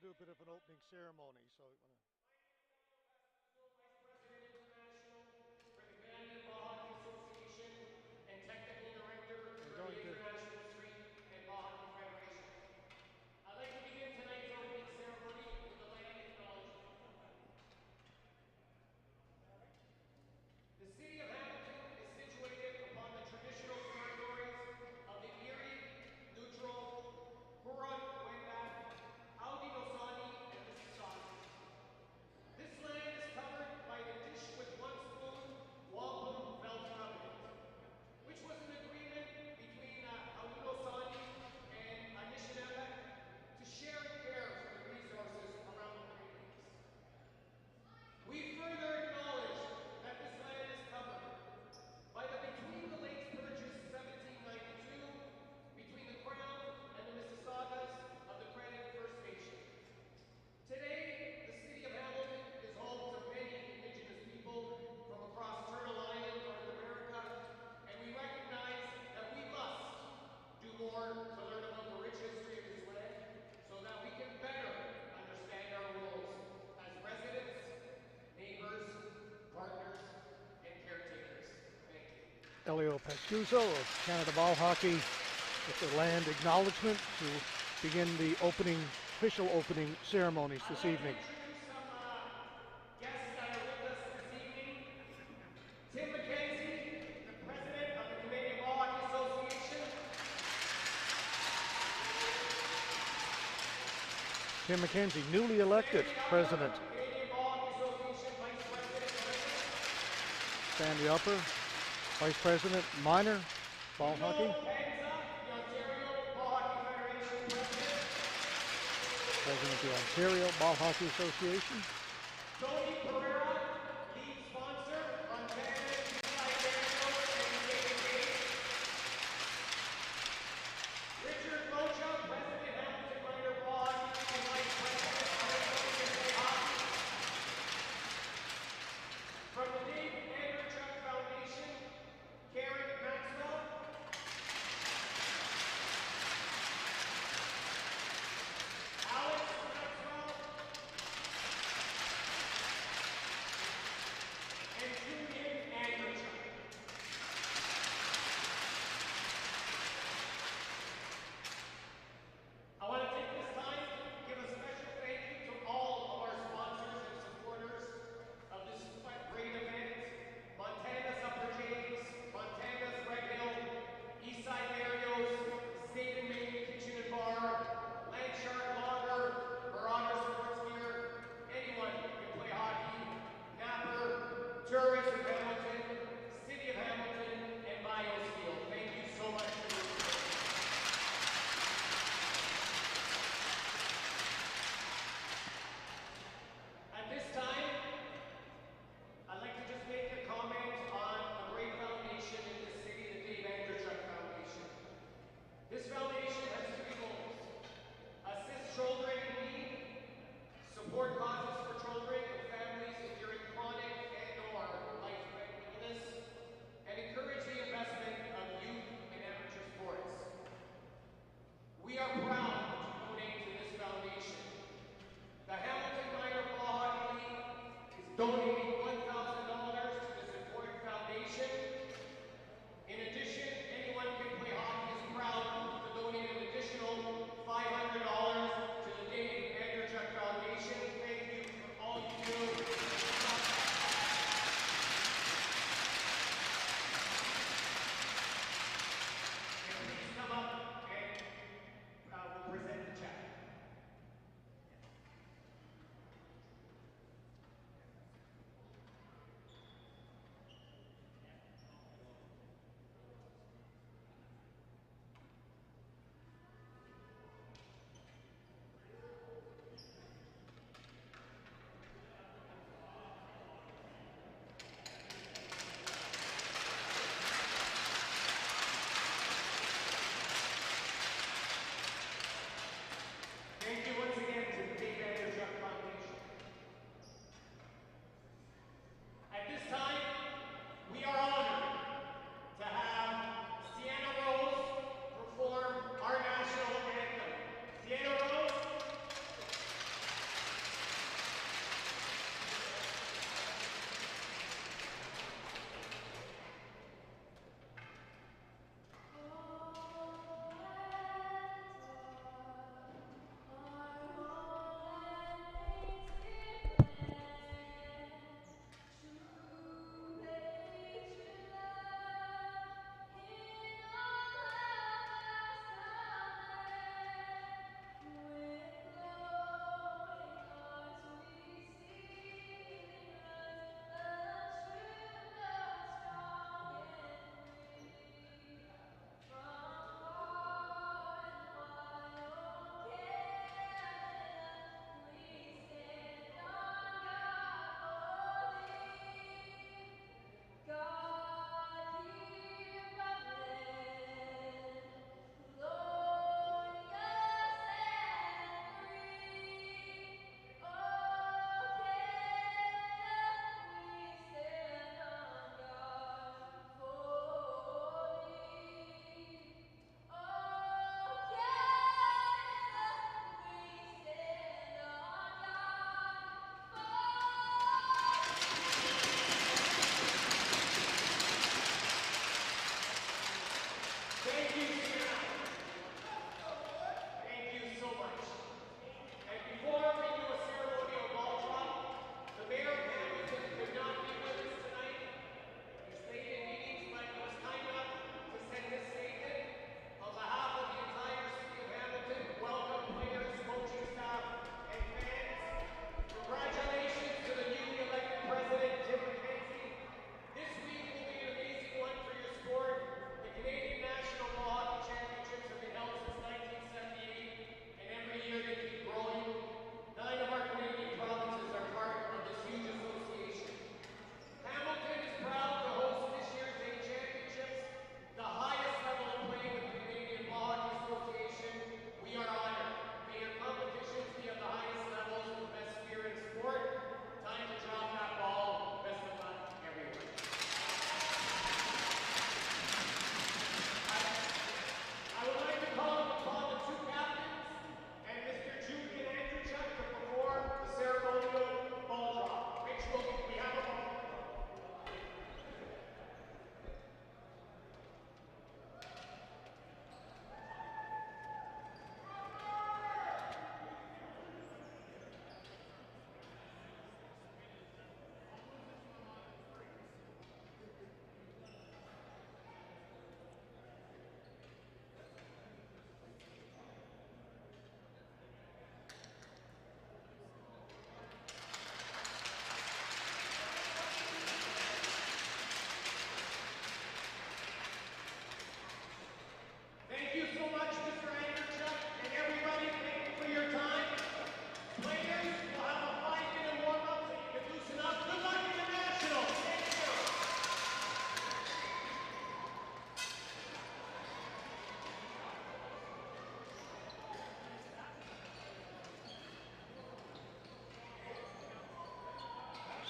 to do a bit of an opening ceremony, so we want to. For the Canadian Hockey Association and Technical Director We're for going the to. International Street and Hockey Federation. I'd like to begin tonight's opening ceremony with a land acknowledgement. The city of Hamilton is situated upon the traditional territories of the Erie, Neutral, Huron-Wendat, Haudenosaunee, and Mississauga. This land is covered by the dish with one spoon wampum felt covenant, which was an agreement between Haudenosaunee and Anishinaabe to share and care for the resources around the Great Lakes. We further acknowledge that this land is covered by the Between the Lakes Purchase 1792 between the Crown and the Mississaugas of the Credit First Nation. Today, the city of Hamilton is home to many Indigenous people from across Turtle Island, North America, and we recognize that we must do more to learn about the rich history of this land so that we can better understand our roles as residents, neighbors, partners, and caretakers. Thank you. Elio Pascuso of Canada Ball Hockey with the land acknowledgement to begin the official opening ceremonies this evening. Introduce some guests that are with us this evening. Tim McKenzie, the president of the Canadian Ball Hockey Association. Tim McKenzie, newly elected president. Canadian Ball Hockey Association vice president. Sandy Upper, vice president, minor ball hockey. Penza, the Ontario Ball Hockey Federation president. President of the Ontario Ball Hockey Association. Tony Pereira, lead sponsor on Canada's Ontario and CBHA. Richard Rocha, president Hamilton Minor Ball Hockey and vice president of CBHA Hockey. From the Dave Andrechuk Foundation, Karen Maxwell. Alex Maxwell.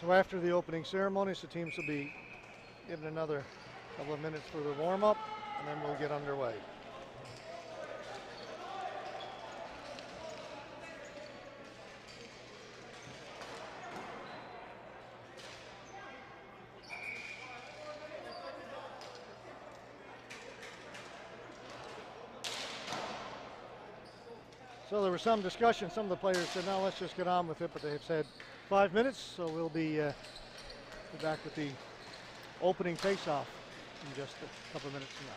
So after the opening ceremonies, the teams will be given another couple of minutes for the warm-up, and then we'll get underway. So there was some discussion. Some of the players said, no, let's just get on with it, but they've said 5 minutes, so we'll be back with the opening face-off in just a couple of minutes from now.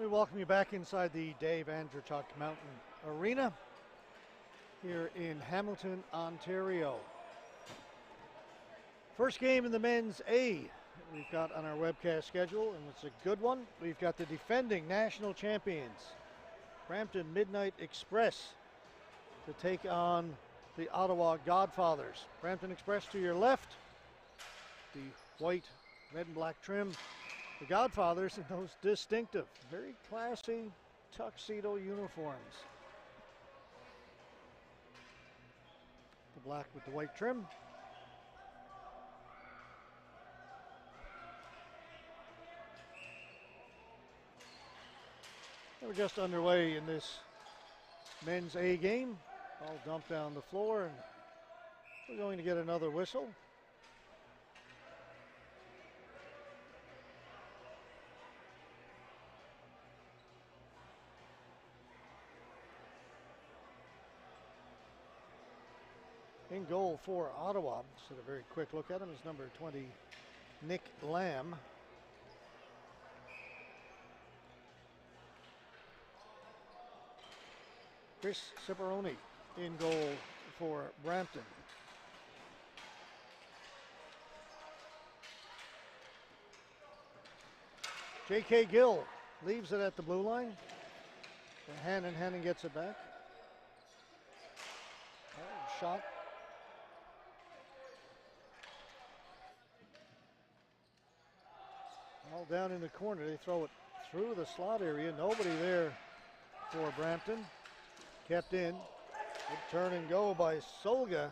We welcome you back inside the Dave Andrechuk Mountain Arena here in Hamilton, Ontario. First game in the men's A we've got on our webcast schedule, and it's a good one. We've got the defending national champions, Brampton Midnight Express, to take on the Ottawa Godfathers. Brampton Express to your left, the white, red and black trim. The Godfathers in those distinctive, very classy tuxedo uniforms. The black with the white trim. We're just underway in this men's A game. All dumped down the floor, and we're going to get another whistle. In goal for Ottawa, just a very quick look at him, is number 20, Nick Lamb. Chris Ciparoni in goal for Brampton. J.K. Gill leaves it at the blue line. Hannon gets it back. Shot. All down in the corner. They throw it through the slot area. Nobody there for Brampton. Kept in. Good turn and go by Solga.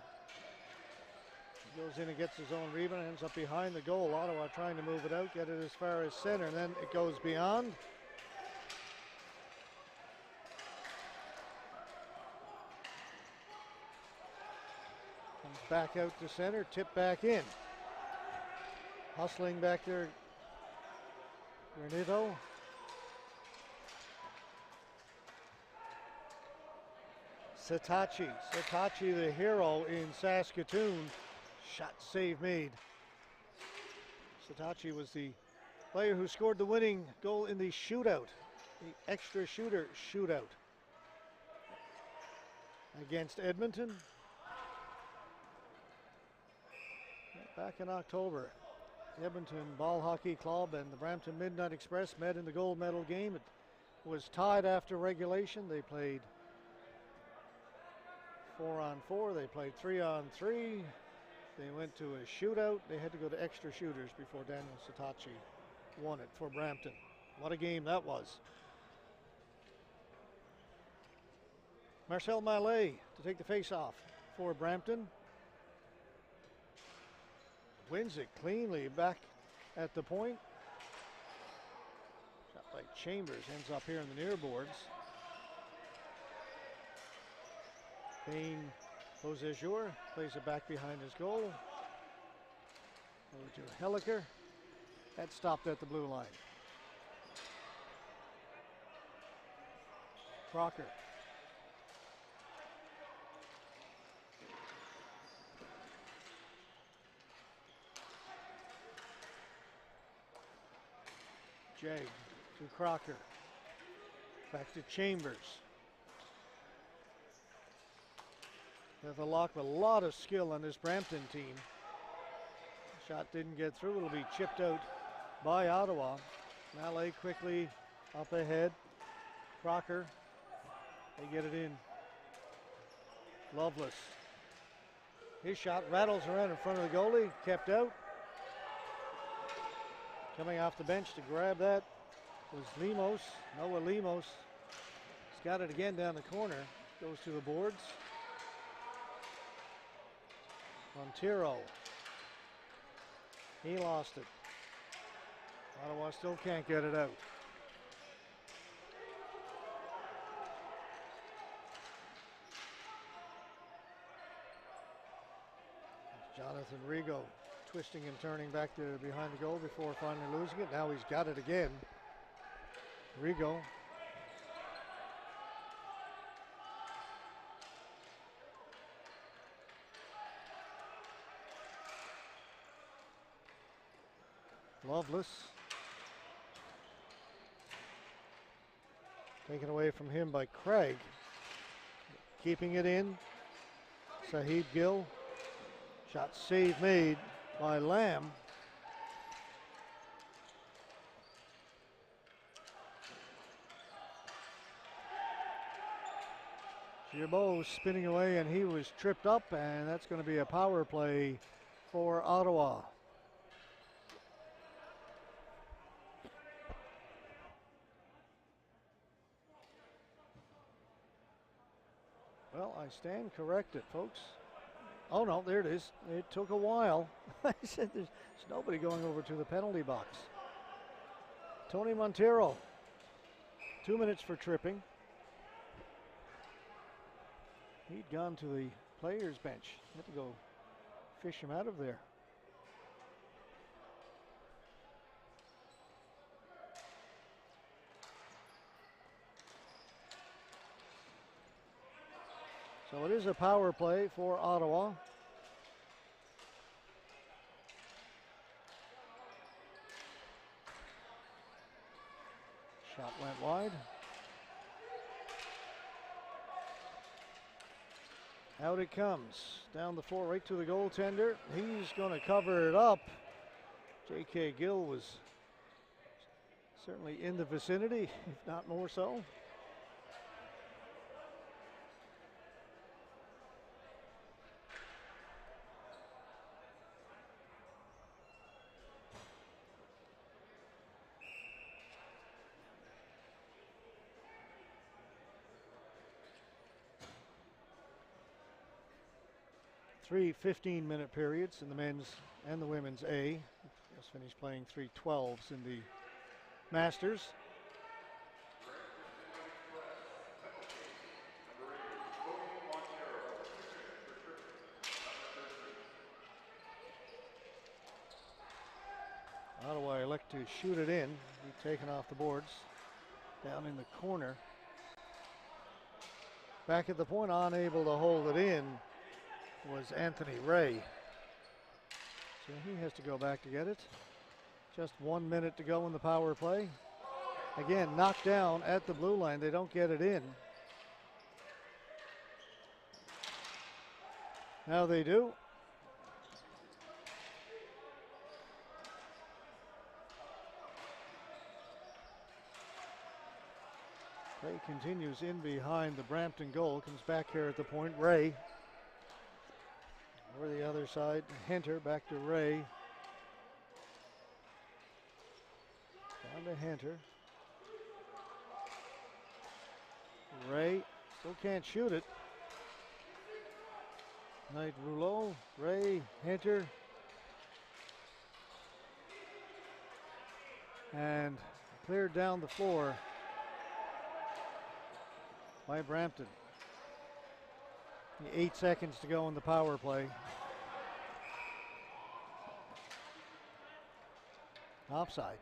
He goes in and gets his own rebound, ends up behind the goal. Ottawa trying to move it out, get it as far as center, and then it goes beyond. Comes back out to center, tip back in. Hustling back there, Granito. Satachi the hero in Saskatoon. Shot save made. Satachi was the player who scored the winning goal in the shootout, the extra shooter shootout against Edmonton back in October. The Edmonton Ball Hockey Club and the Brampton Midnight Express met in the gold medal game. It was tied after regulation. They played 4-on-4. They played 3-on-3. They went to a shootout. They had to go to extra shooters before Daniel Satachi won it for Brampton. What a game that was. Marcel Mallet to take the face-off for Brampton. Wins it cleanly back at the point. Shot by Chambers ends up here in the near boards. Payne Josejur plays it back behind his goal. Over to Helliker. That stopped at the blue line. Crocker. Jag to Crocker. Back to Chambers. With a lot of skill on this Brampton team. Shot didn't get through. It'll be chipped out by Ottawa. Mallet quickly up ahead. Crocker. They get it in. Loveless. His shot rattles around in front of the goalie. Kept out. Coming off the bench to grab that was Lemos. Noah Lemos. He's got it again down the corner. Goes to the boards. Montero. He lost it. Ottawa still can't get it out. Jonathan Rigo twisting and turning back to behind the goal before finally losing it. Now he's got it again. Rigo. Loveless. Taken away from him by Craig. Keeping it in. Sahib Gill. Shot save made by Lamb. Giroux spinning away, and he was tripped up, and that's going to be a power play for Ottawa. Well, I stand corrected, folks. Oh, no, there it is. It took a while. I said there's nobody going over to the penalty box. Tony Montero, 2 minutes for tripping. He'd gone to the players' bench. Had to go fish him out of there. So it is a power play for Ottawa. Shot went wide. Out it comes. Down the floor right to the goaltender. He's going to cover it up. J.K. Gill was certainly in the vicinity, if not more so. Three 15-minute periods in the men's and the women's A. Just finished playing 3 12s in the Masters. Ottawa elect to shoot it in. Be taken off the boards. Down in the corner. Back at the point, unable to hold it in, was Anthony Ray. So he has to go back to get it. Just 1 minute to go in the power play. Again, knocked down at the blue line. They don't get it in. Now they do. Ray continues in behind the Brampton goal. Comes back here at the point. Ray. Over the other side. Hunter back to Ray. Down to Hunter. Ray still can't shoot it. Knight Rouleau. Ray. Hunter. And cleared down the floor by Brampton. 8 seconds to go in the power play. Offside.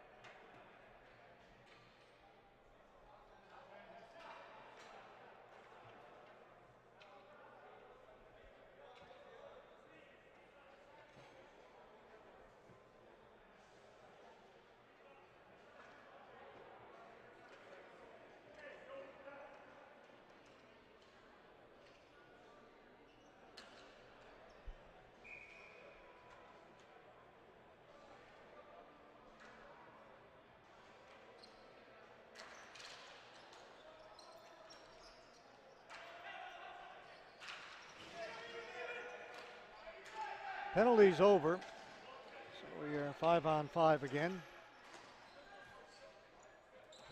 Penalties over. So we are 5-on-5 again.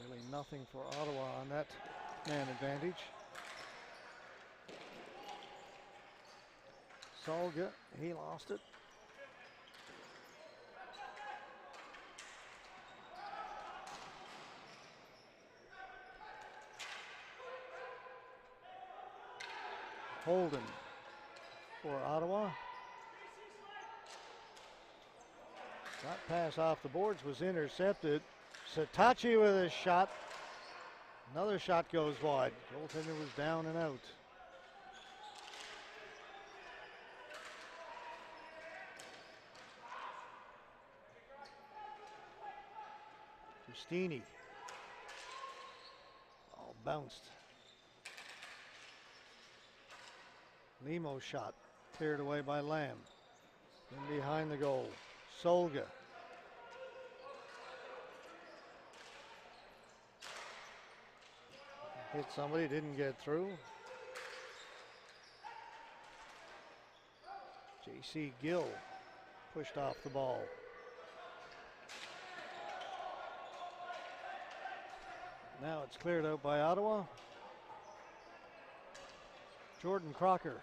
Really nothing for Ottawa on that man advantage. Solga, he lost it. Holden for Ottawa. That pass off the boards was intercepted. Satachi with a shot. Another shot goes wide. Goaltender was down and out. Christini. Oh, bounced. Nemo's shot cleared away by Lamb. In behind the goal, Solga. Hit somebody, didn't get through. J.C. Gill pushed off the ball. Now it's cleared out by Ottawa. Jordan Crocker.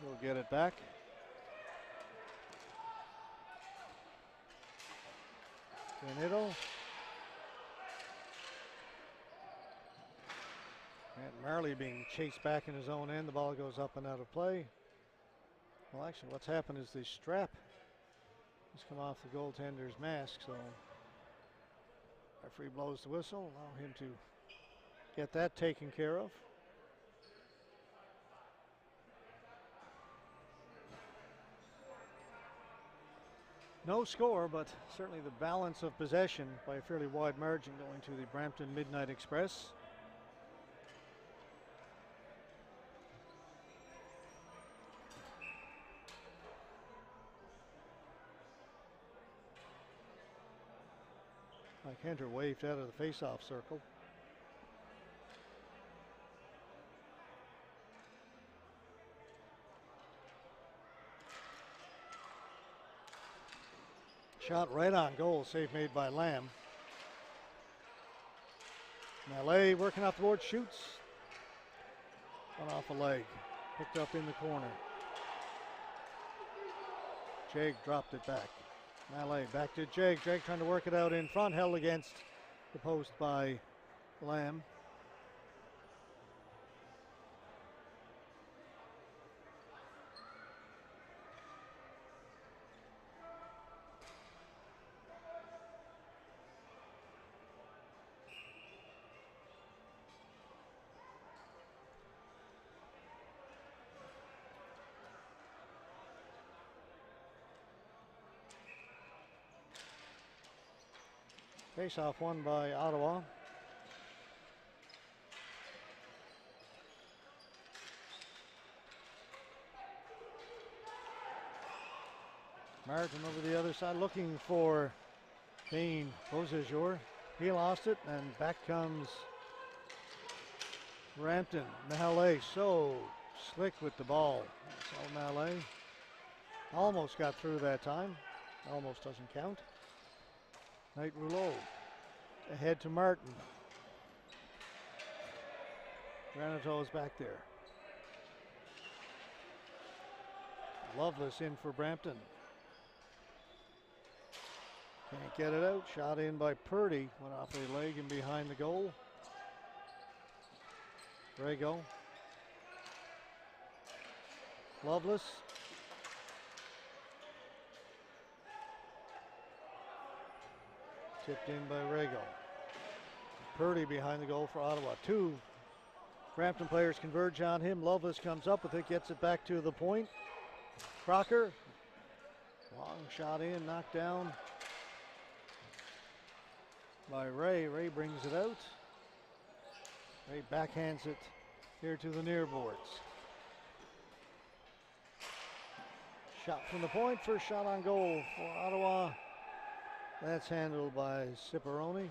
He'll get it back. Granito. Grant Marley being chased back in his own end. The ball goes up and out of play. Well, actually, what's happened is the strap has come off the goaltender's mask, so referee blows the whistle. Allow him to get that taken care of. No score, but certainly the balance of possession by a fairly wide margin going to the Brampton Midnight Express. Mike Hunter waved out of the face-off circle. Shot right on goal, save made by Lamb. Mallet working off the board, shoots. One off a leg, picked up in the corner. Jake dropped it back. Mallet back to Jake. Jake trying to work it out in front, held against the post by Lamb. Face-off won by Ottawa. Martin over the other side looking for Dean Beausejour. He lost it, and back comes Brampton. Mallet so slick with the ball. That's all Mallet. Almost got through that time. Almost doesn't count. Knight Rouleau ahead to Martin. Granito is back there. Loveless in for Brampton. Can't get it out. Shot in by Purdy. Went off a leg and behind the goal. Rego. Loveless. Tipped in by Rego. Purdy behind the goal for Ottawa. Two Brampton players converge on him. Loveless comes up with it, gets it back to the point. Crocker. Long shot in, knocked down by Ray. Ray brings it out. Ray backhands it here to the near boards. Shot from the point. First shot on goal for Ottawa. That's handled by Ciparone.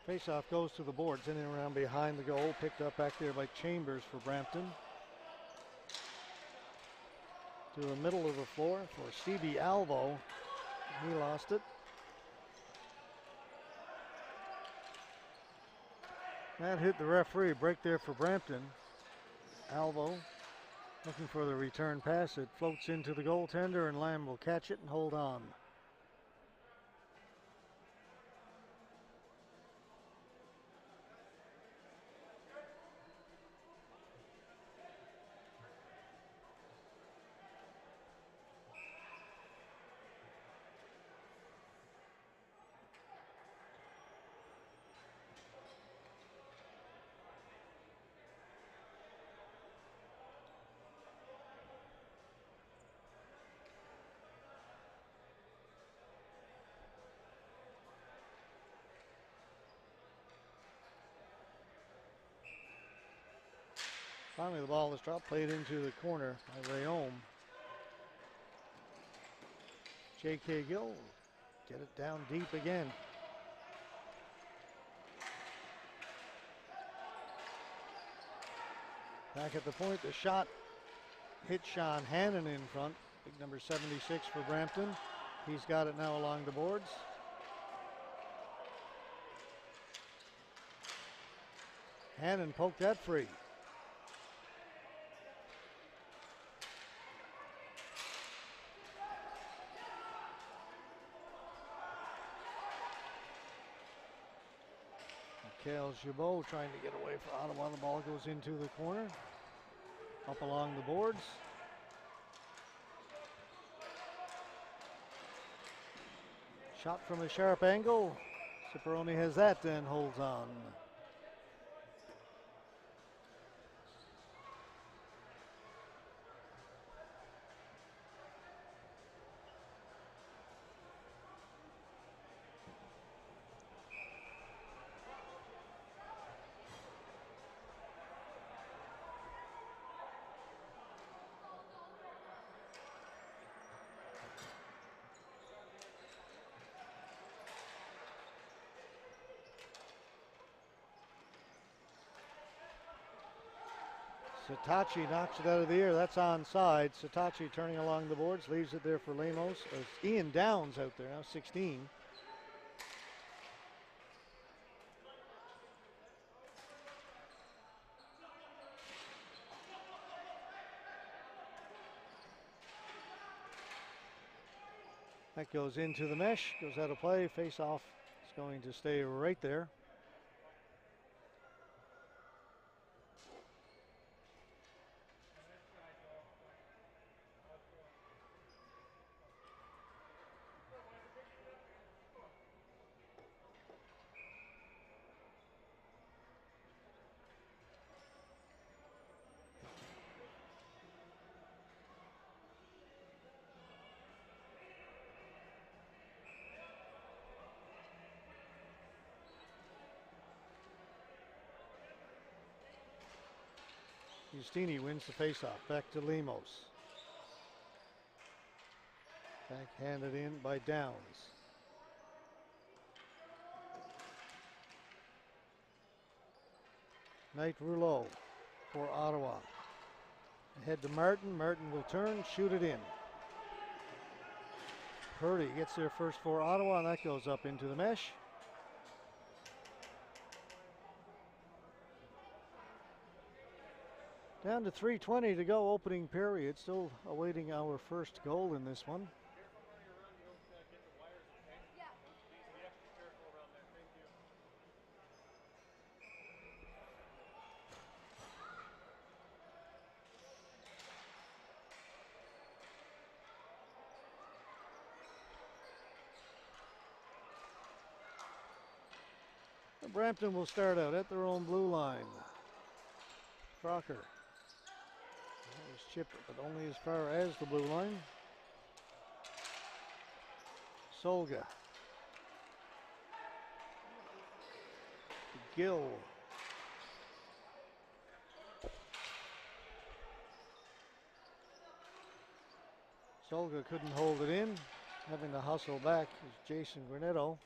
Faceoff goes to the boards, in and around behind the goal. Picked up back there by Chambers for Brampton. To the middle of the floor for CB Alvo. He lost it. That hit the referee. Break there for Brampton. Alvo looking for the return pass. It floats into the goaltender, and Lamb will catch it and hold on. Finally, the ball is dropped, played into the corner by Rayom. J.K. Gill get it down deep again. Back at the point, the shot hit Sean Hannon in front. Big number 76 for Brampton. He's got it now along the boards. Hannon poked that free. Mikhail Gibault trying to get away for Ottawa. The ball goes into the corner. Up along the boards. Shot from a sharp angle. Ciparone has that and holds on. Satachi knocks it out of the air. That's onside. Satachi turning along the boards, leaves it there for Lemos. Ian Downs out there now, 16. That goes into the mesh, goes out of play. Face off is going to stay right there. Giustini wins the faceoff. Back to Lemos. Backhanded in by Downs. Knight Rouleau for Ottawa. Ahead to Martin. Martin will turn, shoot it in. Purdy gets there first for Ottawa, and that goes up into the mesh. Down to 3:20 to go, opening period. Still awaiting our first goal in this one. Brampton will start out at their own blue line. Crocker. He's chipped, but only as far as the blue line. Solga. Gill. Solga couldn't hold it in. Having to hustle back is Jason Granetto.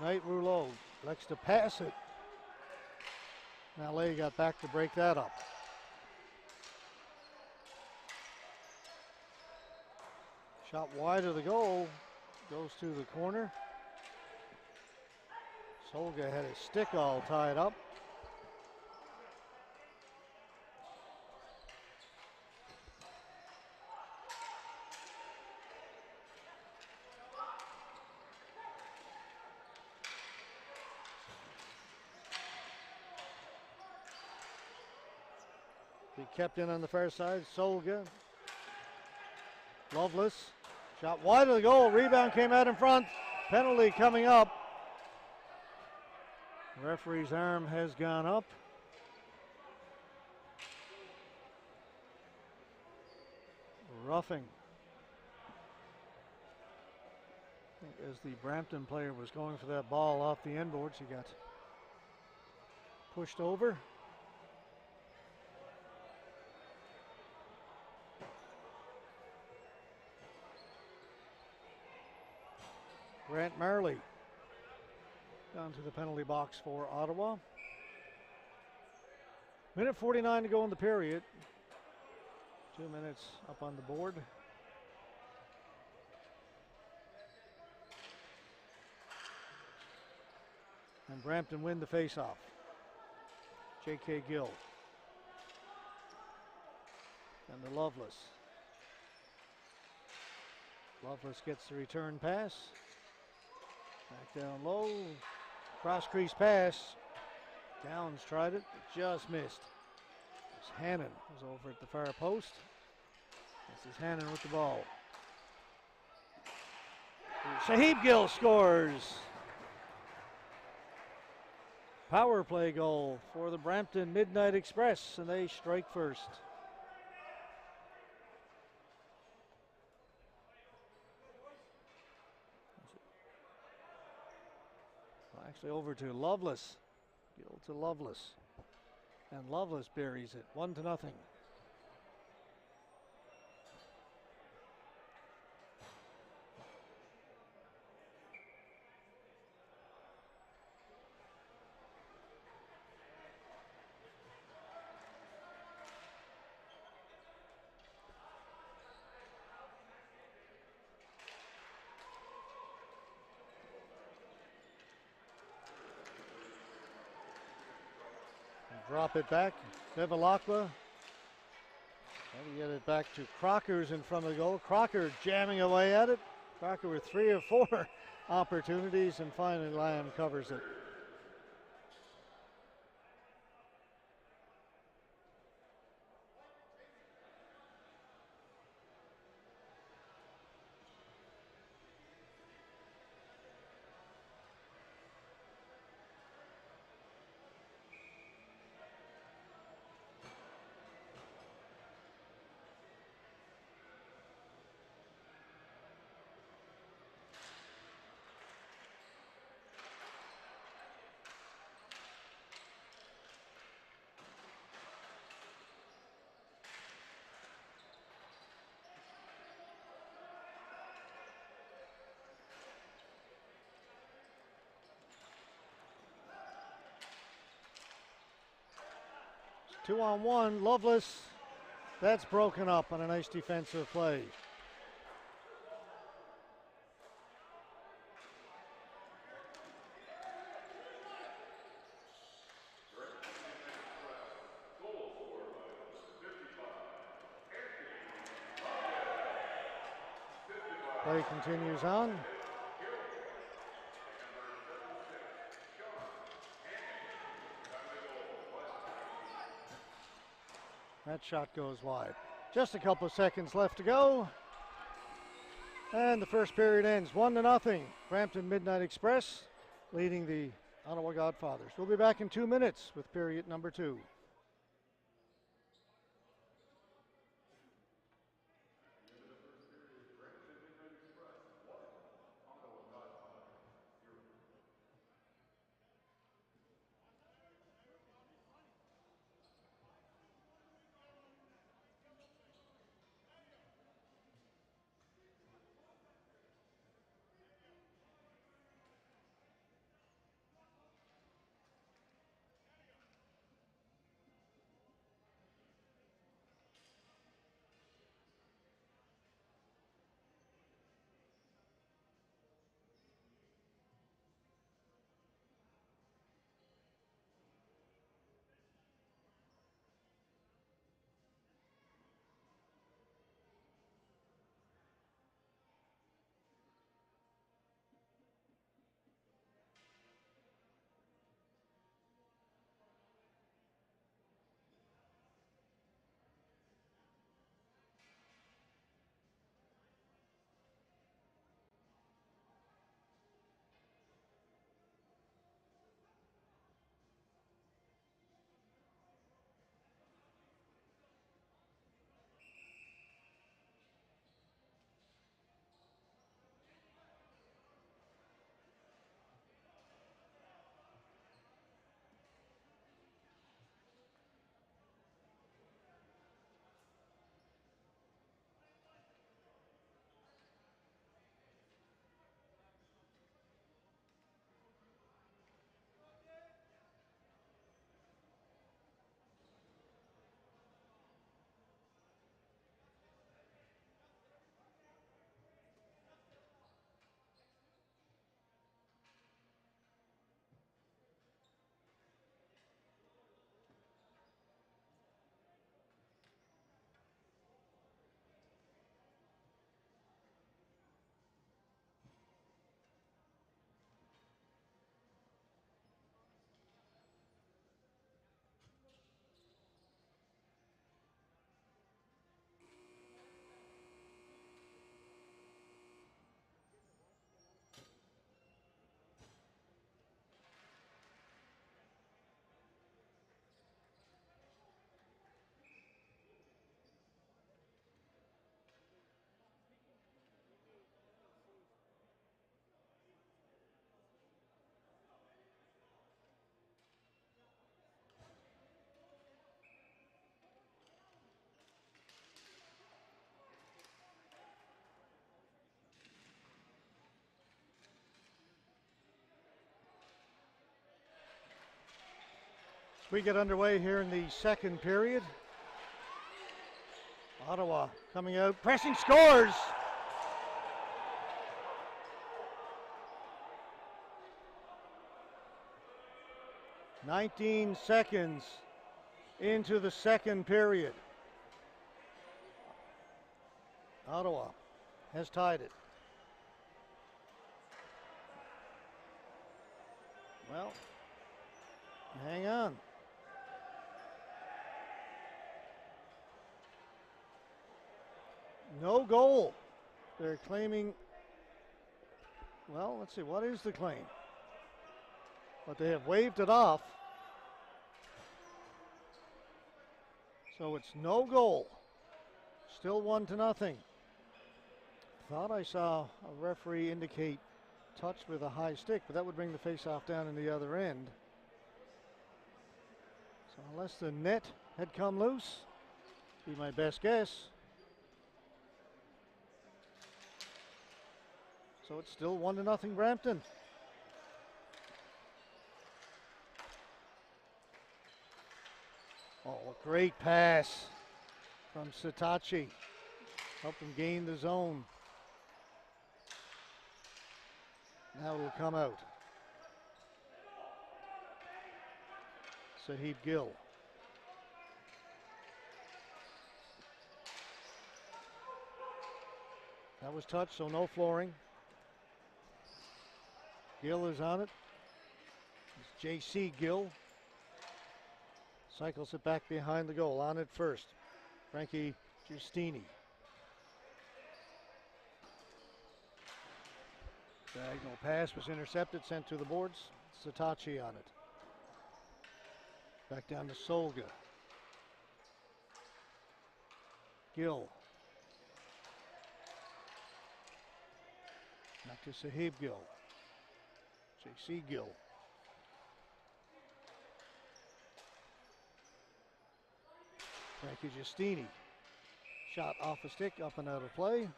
Knight Rouleau likes to pass it. Mallet got back to break that up. Shot wide of the goal, goes to the corner. Solga had his stick all tied up. He kept in on the far side. Solga. Loveless. Shot wide of the goal. Rebound came out in front. Penalty coming up. Referee's arm has gone up. Roughing. as the Brampton player was going for that ball off the end boards. He got pushed over. Grant Marley down to the penalty box for Ottawa. Minute 49 to go in the period. 2 minutes up on the board. And Brampton win the faceoff. J.K. Gill. And the Loveless. Loveless gets the return pass. Back down low. Cross crease pass. Downs tried it, but just missed. Hannon was over at the far post. This is Hannon with the ball. Shahib Gill scores. Power play goal for the Brampton Midnight Express, and they strike first. Actually over to Loveless. Gill to Loveless. And Loveless buries it, 1-0. Drop it back, Bevilacqua. And get it back to Crocker's in front of the goal. Crocker jamming away at it. Crocker with 3 or 4 opportunities, and finally Lamb covers it. It's 2-on-1, Loveless. That's broken up on a nice defensive play. Play continues on. That shot goes wide. Just a couple of seconds left to go. And the first period ends 1-0. Brampton Midnight Express leading the Ottawa Godfathers. We'll be back in 2 minutes with period number 2. We get underway here in the second period. Ottawa coming out, pressing, scores! "19 seconds into the second period. Ottawa has tied it. Well, hang on. No goal. They're claiming, well, let's see, what is the claim? But they have waved it off. So it's no goal. Still 1-0. Thought I saw a referee indicate touch with a high stick, but that would bring the faceoff down in the other end. So unless the net had come loose, be my best guess. So it's still 1-0 Brampton. Oh, a great pass from Sitachi. Helped him gain the zone. Now it'll come out. Sahib Gill. That was touched, so no flooring. Gill is on it. It's J.C. Gill. Cycles it back behind the goal. On it first. Frankie Giustini. Diagonal pass was intercepted, sent to the boards. Sitachi on it. Back down to Solga. Gill. Back to Sahib Gill. J.C. Gill. Frankie Giustini. Shot off a stick, up and out of play.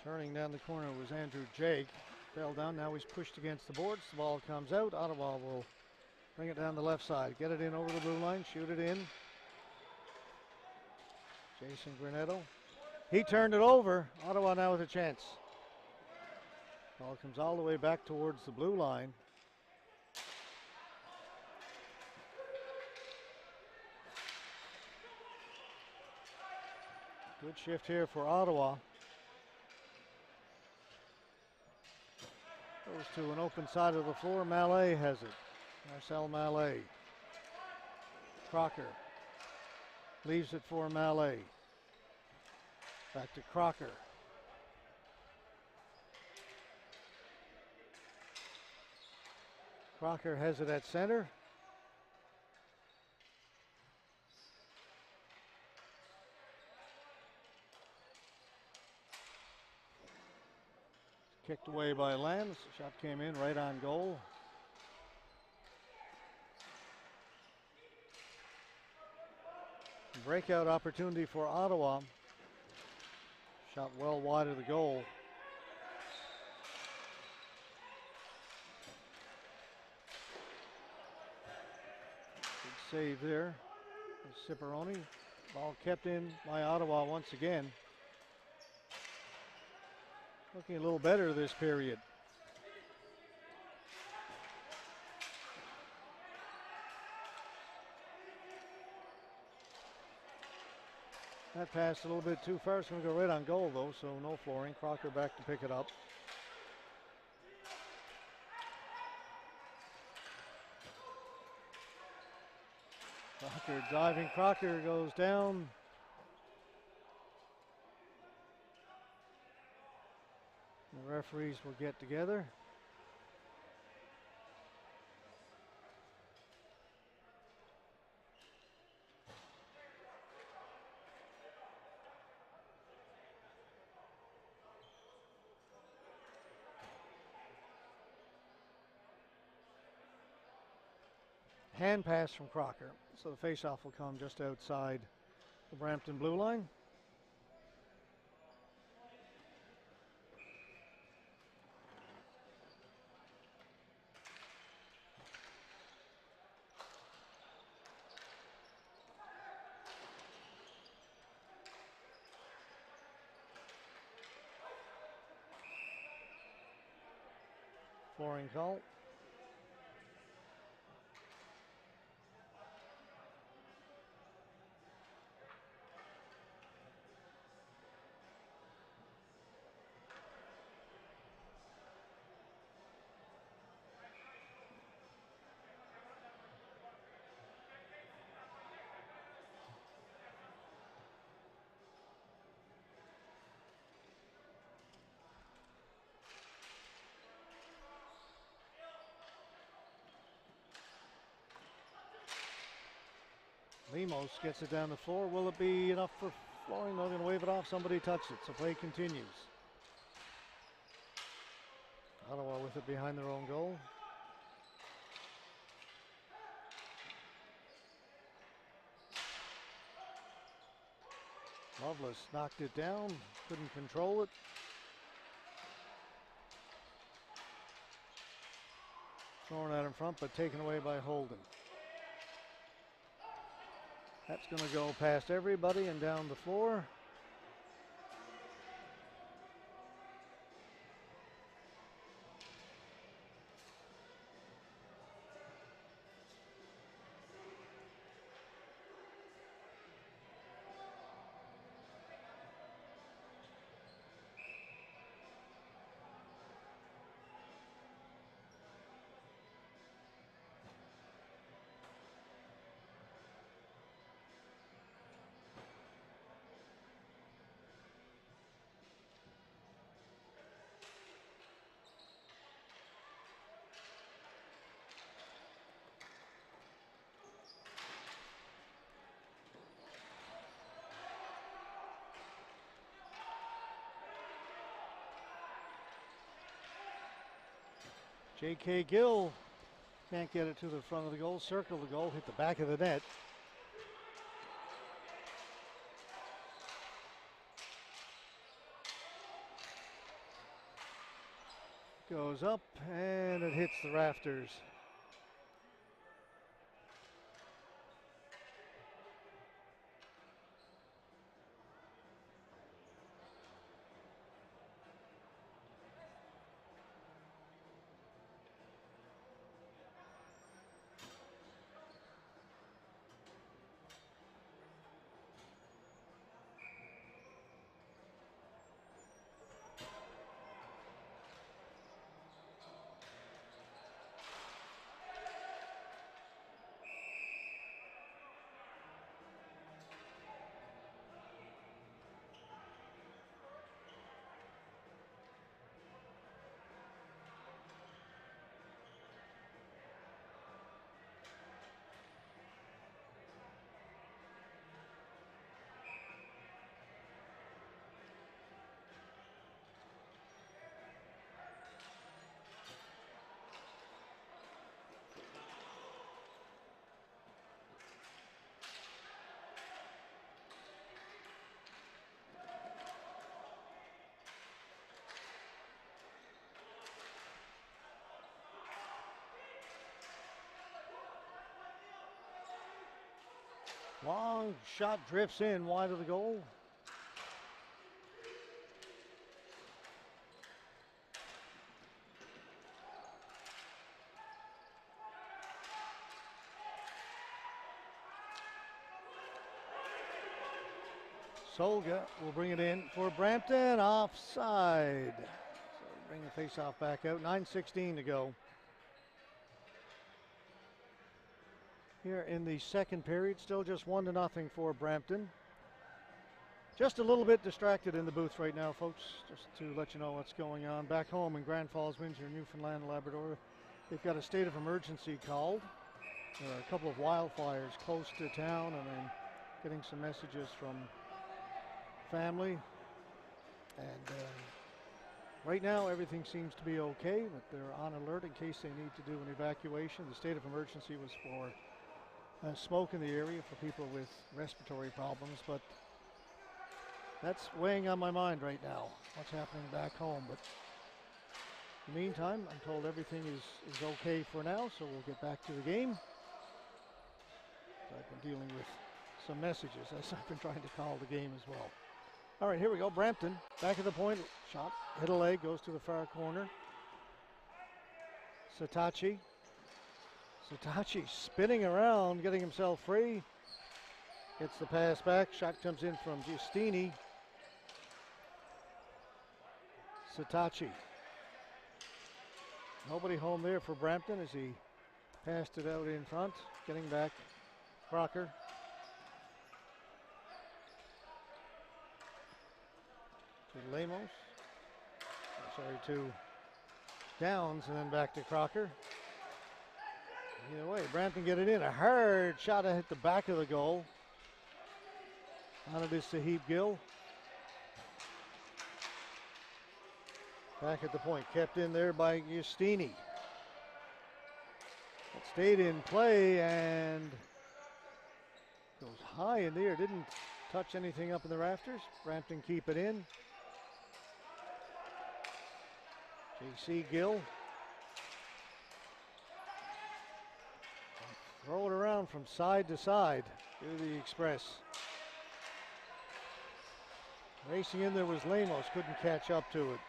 Turning down the corner was Andrew Jake. Fell down, now he's pushed against the boards. The ball comes out. Ottawa will bring it down the left side. Get it in over the blue line, shoot it in. Jason Granetto. He turned it over. Ottawa now with a chance. Ball comes all the way back towards the blue line. Good shift here for Ottawa. Goes to an open side of the floor. Mallet has it. Marcel Mallet. Crocker. Leaves it for Mallet. Back to Crocker. Crocker has it at center. Kicked away by Lance. The shot came in right on goal. Breakout opportunity for Ottawa. Shot well wide of the goal. Good save there. Ciparoni. Ball kept in by Ottawa once again. Looking a little better this period. That passed a little bit too far. It's going to go right on goal, though, so no flooring. Crocker back to pick it up. Crocker diving. Crocker goes down. The referees will get together. hand pass from Crocker. So the face-off will come just outside the Brampton blue line. Flooring call. Lemos gets it down the floor. Will it be enough for Flooring? No, going to wave it off. Somebody touched it, so play continues. Ottawa with it behind their own goal. Loveless knocked it down, couldn't control it. Thrown out in front, but taken away by Holden. That's going to go past everybody and down the floor. J.K. Gill can't get it to the front of the goal, circle the goal, hit the back of the net. Goes up and it hits the rafters. Long shot drifts in wide of the goal. Solga will bring it in for Brampton, offside. So bring the face-off back out, 9:16 to go. Here in the second period, still just 1-0 for Brampton. Just a little bit distracted in the booth right now, folks, just to let you know what's going on. Back home in Grand Falls, Windsor, Newfoundland, Labrador, they've got a state of emergency called. There are a couple of wildfires close to town, and then getting some messages from family. And right now, everything seems to be okay, but they're on alert in case they need to do an evacuation. The state of emergency was for smoke in the area for people with respiratory problems, but that's weighing on my mind right now, what's happening back home. But in the meantime, I'm told everything is okay for now, so we'll get back to the game. I've been dealing with some messages as I've been trying to call the game as well. All right, here we go. Brampton, back of the point, shot, hit a leg, goes to the far corner. Satachi spinning around, getting himself free. Gets the pass back. Shot comes in from Giustini. Satachi. Nobody home there for Brampton as he passed it out in front. Getting back. Crocker. To Lemos. To Downs, and then back to Crocker. Either way, Brampton get it in. A hard shot to hit the back of the goal. On it is Sahib Gill. Back at the point, kept in there by Giustini. It stayed in play and goes high in the air. Didn't touch anything up in the rafters. Brampton keep it in. J.C. Gill. Throw it around from side to side to the Express. Racing in there was Lemos, couldn't catch up to it.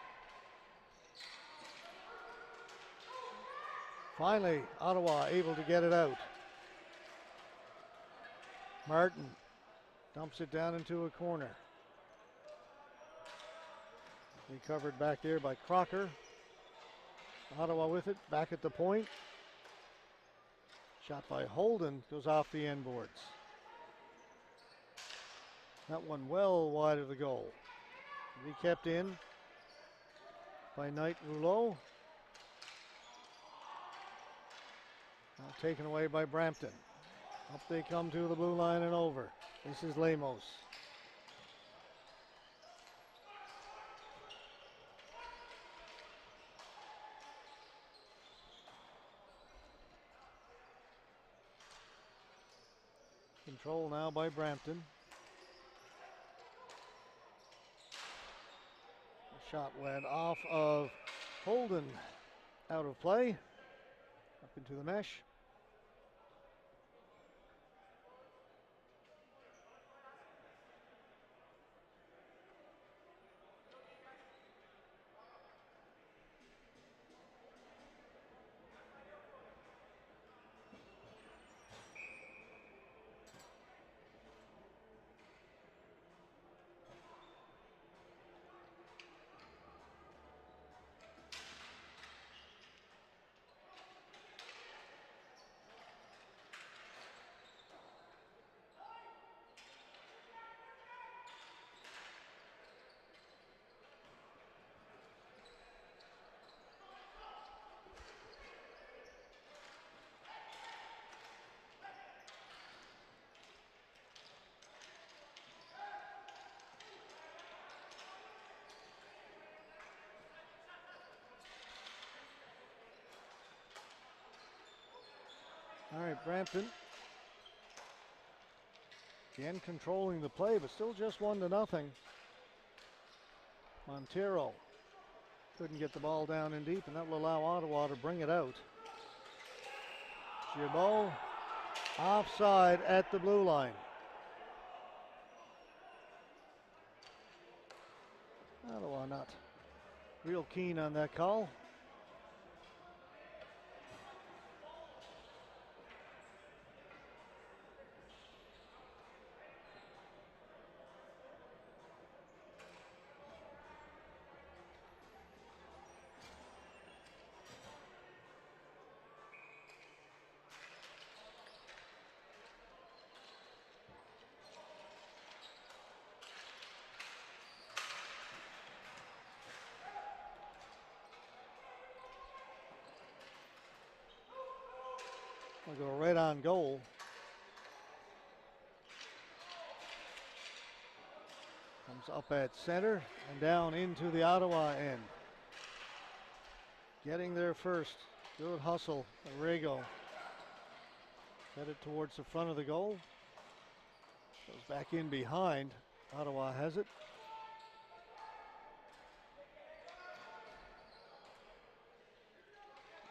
Finally, Ottawa able to get it out. Martin dumps it down into a corner. Recovered back there by Crocker. Ottawa with it, back at the point. Shot by Holden, goes off the end boards. That one well wide of the goal. Be kept in by Knight Rouleau. Now taken away by Brampton. Up they come to the blue line and over. This is Lemos. Control now by Brampton. The shot went off of Holden, out of play, up into the mesh. All right, Brampton. Again controlling the play, but still just 1-0. Montero couldn't get the ball down in deep, and that will allow Ottawa to bring it out. Gibault offside at the blue line. Ottawa not real keen on that call. We'll go right on goal. Comes up at center and down into the Ottawa end. Getting there first. Good hustle, Rego. Headed towards the front of the goal. Goes back in behind. Ottawa has it.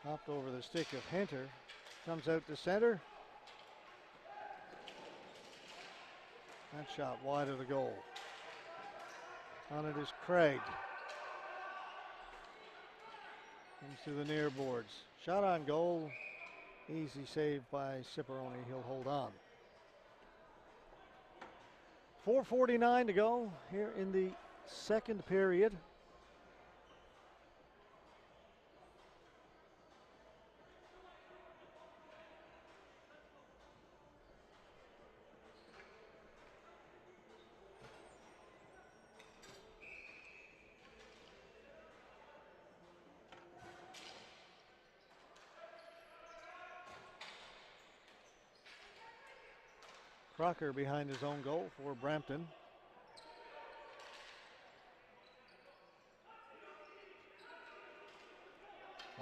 Hopped over the stick of Hunter. Comes out to center. That shot wide of the goal. On it is Craig. Comes to the near boards. Shot on goal. Easy save by Ciparone. He'll hold on. 4:49 to go here in the second period. Crocker behind his own goal for Brampton.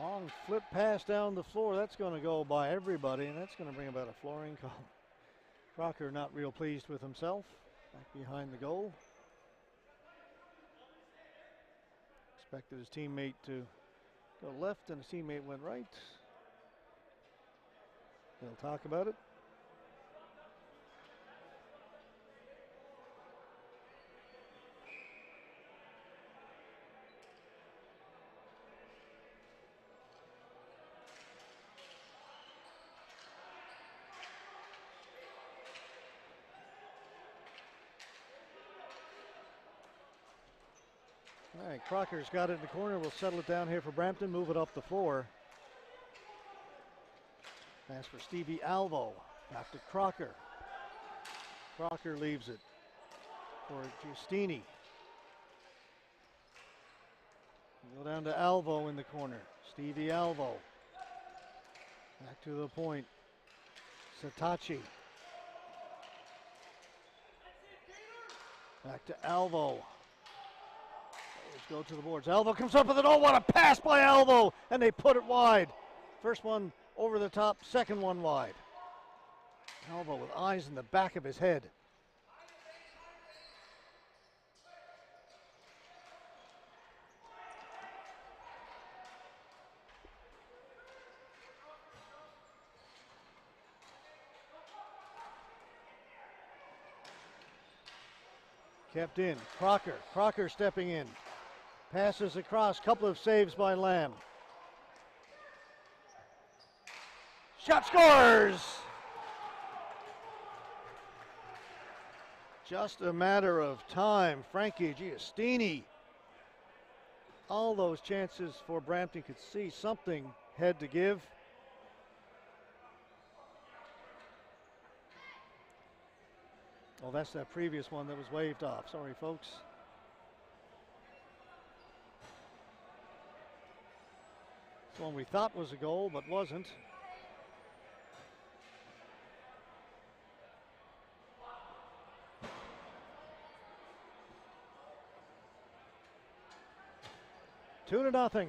Long flip pass down the floor. That's going to go by everybody, and that's going to bring about a flooring call. Crocker not real pleased with himself. Back behind the goal. Expected his teammate to go left, and his teammate went right. They'll talk about it. All right, Crocker's got it in the corner. We'll settle it down here for Brampton, move it up the floor. Pass for Stevie Alvo. Back to Crocker. Crocker leaves it for Giustini. Go down to Alvo in the corner. Stevie Alvo. Back to the point. Satachi. Back to Alvo. Let's go to the boards. Alvo comes up with it. Oh, what a pass by Alvo! And they put it wide. First one over the top, second one wide. Alvo with eyes in the back of his head. Kept in. Crocker. Crocker stepping in. Passes across. Couple of saves by Lamb. Shot scores! Just a matter of time. Frankie Giustini. All those chances for Brampton could see something had to give. Oh, that's that previous one that was waved off. Sorry, folks. It's one we thought was a goal, but wasn't. 2-0.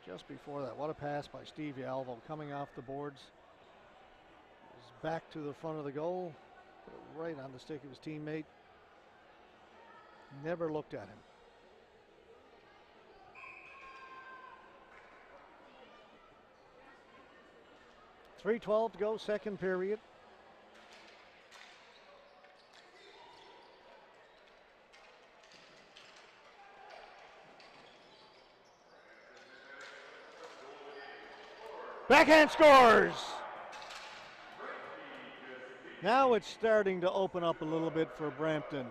Just before that, what a pass by Stevie Alvo coming off the boards. He's back to the front of the goal, put it right on the stick of his teammate. Never looked at him. .312 to go, second period. Backhand scores! Now it's starting to open up a little bit for Brampton.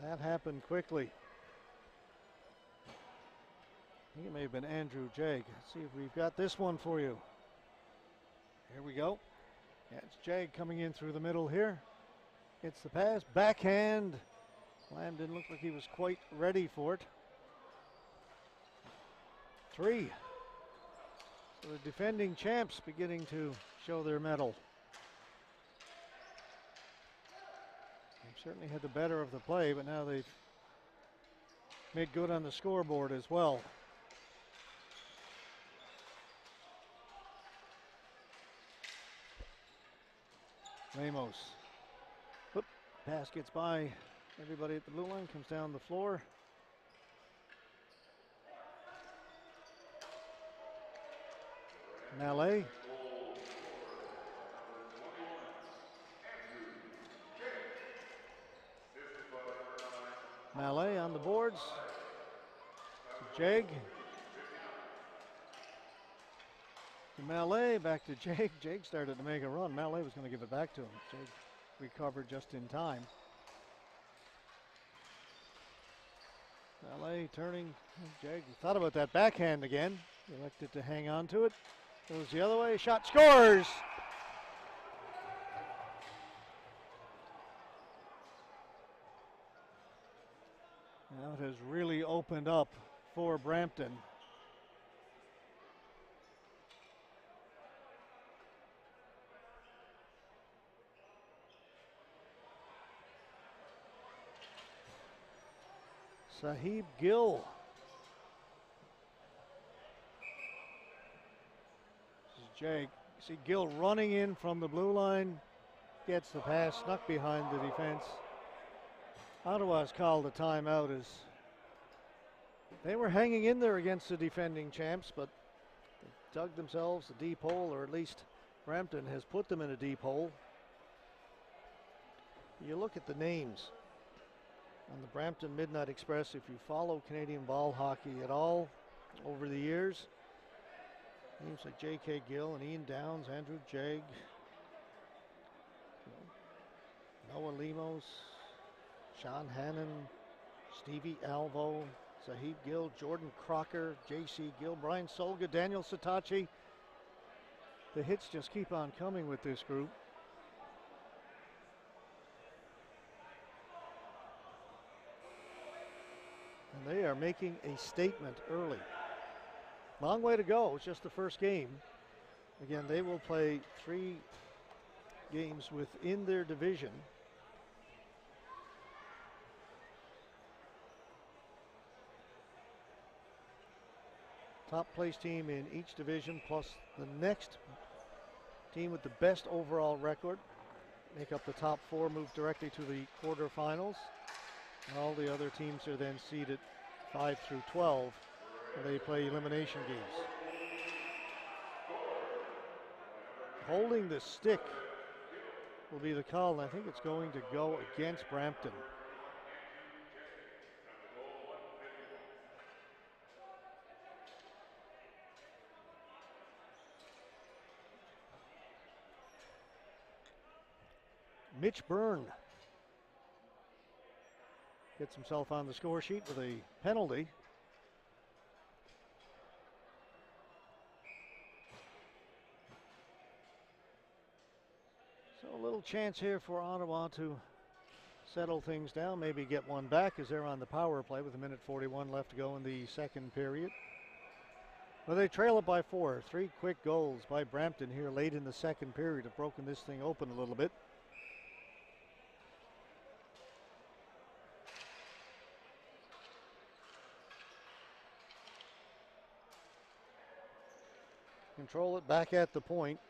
That happened quickly. I think it may have been Andrew Jagg. Let's see if we've got this one for you. Here we go. Yeah, it's Jagg coming in through the middle here. Gets the pass, backhand. Lamb didn't look like he was quite ready for it. 3. So the defending champs beginning to show their mettle. They've certainly had the better of the play, but now they've made good on the scoreboard as well. Ramos. Whoop, pass gets by everybody at the blue line, comes down the floor. Mallet. Mallet on the boards. Jag. Mallet back to Jag. Jag started to make a run. Mallet was going to give it back to him. Jag recovered just in time. Mallet turning. Jag thought about that backhand again. Elected to hang on to it. Goes the other way. Shot, scores! Now it has really opened up for Brampton. Sahib Gill. This is Jake. See Gill running in from the blue line. Gets the pass, snuck behind the defense. Ottawa's called a timeout as they were hanging in there against the defending champs, but they dug themselves a deep hole, or at least Brampton has put them in a deep hole. You look at the names on the Brampton Midnight Express. If you follow Canadian ball hockey at all over the years, names like J.K. Gill and Ian Downs, Andrew Jag, Noah Lemos, Sean Hannon, Stevie Alvo, Sahib Gill, Jordan Crocker, J.C. Gill, Brian Solga, Daniel Satachi. The hits just keep on coming with this group. And they are making a statement early. Long way to go. It's just the first game. Again, they will play 3 games within their division. Top place team in each division plus the next team with the best overall record make up the top 4, move directly to the quarterfinals. All the other teams are then seeded 5 through 12, and they play elimination games. Holding the stick will be the call, and I think it's going to go against Brampton. Mitch Byrne gets himself on the score sheet with a penalty. So a little chance here for Ottawa to settle things down, maybe get one back as they're on the power play with 1:41 left to go in the second period. Well, they trail it by 4. 3 quick goals by Brampton here late in the second period have broken this thing open a little bit. Control it back at the point.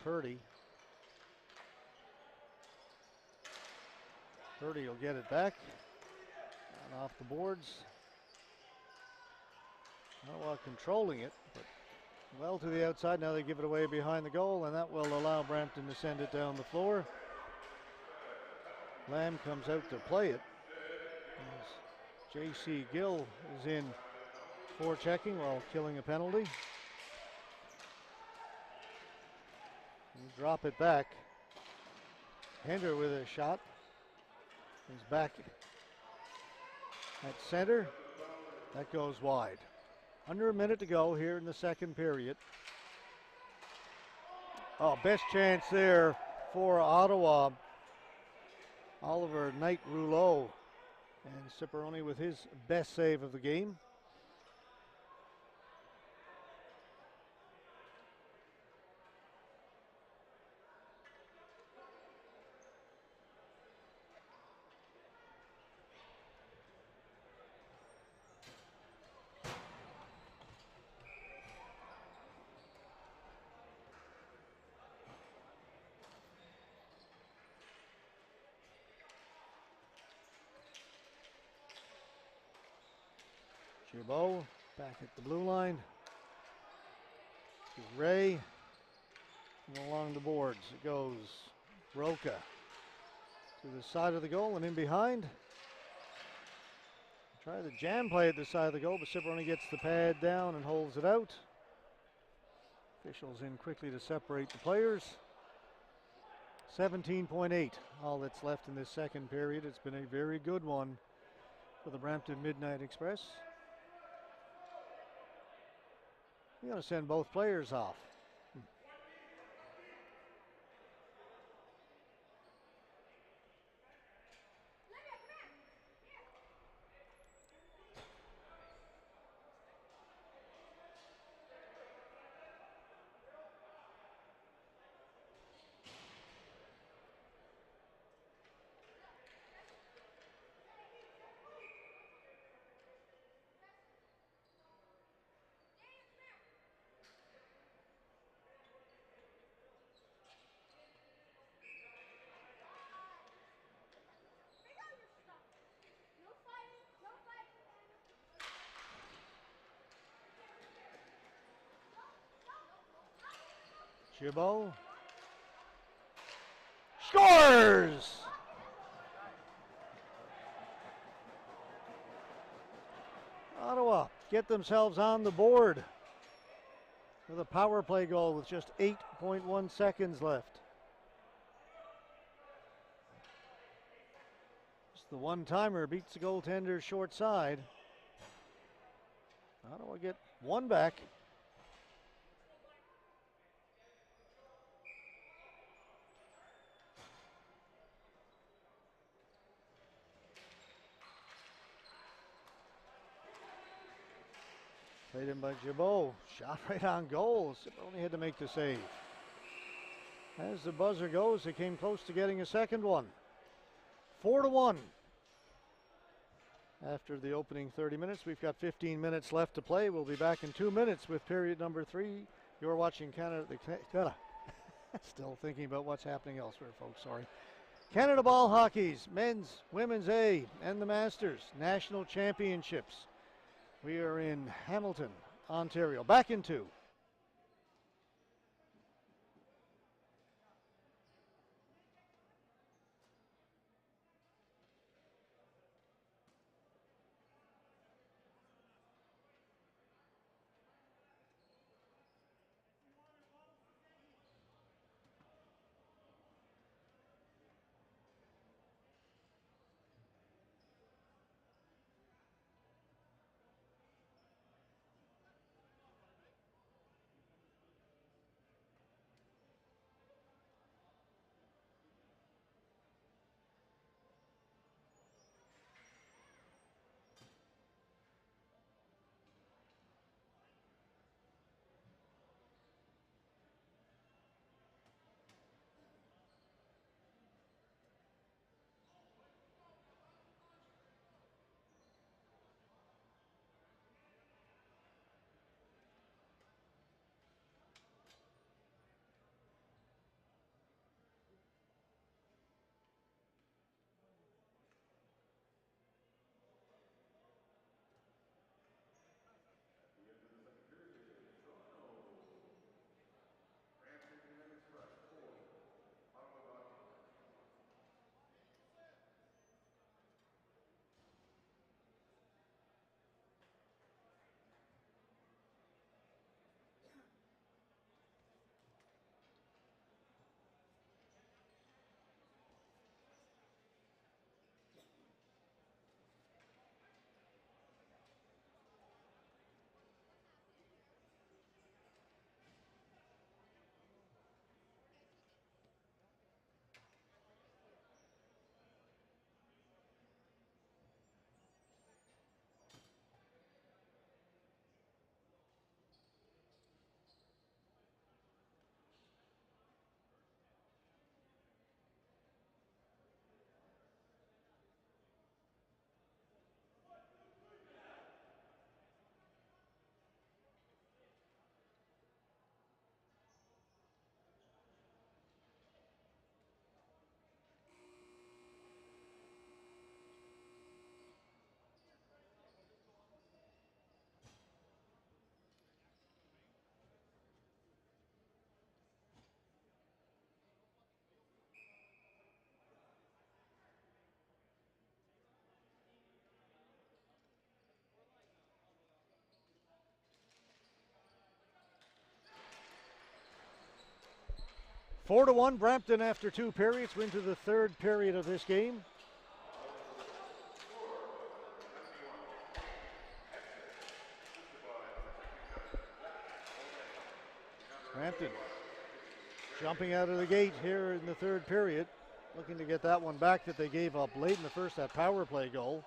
Purdy. Purdy will get it back. And off the boards. Ottawa controlling it, but well to the outside. Now they give it away behind the goal, and that will allow Brampton to send it down the floor. Lamb comes out to play it. J.C. Gill is in for checking while killing a penalty. And drop it back. Hender with a shot. He's back at center. That goes wide. Under a minute to go here in the second period. Oh, best chance there for Ottawa. Oliver Knight Rouleau And Ciparone with his best save of the game. Gibault back at the blue line. To Ray. And along the boards it goes. Roca to the side of the goal and in behind. Try the jam play at the side of the goal, but Ciparone gets the pad down and holds it out. Officials in quickly to separate the players. 17.8, all that's left in this second period. It's been a very good one for the Brampton Midnight Express. We're going to send both players off. Gibault scores! Ottawa get themselves on the board with a power play goal with just 8.1 seconds left. Just the one-timer beats the goaltender short side. Ottawa get one back. Played in by Gibault. Shot right on goal. Ciparone had to make the save. As the buzzer goes, they came close to getting a second one. 4-1. After the opening 30 minutes, we've got 15 minutes left to play. We'll be back in 2 minutes with period number 3. You're watching Canada. Still thinking about what's happening elsewhere, folks. Sorry. Canada Ball Hockey's men's, women's A, and the Masters National Championships. We are in Hamilton, Ontario. Back in 2. 4-1 Brampton after 2 periods. We're into the 3rd period of this game. Brampton jumping out of the gate here in the 3rd period, looking to get that one back that they gave up late in the first, that power play goal.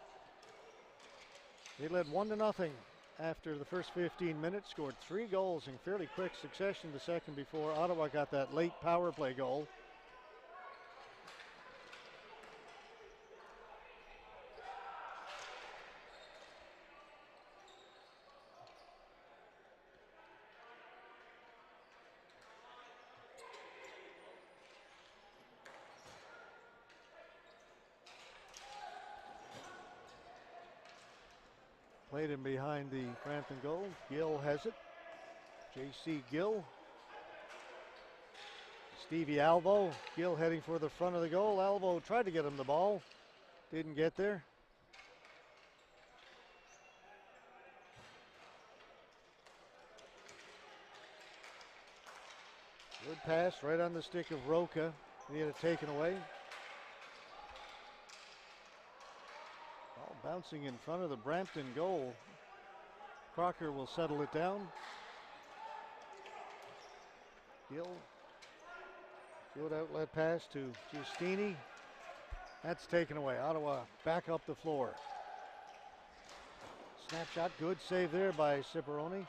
They led 1-0 after the first 15 minutes, scored 3 goals in fairly quick succession the second before Ottawa got that late power play goal. Played him behind the Brampton goal. Gill has it. J.C. Gill. Stevie Alvo. Gill heading for the front of the goal. Alvo tried to get him the ball. Didn't get there. Good pass right on the stick of Roca. He had it taken away. Bouncing in front of the Brampton goal. Crocker will settle it down. Gill. Good outlet pass to Giustini. That's taken away. Ottawa back up the floor. Snapshot, good save there by Ciparone.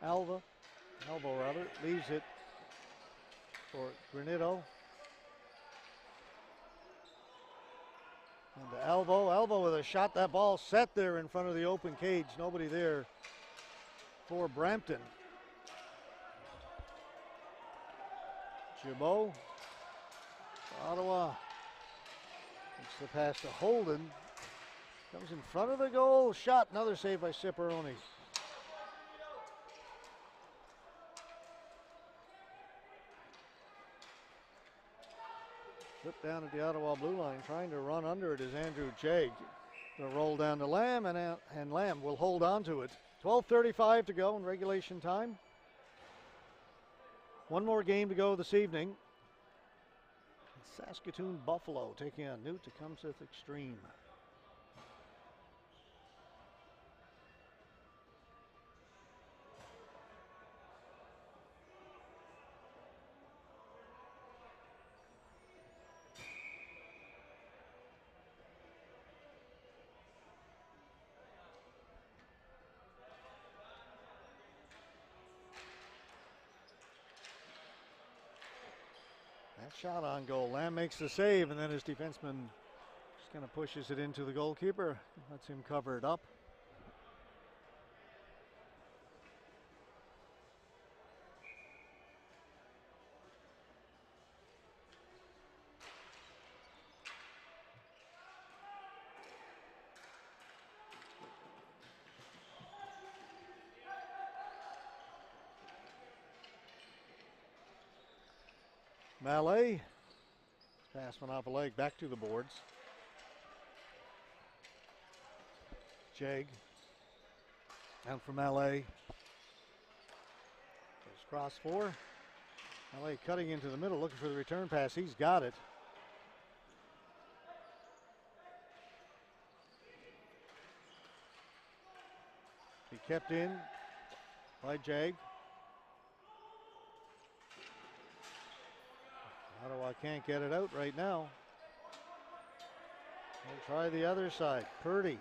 Alvo rather, leaves it for Granito. And Alvo with a shot. That ball set there in front of the open cage. Nobody there for Brampton. Chabot. Ottawa. It's the pass to Holden. Comes in front of the goal. Shot. Another save by Ciparone. Flip down at the Ottawa blue line, trying to run under it is Andrew Jagg. The roll down to Lamb, and Lamb will hold on to it. 12:35 to go in regulation time. One more game to go this evening. Saskatoon Buffalo taking on Newt-Tecumseth Extreme. Shot on goal. Lamb makes the save, and then his defenseman just kind of pushes it into the goalkeeper. Lets him cover it up. Mallet. Pass one off a leg back to the boards. Jagg. Out for Mallet. Goes cross 4. Mallet cutting into the middle, looking for the return pass. He's got it. He kept in by Jagg. Ottawa can't get it out right now. We'll try the other side. Purdy.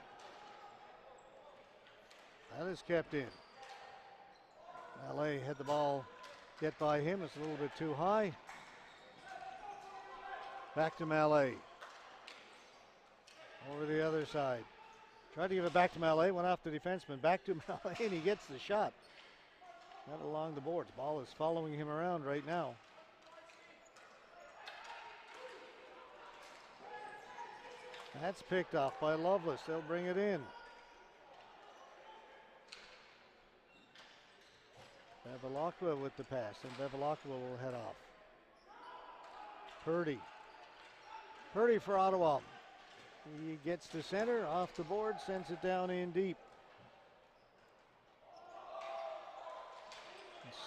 That is kept in. Mallet had the ball get by him. It's a little bit too high. Back to Mallet. Over the other side. Tried to give it back to Mallet. Went off the defenseman. Back to Mallet, and he gets the shot. Not along the boards. Ball is following him around right now. That's picked off by Lovelace. They'll bring it in. Bevilacqua with the pass, and Bevilacqua will head off. Purdy. Purdy for Ottawa. He gets to center, off the board, sends it down in deep.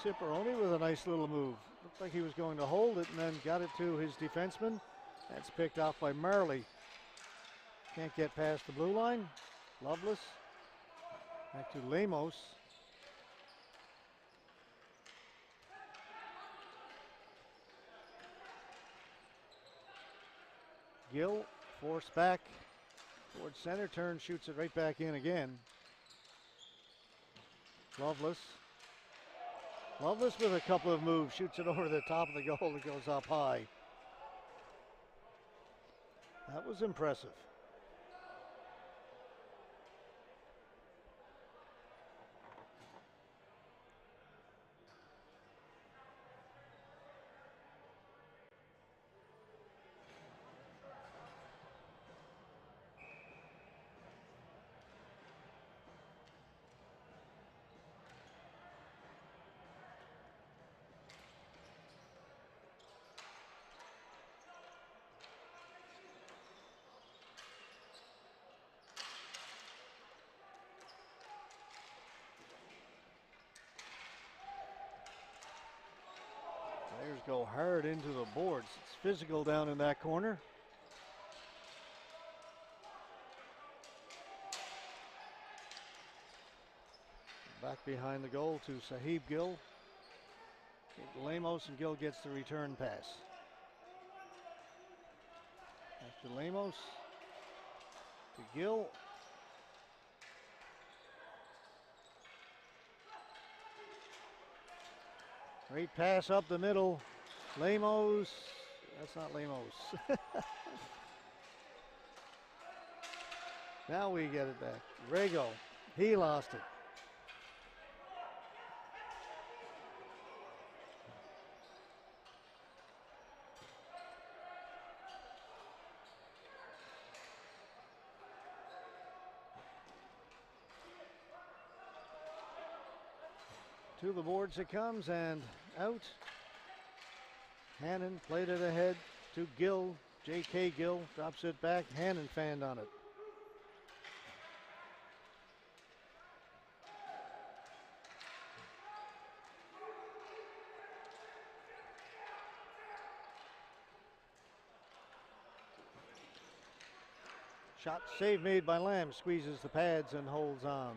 Ciparone with a nice little move. Looked like he was going to hold it and then got it to his defenseman. That's picked off by Marley. Can't get past the blue line. Loveless. Back to Lemos. Gill forced back towards center, turn, shoots it right back in again. Loveless. Loveless with a couple of moves, shoots it over the top of the goal. It goes up high. That was impressive. Players go hard into the boards. It's physical down in that corner. Back behind the goal to Sahib Gill. Lemos, and Gill gets the return pass. Back to Lemos. To Gill. Great pass up the middle. Lemos. That's not Lemos. Now we get it back. Rego. He lost it. To the boards it comes and out. Hannon played it ahead to Gill. J.K. Gill drops it back. Hannon fanned on it. Shot save made by Lamb. Squeezes the pads and holds on.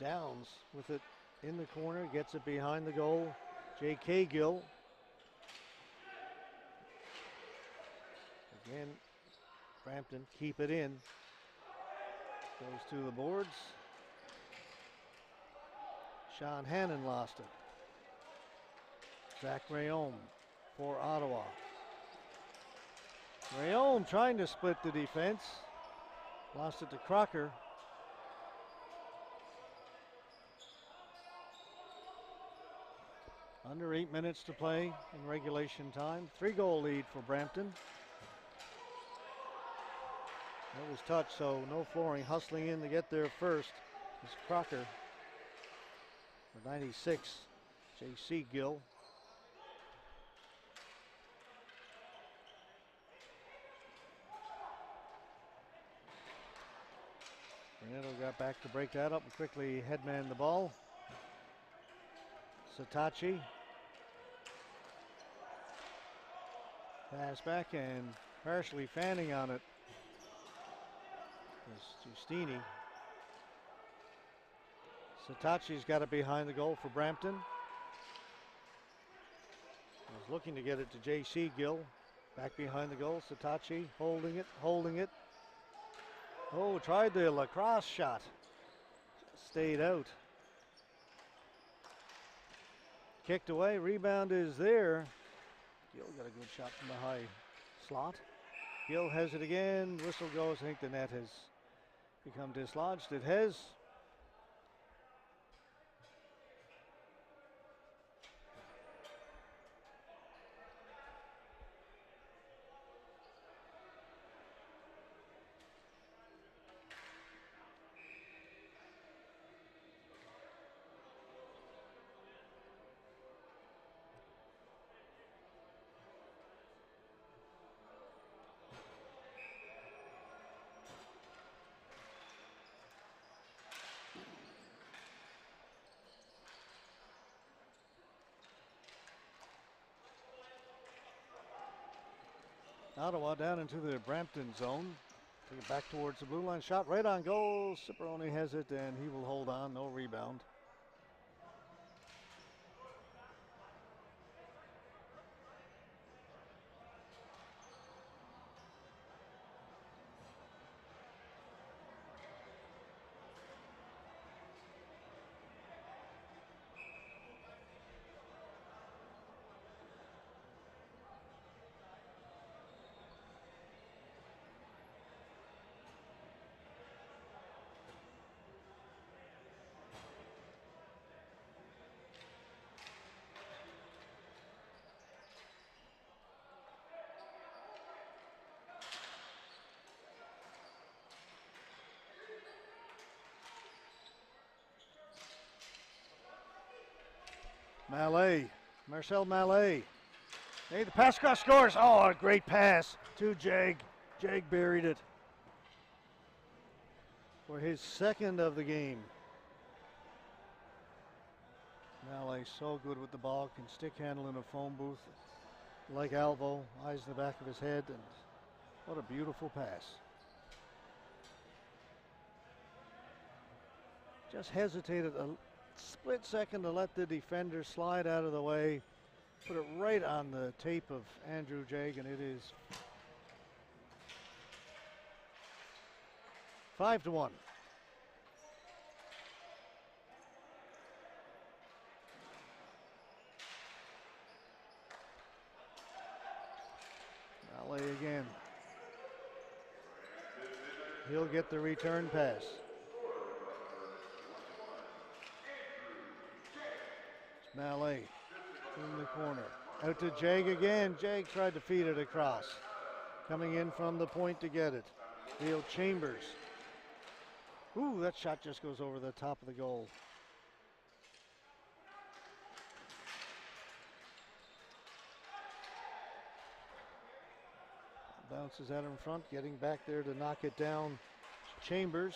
Downs with it in the corner, gets it behind the goal. J.K. Gill. Again, Brampton keep it in. Goes to the boards. Sean Hannon lost it. Zach Rayome for Ottawa. Rayome trying to split the defense. Lost it to Crocker. Under 8 minutes to play in regulation time. 3-goal lead for Brampton. That was touched, so no flooring. Hustling in to get there first is Crocker. For 96, J.C. Gill. Bernetto got back to break that up and quickly headman the ball. Satachi. Pass back and partially fanning on it is Giustini. Satachi's got it behind the goal for Brampton. He's looking to get it to J.C. Gill. Back behind the goal. Satachi holding it. Oh, tried the lacrosse shot. Stayed out. Kicked away, rebound is there. Gill got a good shot from the high slot. Gill has it again, whistle goes. I think the net become dislodged? It has. Ottawa down into the Brampton zone. Take it back towards the blue line. Shot right on goal. Ciparone has it, and he will hold on. No rebound. Mallet, Marcel Mallet. Hey, the pass across scores. Oh, a great pass to Jag. Jag buried it for his second of the game. Mallet so good with the ball, can stick handle in a phone booth like Alvo, eyes in the back of his head, and what a beautiful pass. Just hesitated a split second to let the defender slide out of the way. Put it right on the tape of Andrew Jag, and it is 5-1. Mallet again. He'll get the return pass. Mallet in the corner. Out to Jag again. Jag tried to feed it across. Coming in from the point to get it. Leo Chambers. Ooh, that shot just goes over the top of the goal. Bounces out in front, getting back there to knock it down. Chambers.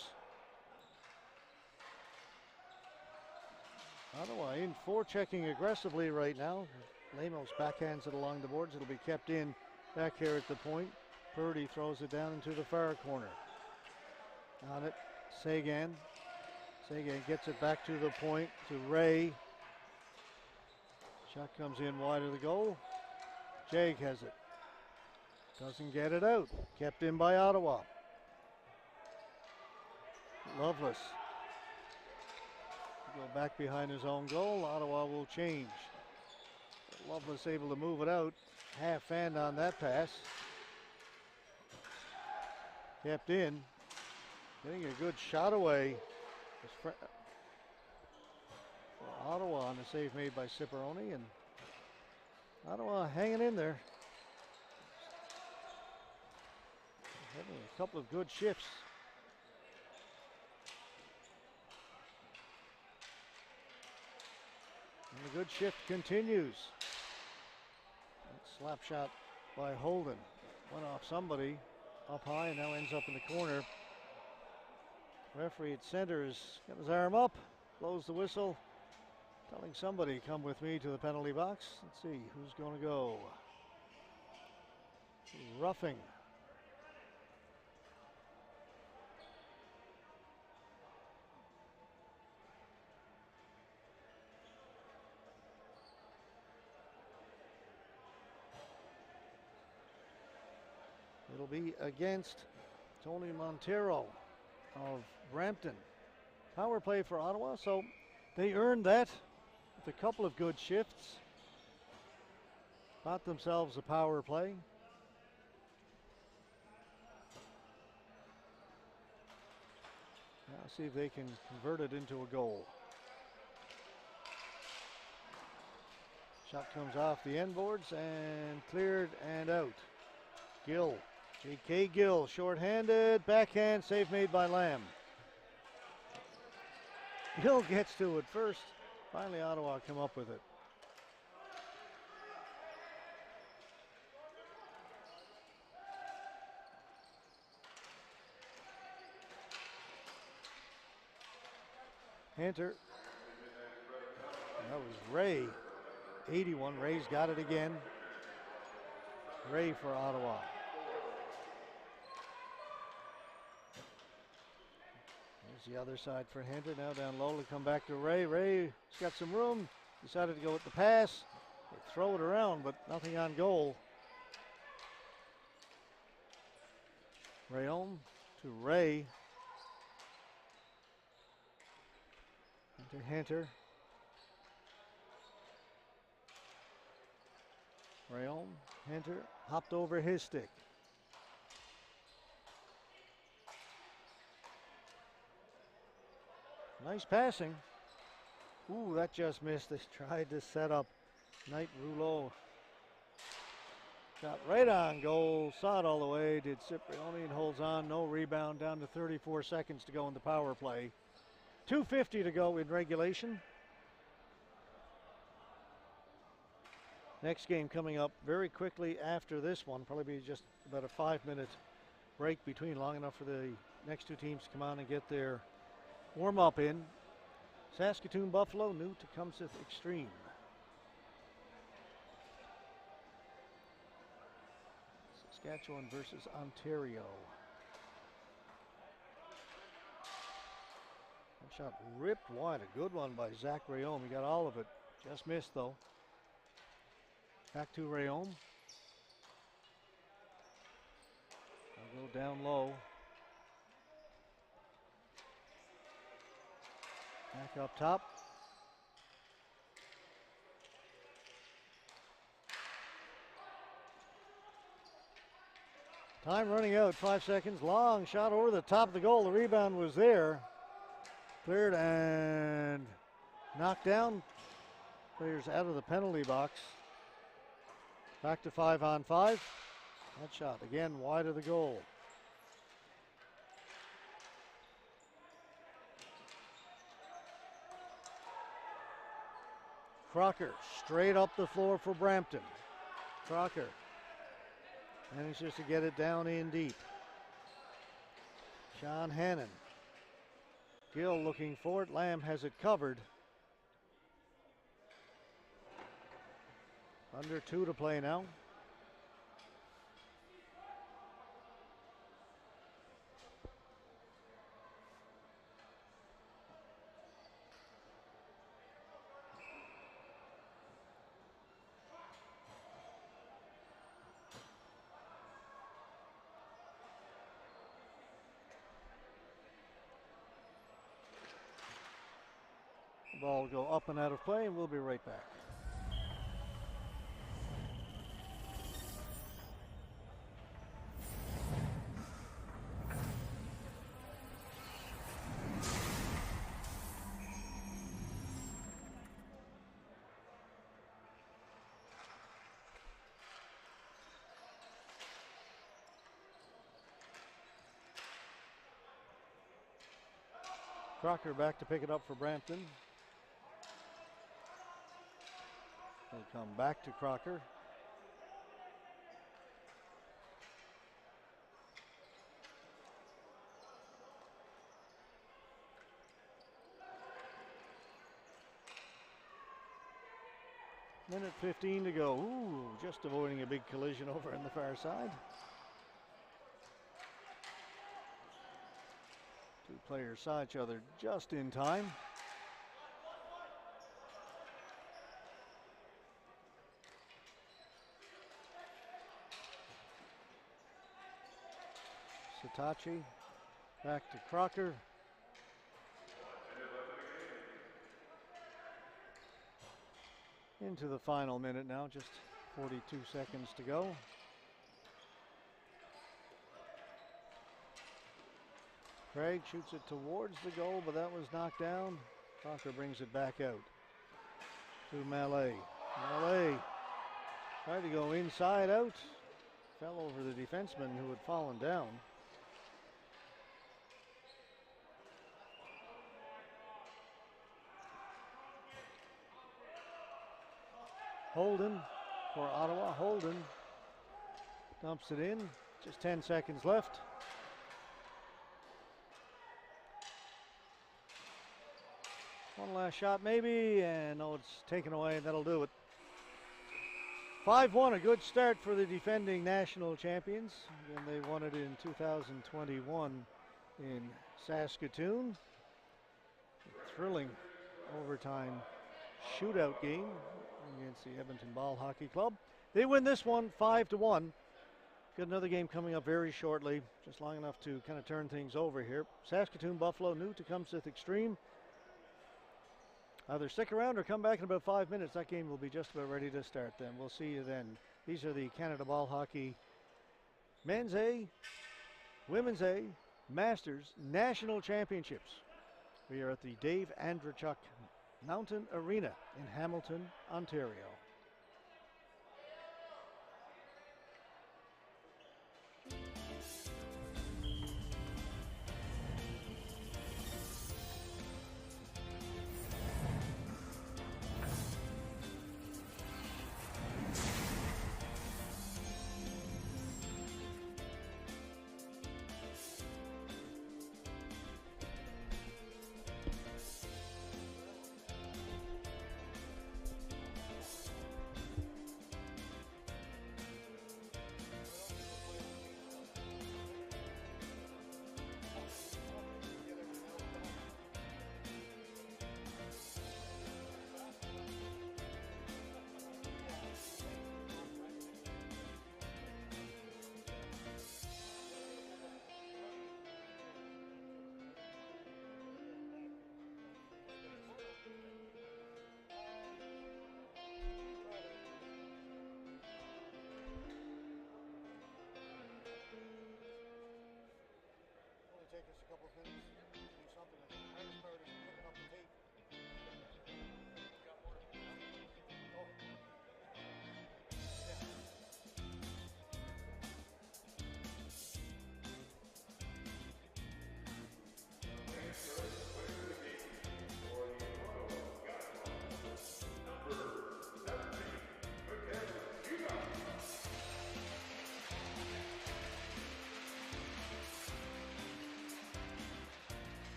Ottawa in forechecking aggressively right now. Lemos backhands it along the boards. It'll be kept in back here at the point. Purdy throws it down into the far corner. On it, Sagan. Sagan gets it back to the point to Ray. Shot comes in wide of the goal. Jag has it. Doesn't get it out. Kept in by Ottawa. Loveless. Go back behind his own goal. Ottawa will change. Loveless able to move it out. Half hand on that pass. Kept in. Getting a good shot away. For Ottawa on the save made by Ciparone, and Ottawa hanging in there. Having a couple of good shifts. And the good shift continues. That slap shot by Holden. Went off somebody up high and now ends up in the corner. Referee at center has got his arm up, blows the whistle, telling somebody, come with me to the penalty box. Let's see who's going to go. Roughing. It'll be against Tony Montero of Brampton. Power play for Ottawa, so they earned that with a couple of good shifts. Got themselves a power play. Let's see if they can convert it into a goal. Shot comes off the end boards and cleared and out. Gill, J.K. Gill, shorthanded, backhand, save made by Lamb. Gill gets to it first. Finally, Ottawa come up with it. Hunter. That was Ray. 81. Ray's got it again. Ray for Ottawa. There's the other side for Hunter. Now down low to come back to Ray. Ray's got some room. Decided to go with the pass. They throw it around, but nothing on goal. Rayom to Ray. Hunter. Rayom, Hunter, hopped over his stick. Nice passing. Ooh, that just missed. They tried to set up Knight Rouleau. Shot right on goal, saw it all the way, did Cipriani, and holds on, no rebound, down to 34 seconds to go in the power play. 2:50 to go in regulation. Next game coming up very quickly after this one. Probably be just about a 5-minute break between, long enough for the next two teams to come on and get their warm-up in. Saskatoon Buffalo, new Tecumseh Extreme. Saskatchewan versus Ontario. That shot ripped wide. A good one by Zach Rayom. He got all of it. Just missed though. Back to Rayom. I'll go down low. Back up top. Time running out, 5 seconds. Long shot over the top of the goal. The rebound was there. Cleared and knocked down. Players out of the penalty box. Back to 5-on-5. That shot again wide of the goal. Crocker straight up the floor for Brampton. Crocker manages to get it down in deep. Sean Hannon. Gill looking for it. Lamb has it covered. Under 2 to play now. The ball will go up and out of play, and we'll be right back. Crocker back to pick it up for Brampton. He'll come back to Crocker. Minute 15 to go. Ooh, just avoiding a big collision over on the far side. Two players saw each other just in time. Sitachi back to Crocker. Into the final minute now, just 42 seconds to go. Craig shoots it towards the goal, but that was knocked down. Crocker brings it back out to Mallet. Mallet tried to go inside out. Fell over the defenseman who had fallen down. Holden for Ottawa. Holden dumps it in. Just 10 seconds left. One last shot maybe, and no, it's taken away, and that'll do it. 5-1, a good start for the defending national champions. Again, they won it in 2021 in Saskatoon. A thrilling overtime shootout game against the Edmonton Ball Hockey Club. They win this one 5-1. Got another game coming up very shortly, just long enough to kind of turn things over here. Saskatoon Buffalo, new to Tecumseh Extreme. Either stick around or come back in about 5 minutes. That game will be just about ready to start then. We'll see you then. These are the Canada Ball Hockey Men's A, Women's A, Masters National Championships. We are at the Dave Andrechuk Mountain Arena in Hamilton, Ontario.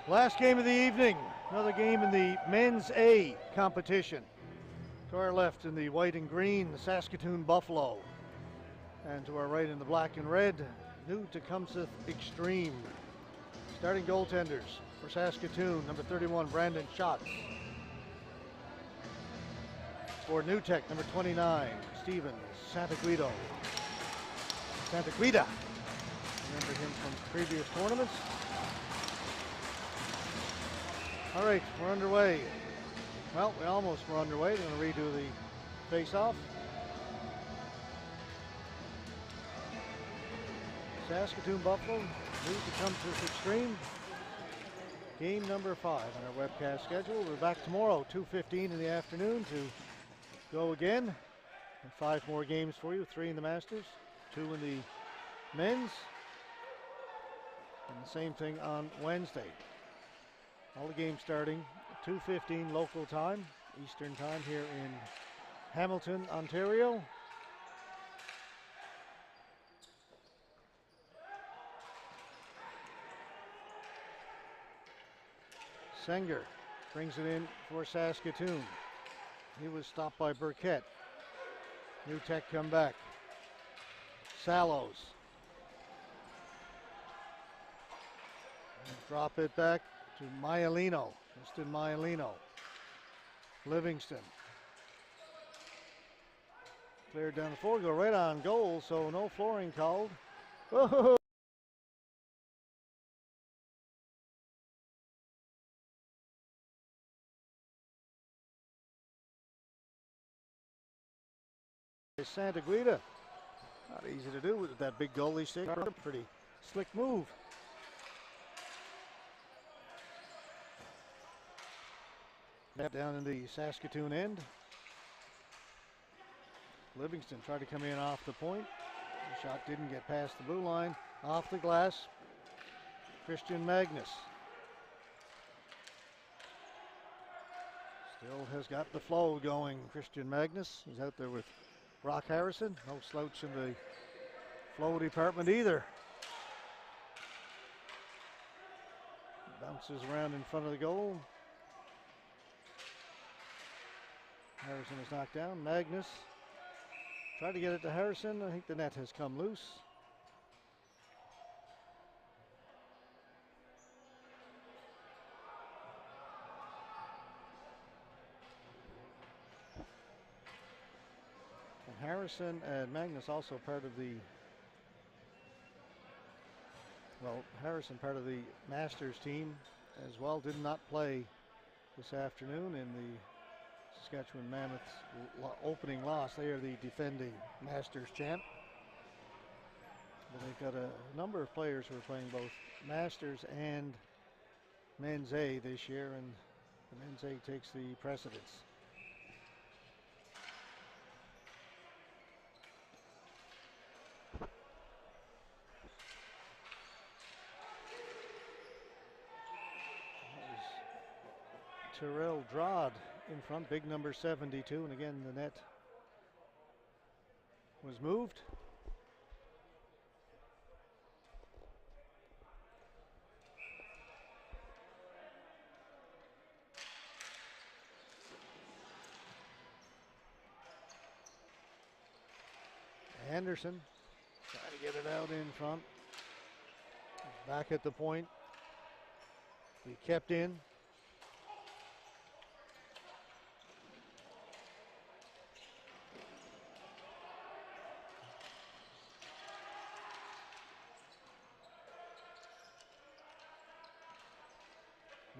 Last game of the evening, another game in the men's A competition. To our left in the white and green, the Saskatoon Buffalo. And to our right in the black and red, New Tecumseh Extreme. Starting goaltenders for Saskatoon, number 31, Brandon Schatz. For New Tech, number 29, Steven Santaguida. Remember him from previous tournaments. All right, we're underway. Well, we almost were underway. They're going to redo the face-off. Saskatoon Buffalo, New Tecumseh Extreme. Game number 5 on our webcast schedule. We're back tomorrow, 2:15 in the afternoon to go again. And 5 more games for you, 3 in the Masters, 2 in the men's. And the same thing on Wednesday. All the games starting 2:15 local time, Eastern time here in Hamilton, Ontario. Senger brings it in for Saskatoon. He was stopped by Burkett. New Tech come back. Sallows. Drop it back to Maialino. Justin Maialino. Livingston. Cleared down the floor, go right on goal, so no flooring called. Whoa. Santaguida. Not easy to do with that big goalie stick. Pretty slick move. Down in the Saskatoon end. Livingston tried to come in off the point. The shot didn't get past the blue line. Off the glass, Christian Magnus. Still has got the flow going, Christian Magnus. He's out there with Brock Harrison. No slouch in the flow department either. Bounces around in front of the goal. Harrison is knocked down. Magnus tried to get it to Harrison. I think the net has come loose. And Harrison and Magnus also part of the, well, Harrison part of the Masters team as well. Did not play this afternoon in the Saskatchewan Mammoths opening loss. They are the defending Masters champ. But they've got a number of players who are playing both Masters and Men's A this year, and the Men's A takes the precedence. That was Terrell Drod in front, big number 72, and again the net was moved. Anderson trying to get it out in front. Back at the point. He kept in.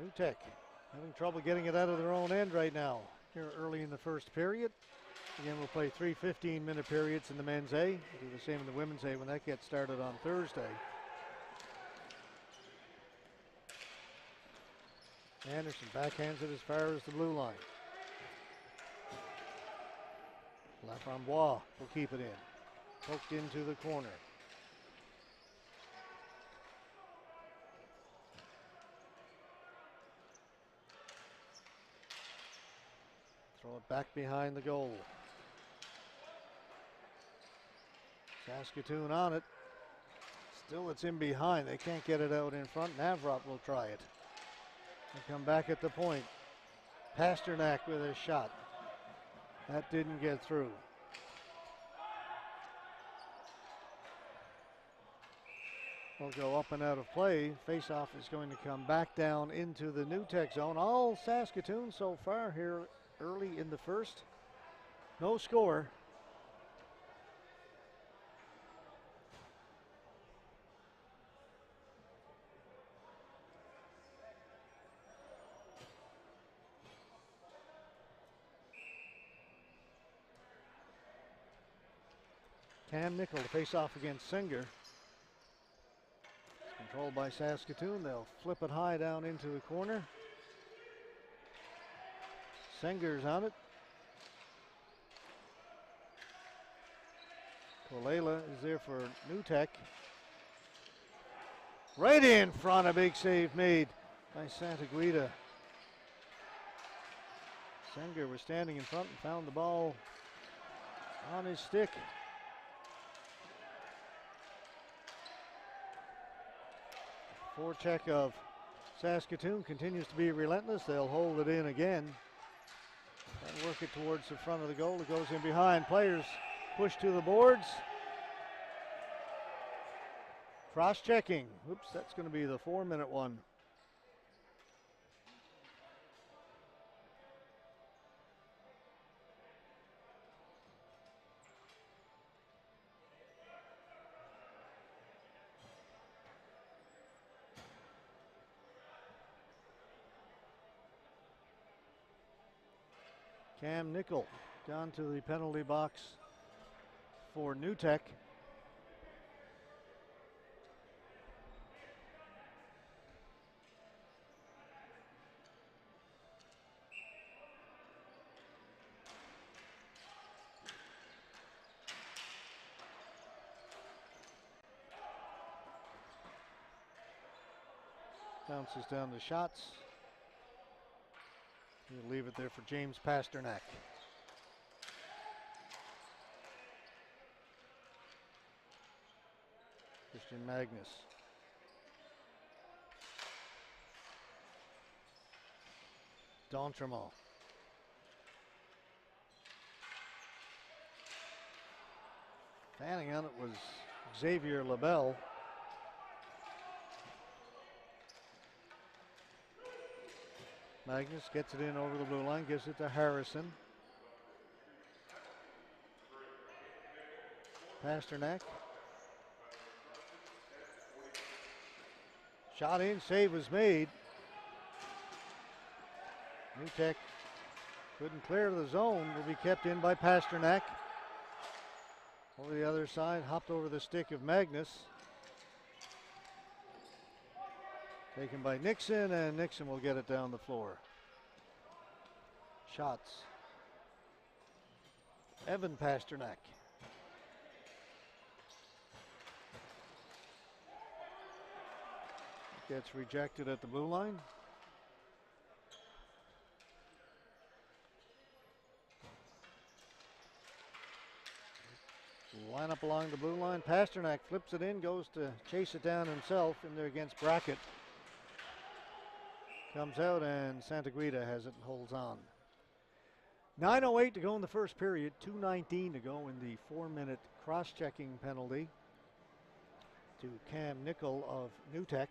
New Tech having trouble getting it out of their own end right now here early in the first period. Again, we'll play 3 15-minute periods in the men's A. We'll do the same in the women's A when that gets started on Thursday. Anderson backhands it as far as the blue line. Laframboise will keep it in. Poked into the corner. Throw it back behind the goal. Saskatoon on it. Still it's in behind. They can't get it out in front. Navrat will try it. They come back at the point. Pasternak with a shot. That didn't get through. Will go up and out of play. Faceoff is going to come back down into the New Tech zone. All Saskatoon so far here early in the first. No score. Cam Nickel to face off against Singer. It's controlled by Saskatoon. They'll flip it high down into the corner. Singer's on it. Kolela is there for New Tech. Right in front, a big save made by Santa Guida. Singer was standing in front and found the ball on his stick. Forecheck of Saskatoon continues to be relentless. They'll hold it in again and work it towards the front of the goal. It goes in behind. Players push to the boards. Cross-checking. Oops, that's going to be the 4-minute one. Cam Nickel down to the penalty box for New Tech. Bounces down the shots. He'll leave it there for James Pasternak. Christian Magnus. D'Entremont. Fanning on it was Xavier LaBelle. Magnus gets it in over the blue line, gives it to Harrison. Pasternak. Shot in, save was made. New Tech couldn't clear the zone, will be kept in by Pasternak. Over the other side, hopped over the stick of Magnus. Taken by Nixon, and Nixon will get it down the floor. Shots. Evan Pasternak. Gets rejected at the blue line. Line up along the blue line. Pasternak flips it in, goes to chase it down himself in there against Brackett. Comes out and Santa Guida has it and holds on. 9:08 to go in the first period. 2:19 to go in the 4-minute cross-checking penalty to Cam Nickel of New Tech.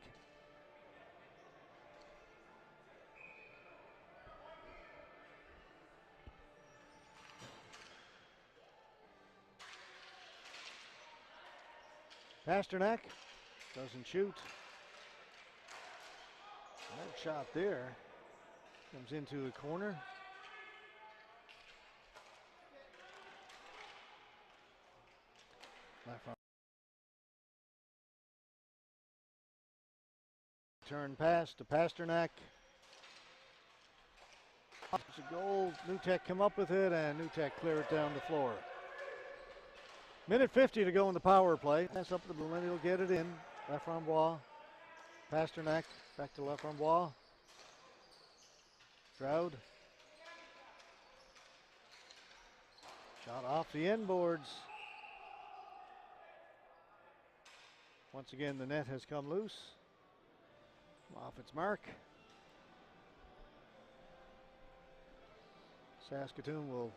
Pasternak doesn't shoot. That shot there comes into the corner. Turn pass to Pasternak. It's a goal. New Tech come up with it, and New Tech clear it down the floor. Minute 50 to go in the power play. Pass up the blue line. He'll get it in. Laframboise. Pasternak back to Laframboise. Stroud. Shot off the end boards. Once again, the net has come loose. Off its mark. Saskatoon will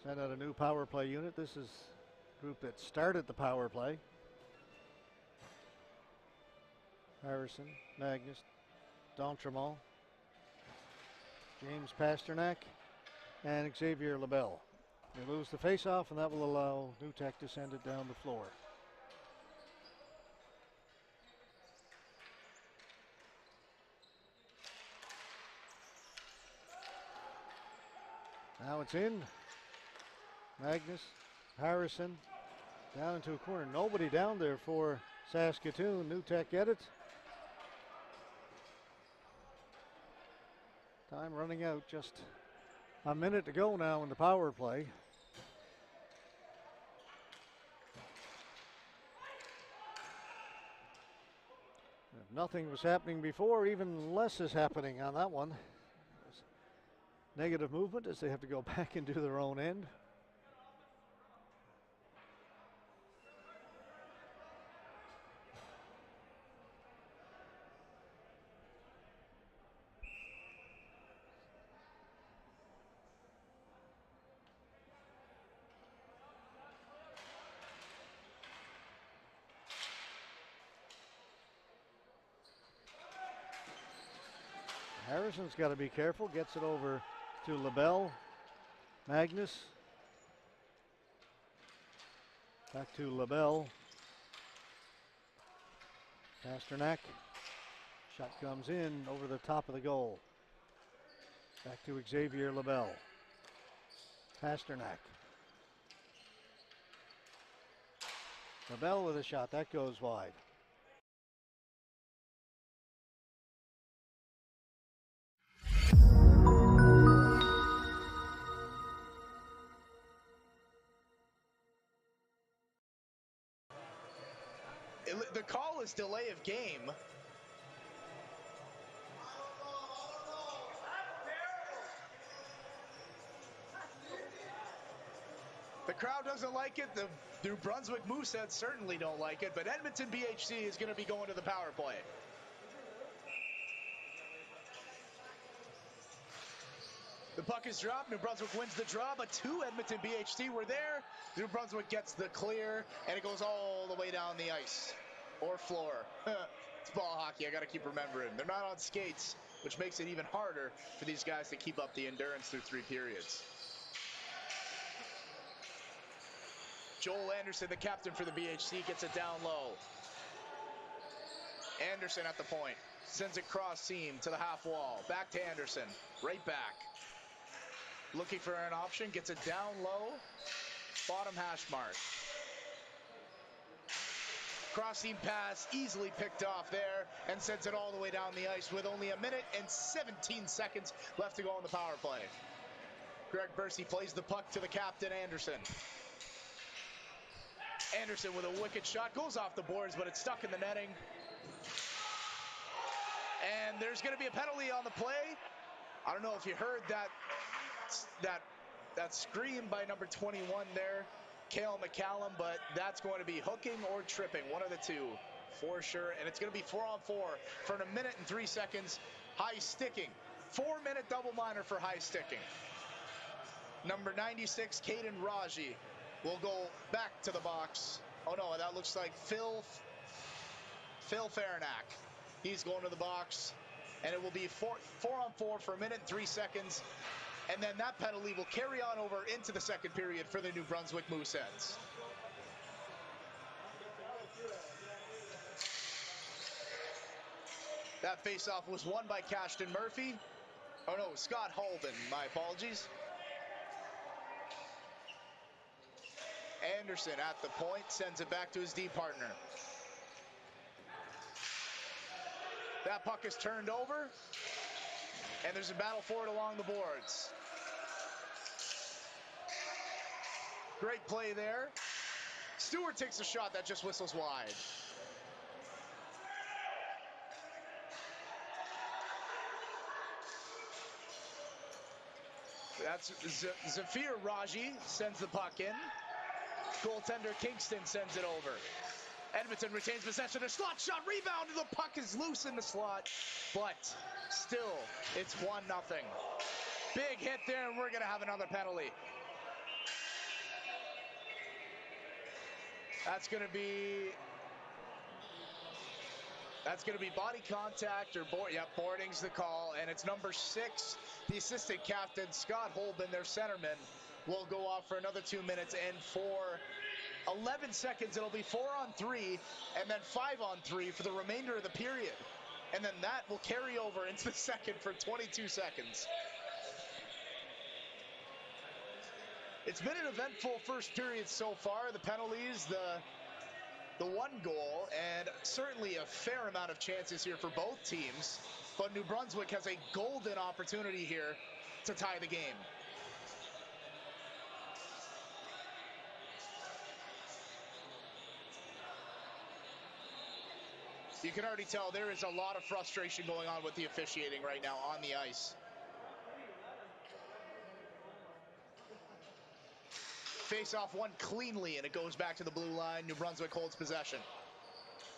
send out a new power play unit. This is the group that started the power play. Harrison, Magnus, D'Entremont, James Pasternak, and Xavier LaBelle. They lose the face-off, and that will allow New Tech to send it down the floor. Now it's in. Magnus, Harrison, down into a corner. Nobody down there for Saskatoon. New Tech get it. Time running out. Just a minute to go now in the power play. If nothing was happening before, even less is happening on that one. Negative movement as they have to go back and do their own end. Harrison's got to be careful, gets it over to LaBelle. Magnus. Back to LaBelle. Pasternak. Shot comes in over the top of the goal. Back to Xavier LaBelle. Pasternak. LaBelle with a shot, that goes wide. The call is delay of game. The crowd doesn't like it. The New Brunswick Mooseheads certainly don't like it, but Edmonton BHC is going to be going to the power play. The puck is dropped. New Brunswick wins the draw, but two Edmonton BHC were there. New Brunswick gets the clear, and it goes all the way down the ice or floor. It's ball hockey. I got to keep remembering. They're not on skates, which makes it even harder for these guys to keep up the endurance through 3 periods. Joel Anderson, the captain for the BHC, gets it down low. Anderson at the point. Sends it cross seam to the half wall. Back to Anderson. Right back. Looking for an option. Gets it down low. Bottom hash mark. Cross seam pass easily picked off there and sends it all the way down the ice with only 1 minute and 17 seconds left to go on the power play. Greg Bursey plays the puck to the captain, Anderson. Anderson with a wicked shot. Goes off the boards, but it's stuck in the netting. And there's going to be a penalty on the play. I don't know if you heard that scream by number 21 there, Cale McCallum, but that's going to be hooking or tripping, one of the two for sure. And it's going to be 4-on-4 for 1 minute and 3 seconds. High sticking. 4-minute double minor for high sticking. Number 96, Caden Raji, will go back to the box. Oh no, that looks like Phil Faranack. He's going to the box, and it will be 4-on-4 for 1 minute and 3 seconds. And then that penalty will carry on over into the second period for the New Brunswick Mooseheads. That faceoff was won by Cashton Murphy. Oh no, Scott Holden, my apologies. Anderson at the point, sends it back to his D partner. That puck is turned over, and there's a battle for it along the boards. Great play there. Stewart takes a shot that just whistles wide. That's Zafir Raji sends the puck in. Goaltender Kingston sends it over. Edmonton retains possession. A slot shot, rebound, and the puck is loose in the slot. But still, it's 1-0. Big hit there, and we're going to have another penalty. That's going to be body contact or boarding's the call, and it's number 6, the assistant captain, Scott Holben, their centerman, will go off for another 2 minutes, and for 11 seconds it'll be 4-on-3 and then 5-on-3 for the remainder of the period. And then that will carry over into the second for 22 seconds. It's been an eventful first period so far. The penalties, the one goal, and certainly a fair amount of chances here for both teams. But New Brunswick has a golden opportunity here to tie the game. You can already tell there is a lot of frustration going on with the officiating right now on the ice. Face-off won cleanly, and it goes back to the blue line. New Brunswick holds possession.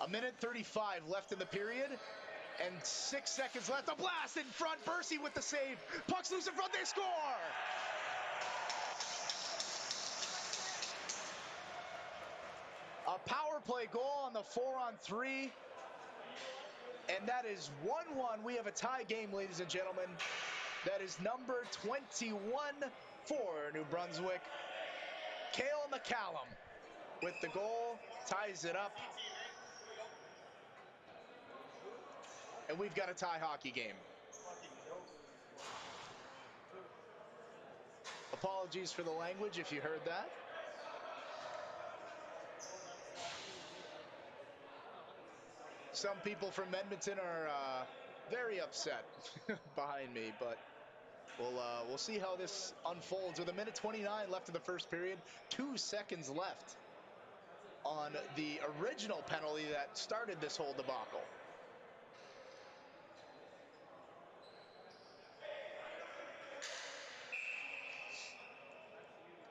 1:35 left in the period, and 6 seconds left. A blast in front. Bursey with the save. Puck's loose in front. They score! A power play goal on the 4-on-3. And that is 1-1. We have a tie game, ladies and gentlemen. That is number 21 for New Brunswick. Cale McCallum with the goal, ties it up. And we've got a tie hockey game. Apologies for the language if you heard that. Some people from Edmonton are very upset behind me, but we'll see how this unfolds. With 1:29 left in the first period, 2 seconds left on the original penalty that started this whole debacle.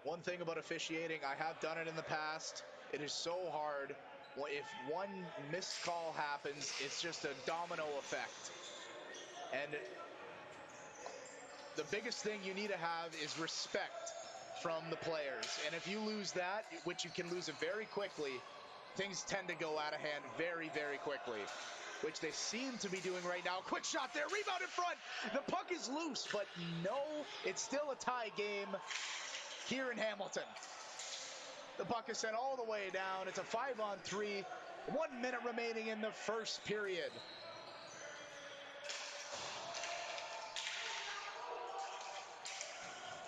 One thing about officiating, I have done it in the past. It is so hard. If one missed call happens, it's just a domino effect. And the biggest thing you need to have is respect from the players. And if you lose that, which you can lose it very quickly, things tend to go out of hand very, very quickly, which they seem to be doing right now. Quick shot there, rebound in front. The puck is loose, but no, it's still a tie game here in Hamilton. The puck is sent all the way down. It's a 5-on-3. 1 minute remaining in the first period.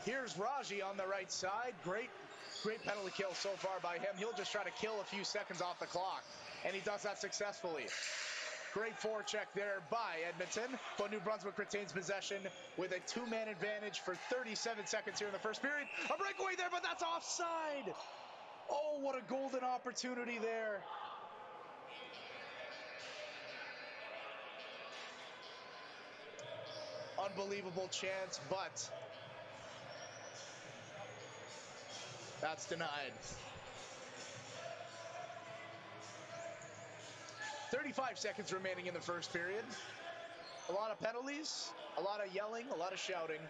Here's Raji on the right side. Great penalty kill so far by him. He'll just try to kill a few seconds off the clock, and he does that successfully. Great forecheck there by Edmonton, but New Brunswick retains possession with a 2-man advantage for 37 seconds here in the first period. A breakaway there, but that's offside. Oh, what a golden opportunity there. Unbelievable chance, but that's denied. 35 seconds remaining in the first period. A lot of penalties, a lot of yelling, a lot of shouting.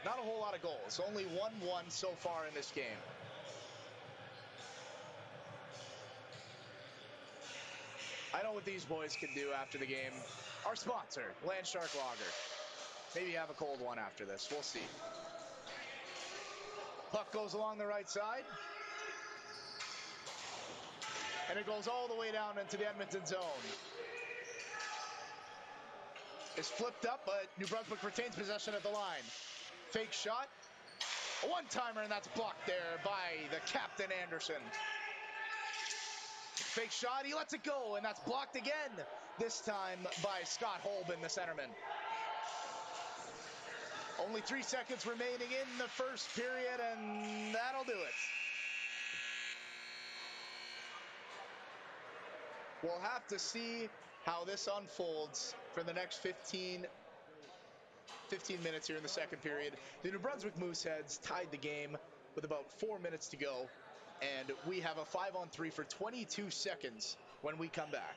Not a whole lot of goals. Only 1-1 so far in this game. I know what these boys can do after the game. Our sponsor, Land Shark Lager. Maybe have a cold one after this. We'll see. Puck goes along the right side. And it goes all the way down into the Edmonton zone. It's flipped up, but New Brunswick retains possession at the line. Fake shot. A one-timer, and that's blocked there by the captain, Anderson. Fake shot, he lets it go, and that's blocked again, this time by Scott Holben, the centerman. Only 3 seconds remaining in the first period, and that'll do it. We'll have to see how this unfolds for the next 15 minutes here in the second period. The New Brunswick Mooseheads tied the game with about 4 minutes to go, and we have a 5-on-3 for 22 seconds when we come back.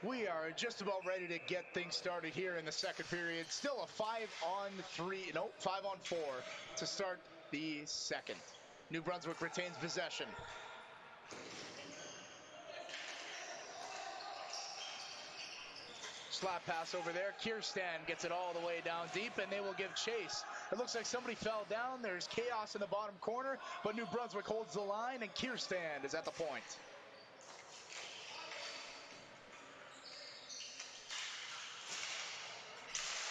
We are just about ready to get things started here in the second period. Still a 5-on-4 to start the second. New Brunswick retains possession. Slap pass over there. Kirsten gets it all the way down deep, and they will give chase. It looks like somebody fell down. There's chaos in the bottom corner, but New Brunswick holds the line, and Kirsten is at the point.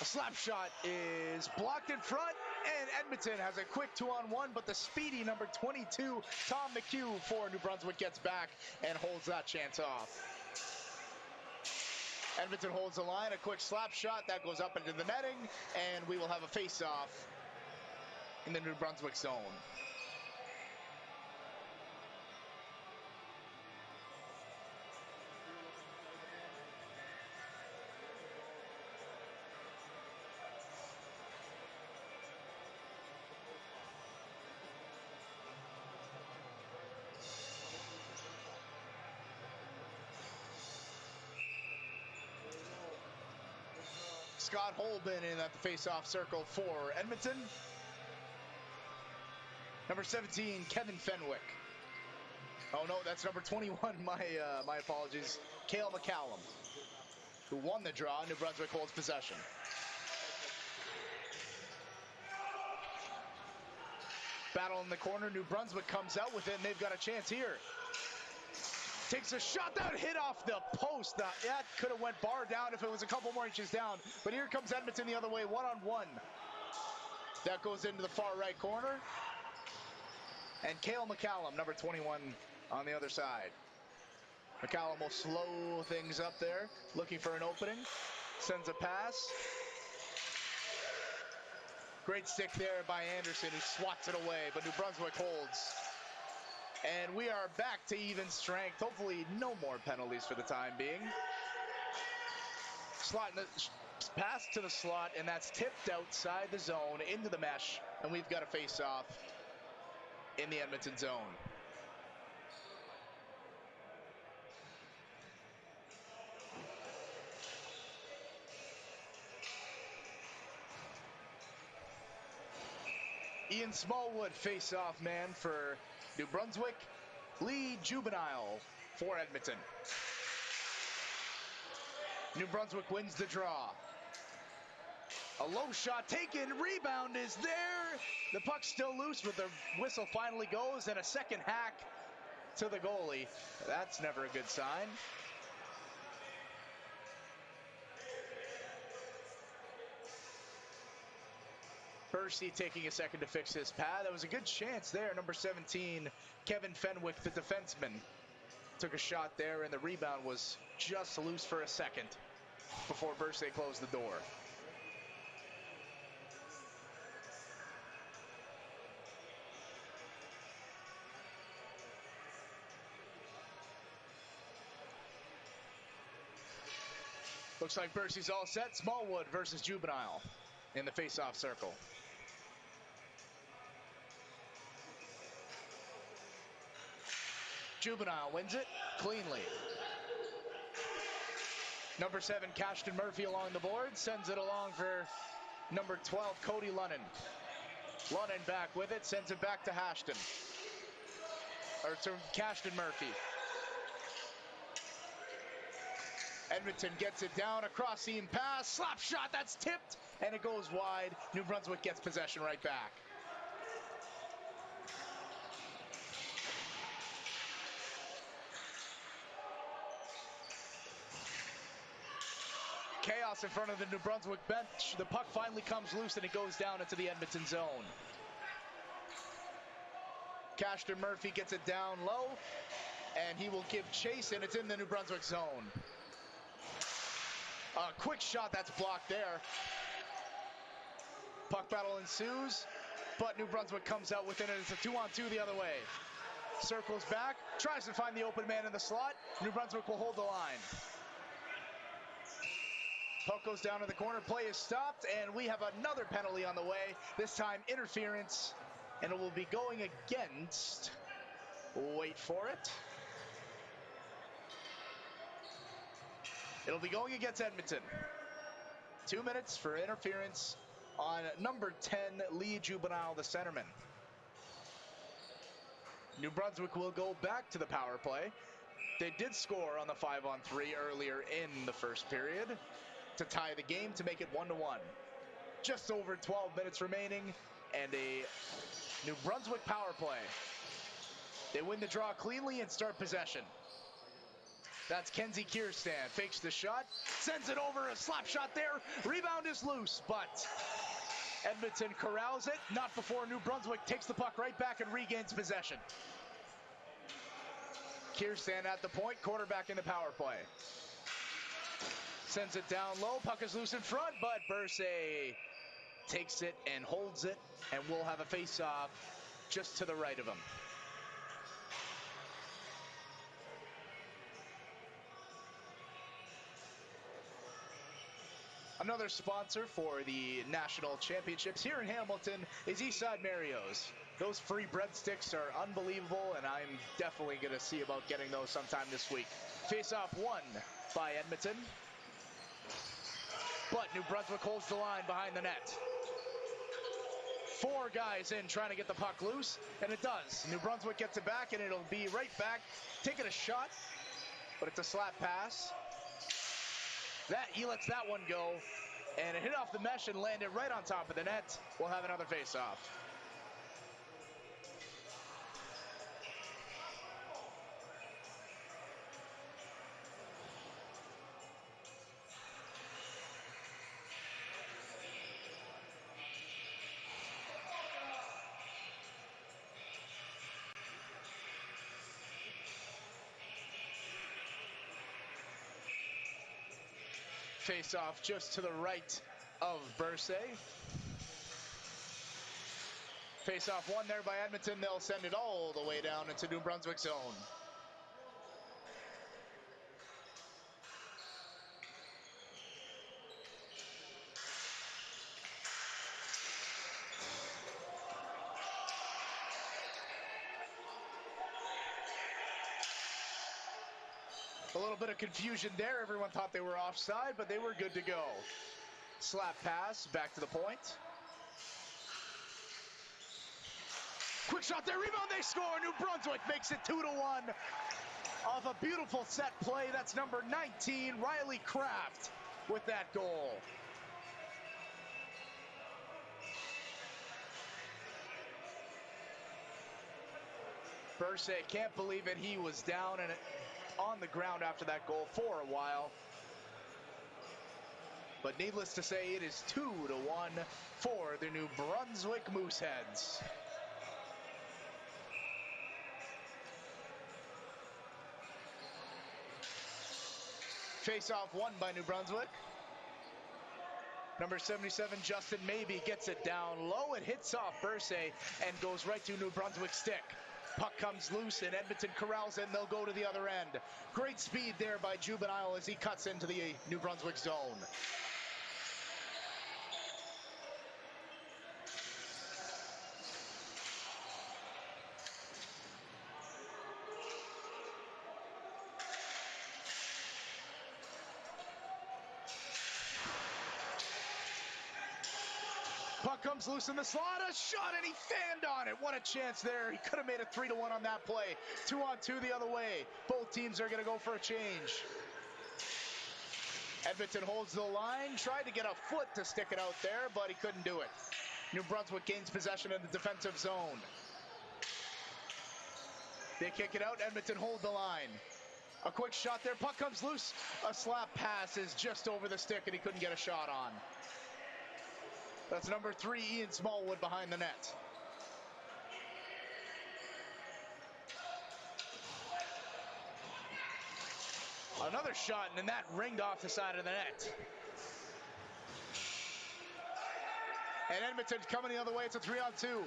A slap shot is blocked in front, and Edmonton has a quick 2-on-1, but the speedy number 22, Tom McHugh for New Brunswick, gets back and holds that chance off. Edmonton holds the line, a quick slap shot that goes up into the netting, and we will have a face-off in the New Brunswick zone. Scott Holben in at the face-off circle for Edmonton. Number 17, Kevin Fenwick. Oh no, that's number 21. My apologies. Cale McCallum, who won the draw. New Brunswick holds possession. Battle in the corner. New Brunswick comes out with it, and they've got a chance here. Takes a shot that hit off the post. That could have went bar down if it was a couple more inches down. But here comes Edmonton the other way, 1-on-1. That goes into the far right corner. And Cale McCallum, number 21, on the other side. McCallum will slow things up there, looking for an opening. Sends a pass. Great stick there by Anderson, who swats it away, but New Brunswick holds. And we are back to even strength. Hopefully no more penalties for the time being. Pass to the slot, and that's tipped outside the zone into the mesh. And we've got a face-off in the Edmonton zone. Ian Smallwood, face-off man for New Brunswick. Lee Juvenile for Edmonton. New Brunswick wins the draw. A low shot taken, rebound is there. The puck's still loose, but the whistle finally goes, and a second hack to the goalie. That's never a good sign. Percy taking a second to fix his pad. That was a good chance there. Number 17, Kevin Fenwick, the defenseman, took a shot there, and the rebound was just loose for a second before Percy closed the door. Looks like Percy's all set. Smallwood versus Juvenile in the face-off circle. Juvenile wins it cleanly. Number 7, Cashton Murphy along the board, sends it along for number 12, Cody Lunnan. Lunnan back with it, sends it back to Cashton Murphy. Edmonton gets it down, across seam pass, slap shot, that's tipped, and it goes wide. New Brunswick gets possession right back. Chaos in front of the New Brunswick bench. The puck finally comes loose, and it goes down into the Edmonton zone. Cashton Murphy gets it down low, and he will give chase, and it's in the New Brunswick zone. A quick shot that's blocked there. Puck battle ensues, but New Brunswick comes out with it, and it's a 2-on-2 the other way. Circles back, tries to find the open man in the slot. New Brunswick will hold the line. Puck goes down to the corner, play is stopped, and we have another penalty on the way. This time interference, and it will be going against, wait for it, It'll be going against Edmonton. 2 minutes for interference on number 10, Lee Juvenile, the centerman. New Brunswick will go back to the power play. They did score on the 5-on-3 earlier in the first period to tie the game to make it 1-1. Just over 12 minutes remaining and a New Brunswick power play. They win the draw cleanly and start possession. That's Kenzie Kierstan, fakes the shot, sends it over, a slap shot there, rebound is loose, but Edmonton corrals it, not before New Brunswick takes the puck right back and regains possession. Kierstan at the point, quarterback in the power play. Sends it down low, puck is loose in front, but Bursay takes it and holds it, and we'll have a face-off just to the right of him. Another sponsor for the national championships here in Hamilton is Eastside Mario's. Those free breadsticks are unbelievable, and I'm definitely going to see about getting those sometime this week. Face-off won by Edmonton, but New Brunswick holds the line behind the net. 4 guys in trying to get the puck loose, and it does. New Brunswick gets it back, and it'll be right back, taking a shot, but it's a slap pass. He lets that one go, and it hit off the mesh and landed right on top of the net. We'll have another face-off. Face-off just to the right of Bursay. Face-off won there by Edmonton. They'll send it all the way down into New Brunswick zone. A little bit of confusion there. Everyone thought they were offside, but they were good to go. Slap pass, back to the point. Quick shot there, rebound, they score. New Brunswick makes it 2-1 off a beautiful set play. That's number 19, Riley Kraft, with that goal. Bursay can't believe it. He was down and on the ground after that goal for a while. But needless to say, it is 2-1 for the New Brunswick Mooseheads. Face-off won by New Brunswick. Number 77, Justin Maybe, gets it down low. It hits off Bursay and goes right to New Brunswick's stick. Puck comes loose and Edmonton corrals it, and they'll go to the other end. Great speed there by Juvenile as he cuts into the New Brunswick zone. Puck comes loose in the slot, a shot, and he fanned on it. What a chance there. He could have made it 3-1 on that play. 2-on-2 the other way. Both teams are going to go for a change. Edmonton holds the line, tried to get a foot to stick it out there, but he couldn't do it. New Brunswick gains possession in the defensive zone. They kick it out, Edmonton hold the line. A quick shot there, puck comes loose. A slap pass is just over the stick, and he couldn't get a shot on. That's number 3, Ian Smallwood, behind the net. Another shot, and then that ringed off the side of the net. And Edmonton's coming the other way. It's a 3-on-2.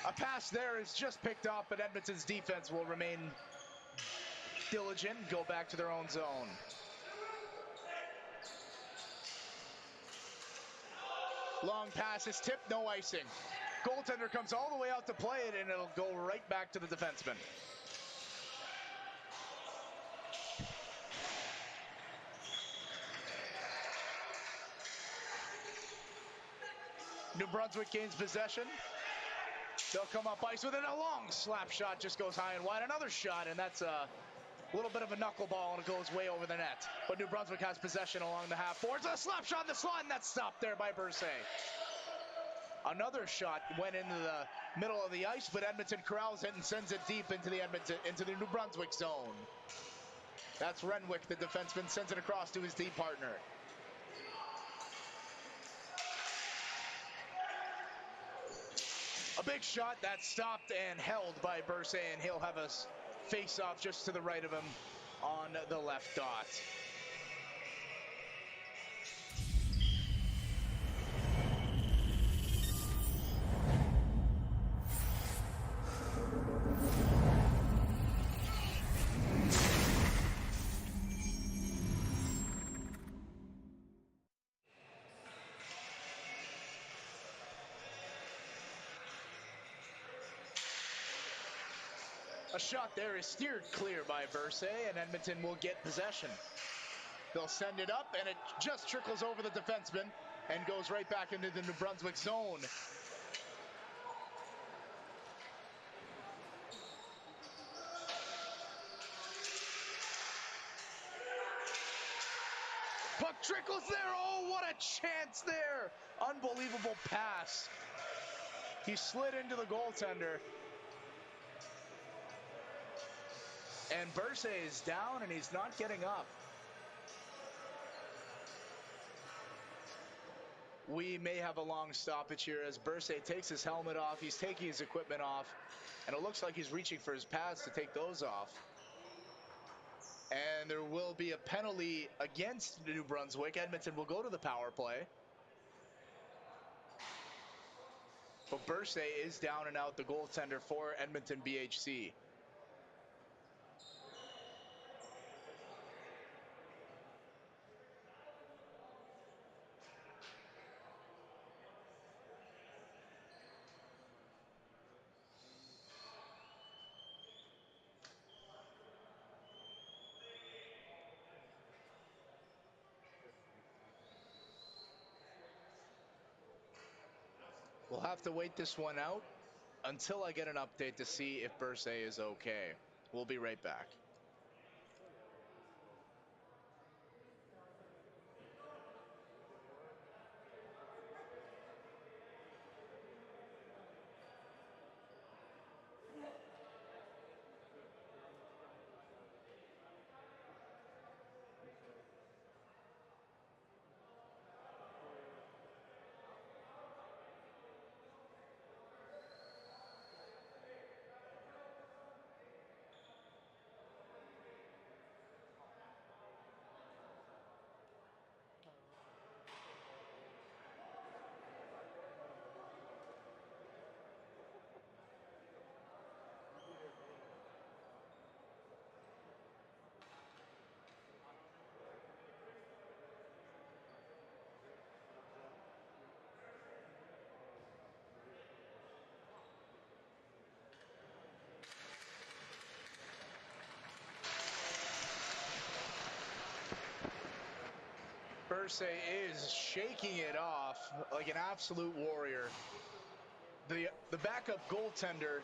A pass there is just picked up, but Edmonton's defense will remain diligent, go back to their own zone. Long pass is tipped, no icing. Goaltender comes all the way out to play it, and it'll go right back to the defenseman. New Brunswick gains possession. They'll come up ice with it. A long slap shot just goes high and wide. Another shot, and that's a little bit of a knuckleball, and it goes way over the net. But New Brunswick has possession along the half boards. A slap shot in the slot, and that's stopped there by Bursay. Another shot went into the middle of the ice, but Edmonton corrals it and sends it deep into the New Brunswick zone. That's Renwick, the defenseman, sends it across to his D partner. A big shot that's stopped and held by Bursay, and he'll have a face-off just to the right of him on the left dot. A shot there is steered clear by Bursay, and Edmonton will get possession. They'll send it up, and it just trickles over the defenseman and goes right back into the New Brunswick zone. Puck trickles there. Oh, what a chance there. Unbelievable pass. He slid into the goaltender. And Bursay is down, and he's not getting up. We may have a long stoppage here as Bursay takes his helmet off. He's taking his equipment off, and it looks like he's reaching for his pads to take those off. And there will be a penalty against New Brunswick. Edmonton will go to the power play. But Bursay is down and out, the goaltender for Edmonton BHC. We'll have to wait this one out until I get an update to see if Bursay is okay. We'll be right back. Bursay is shaking it off like an absolute warrior. The backup goaltender,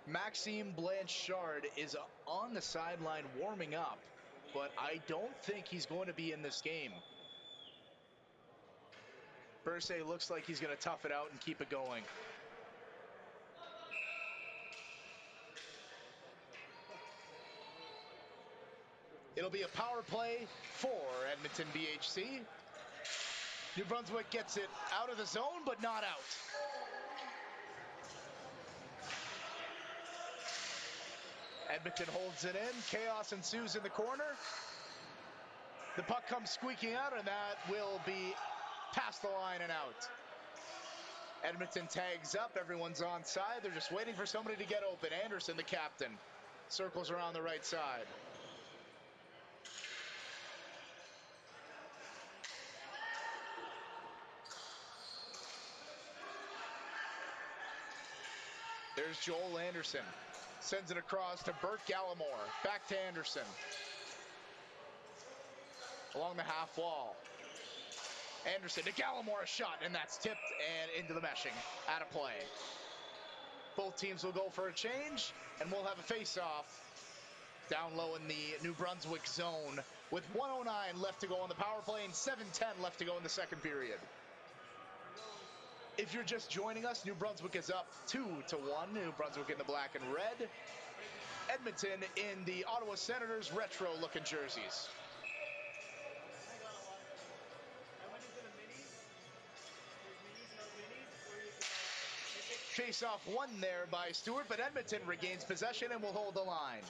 Maxime Blanchard, is on the sideline warming up, but I don't think he's going to be in this game. Bursay looks like he's going to tough it out and keep it going. It'll be a power play for Edmonton BHC. New Brunswick gets it out of the zone, but not out. Edmonton holds it in. Chaos ensues in the corner. The puck comes squeaking out, and that will be past the line and out. Edmonton tags up. Everyone's onside. They're just waiting for somebody to get open. Anderson, the captain, circles around the right side. There's Joel Anderson. Sends it across to Bert Gallimore. Back to Anderson. Along the half wall. Anderson to Gallimore, a shot, and that's tipped and into the meshing. Out of play. Both teams will go for a change, and we'll have a face-off down low in the New Brunswick zone with 1:09 left to go on the power play and 7:10 left to go in the second period. If you're just joining us, New Brunswick is up 2-1. New Brunswick in the black and red. Edmonton in the Ottawa Senators retro-looking jerseys. Face-off won there by Stewart, but Edmonton regains possession and will hold the line.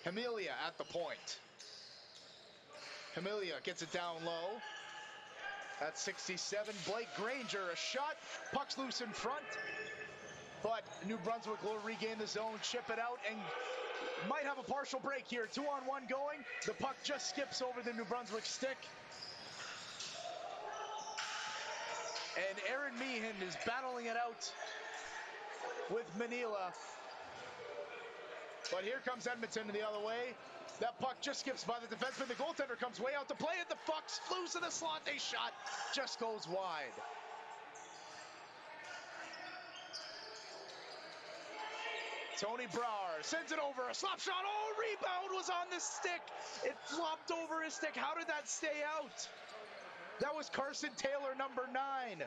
Amelia at the point. Amelia gets it down low. That's 67. Blake Granger, a shot. Puck's loose in front. But New Brunswick will regain the zone, chip it out, and might have a partial break here. 2-on-1 going. The puck just skips over the New Brunswick stick. And Aaron Meehan is battling it out with Manila. But here comes Edmonton the other way. That puck just skips by the defenseman. The goaltender comes way out to play it. The puck's loose in the slot. They shot just goes wide. Tony Brouwer sends it over. A slap shot. Oh, rebound was on the stick. It flopped over his stick. How did that stay out? That was Carson Taylor, number 9.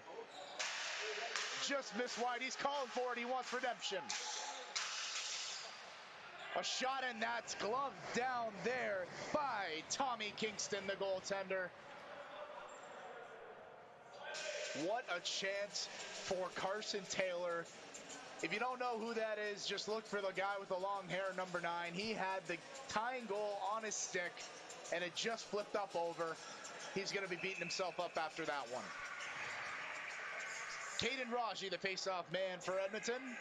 Just missed wide. He's calling for it. He wants redemption. A shot, and that's gloved down there by Tommy Kingston, the goaltender. What a chance for Carson Taylor. If you don't know who that is, just look for the guy with the long hair, number 9. He had the tying goal on his stick, and it just flipped up over. He's going to be beating himself up after that one. Caden Raji, the face-off man for Edmonton.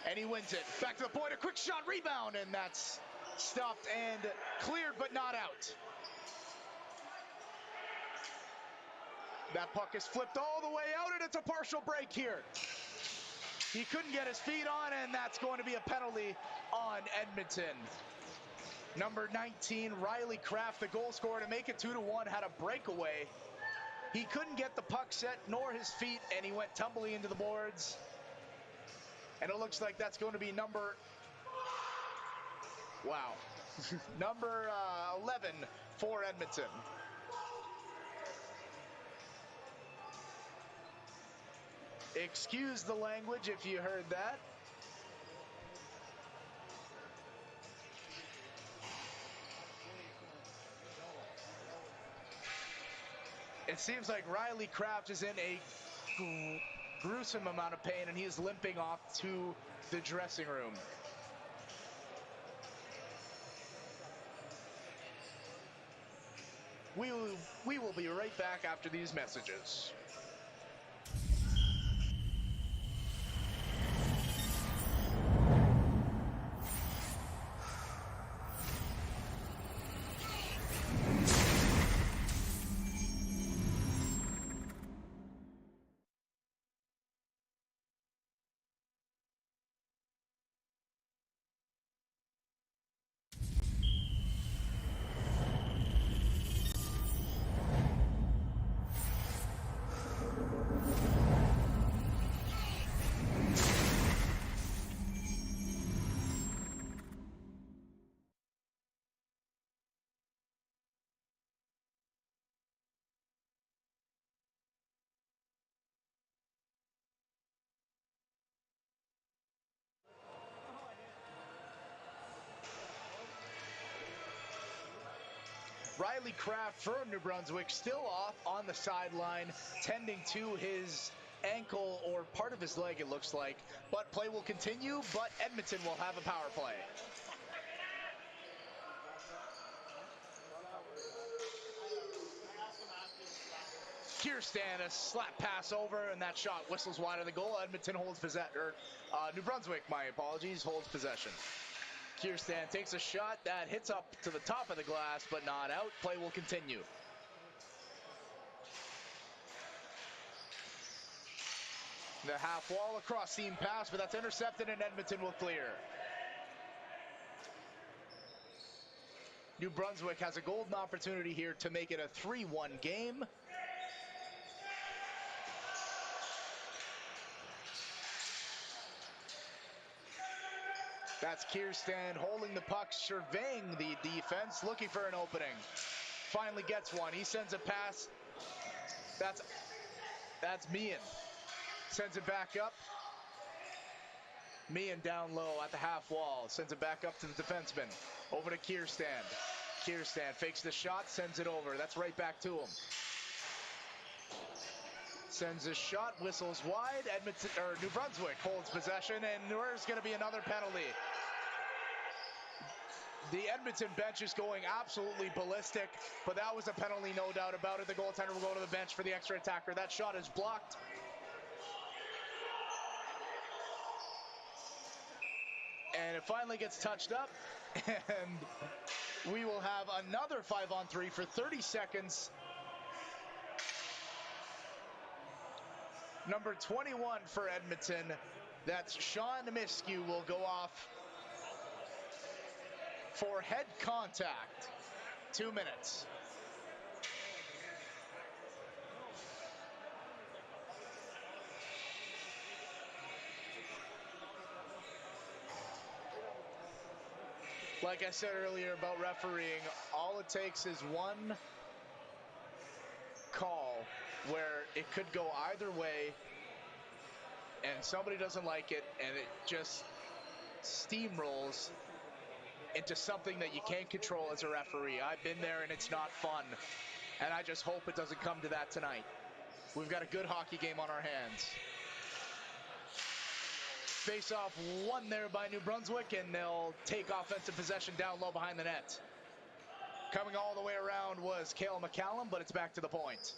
And he wins it. Back to the point, a quick shot, rebound, and that's stopped and cleared, but not out. That puck is flipped all the way out, and it's a partial break here. He couldn't get his feet on, and that's going to be a penalty on Edmonton. Number 19, Riley Kraft, the goal scorer to make it 2-1, had a breakaway. He couldn't get the puck set nor his feet, and he went tumbling into the boards. And it looks like that's going to be number 11 for Edmonton. Excuse the language if you heard that. It seems like Riley Kraft is in a gruesome amount of pain, and he is limping off to the dressing room. We will be right back after these messages. Riley Kraft from New Brunswick still off on the sideline, tending to his ankle or part of his leg, it looks like. But play will continue, but Edmonton will have a power play. Kirsten, a slap pass over, and that shot whistles wide of the goal. Edmonton holds possession, New Brunswick, my apologies, holds possession. Kirsten takes a shot that hits up to the top of the glass, but not out. Play will continue. The half wall across seam pass, but that's intercepted, and Edmonton will clear. New Brunswick has a golden opportunity here to make it a 3-1 game. That's Kirsten holding the puck, surveying the defense, looking for an opening. Finally gets one. He sends a pass. That's Meehan. Sends it back up. Meehan down low at the half wall. Sends it back up to the defenseman. Over to Kirsten. Kirsten fakes the shot, sends it over. That's right back to him. Sends a shot, whistles wide. New Brunswick holds possession, and there's going to be another penalty. The Edmonton bench is going absolutely ballistic, but that was a penalty, no doubt about it. The goaltender will go to the bench for the extra attacker. That shot is blocked. And it finally gets touched up, and we will have another 5-on-3 for 30 seconds. Number 21 for Edmonton, that's Sean Miskew, will go off for head contact. 2 minutes. Like I said earlier about refereeing, all it takes is one call where it could go either way and somebody doesn't like it and it just steamrolls into something that you can't control as a referee. I've been there and it's not fun, and I just hope it doesn't come to that tonight. We've got a good hockey game on our hands. Face-off won there by New Brunswick, and they'll take offensive possession down low behind the net. Coming all the way around was Cale McCallum, but it's back to the point.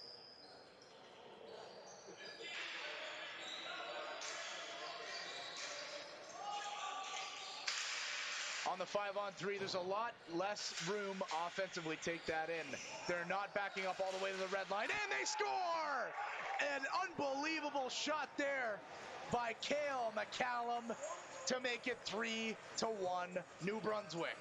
On the 5-on-3, there's a lot less room offensively. Take that in. They're not backing up all the way to the red line, and they score! An unbelievable shot there by Cale McCallum to make it 3-1 New Brunswick.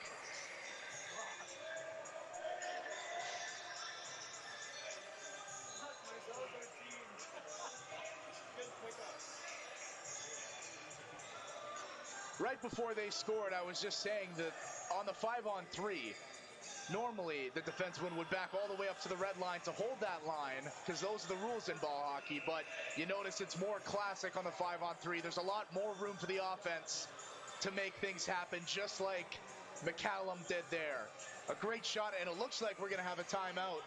Right before they scored, I was just saying that on the 5-on-3, normally the defenseman would back all the way up to the red line to hold that line, because those are the rules in ball hockey, but you notice it's more classic on the 5-on-3. There's a lot more room for the offense to make things happen, just like McCallum did there. A great shot, and it looks like we're going to have a timeout.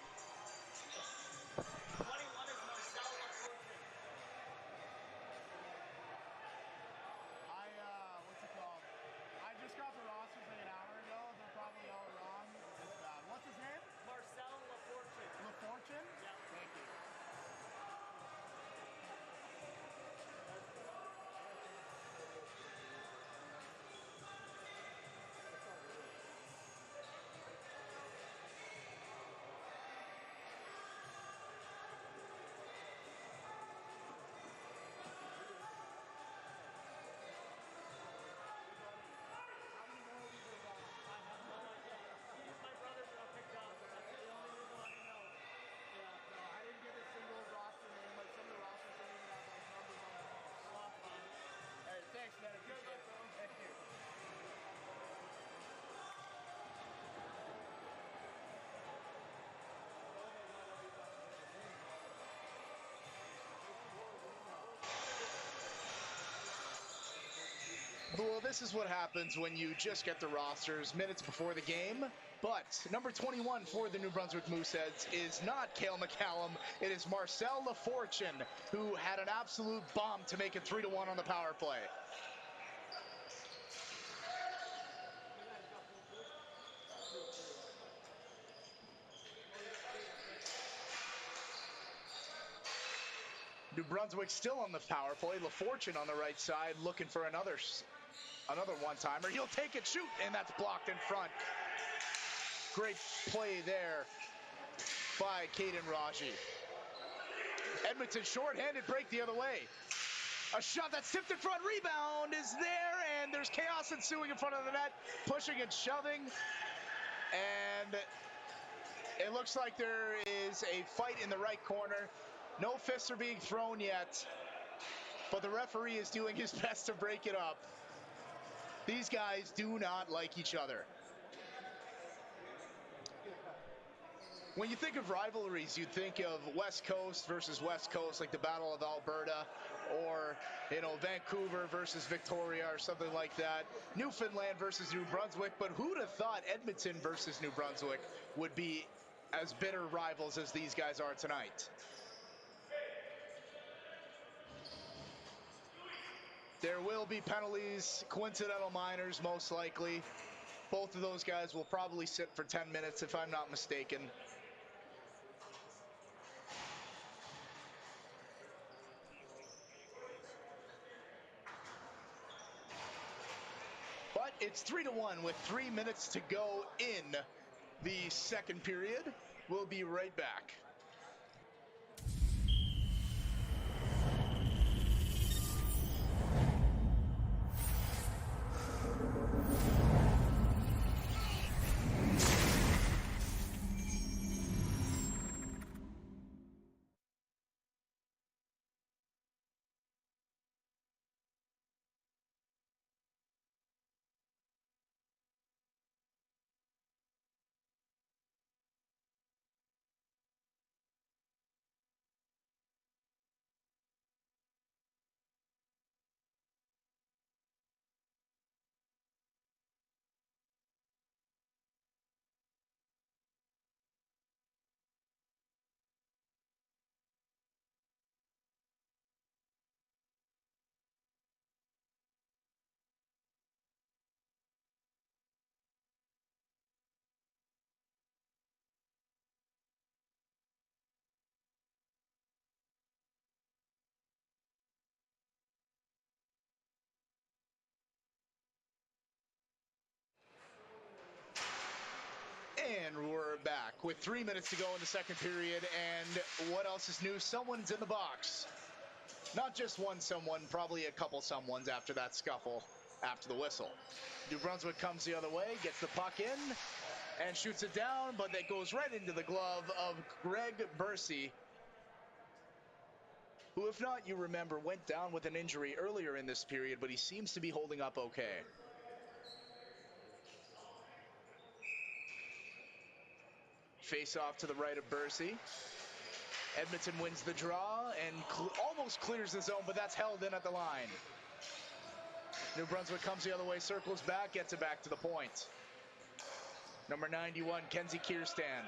Well, this is what happens when you just get the rosters minutes before the game. But number 21 for the New Brunswick Mooseheads is not Cale McCallum. It is Marcel LaFortune, who had an absolute bomb to make it 3-1 on the power play. New Brunswick still on the power play. LaFortune on the right side looking for another one-timer. He'll take it, shoot, and that's blocked in front. Great play there by Caden Raji. Edmonton short-handed break the other way. A shot that's tipped in front, rebound is there, and there's chaos ensuing in front of the net, pushing and shoving. And it looks like there is a fight in the right corner. No fists are being thrown yet, but the referee is doing his best to break it up. These guys do not like each other. When you think of rivalries, you'd think of West Coast versus West Coast, like the Battle of Alberta, or, you know, Vancouver versus Victoria or something like that. Newfoundland versus New Brunswick, but who'd have thought Edmonton versus New Brunswick would be as bitter rivals as these guys are tonight? There will be penalties, coincidental minors most likely. Both of those guys will probably sit for 10 minutes if I'm not mistaken. But it's 3-1 with 3 minutes to go in the second period. We'll be right back. And we're back with 3 minutes to go in the second period. And what else is new? Someone's in the box. Not just one someone, probably a couple someones after that scuffle, after the whistle. New Brunswick comes the other way, gets the puck in, and shoots it down, but that goes right into the glove of Greg Bursey, who, if not, you remember, went down with an injury earlier in this period, but he seems to be holding up okay. Face off to the right of Bursey. Edmonton wins the draw and almost clears the zone, but that's held in at the line. New Brunswick comes the other way, circles back, gets it back to the point. Number 91, Kenzie Kierstand.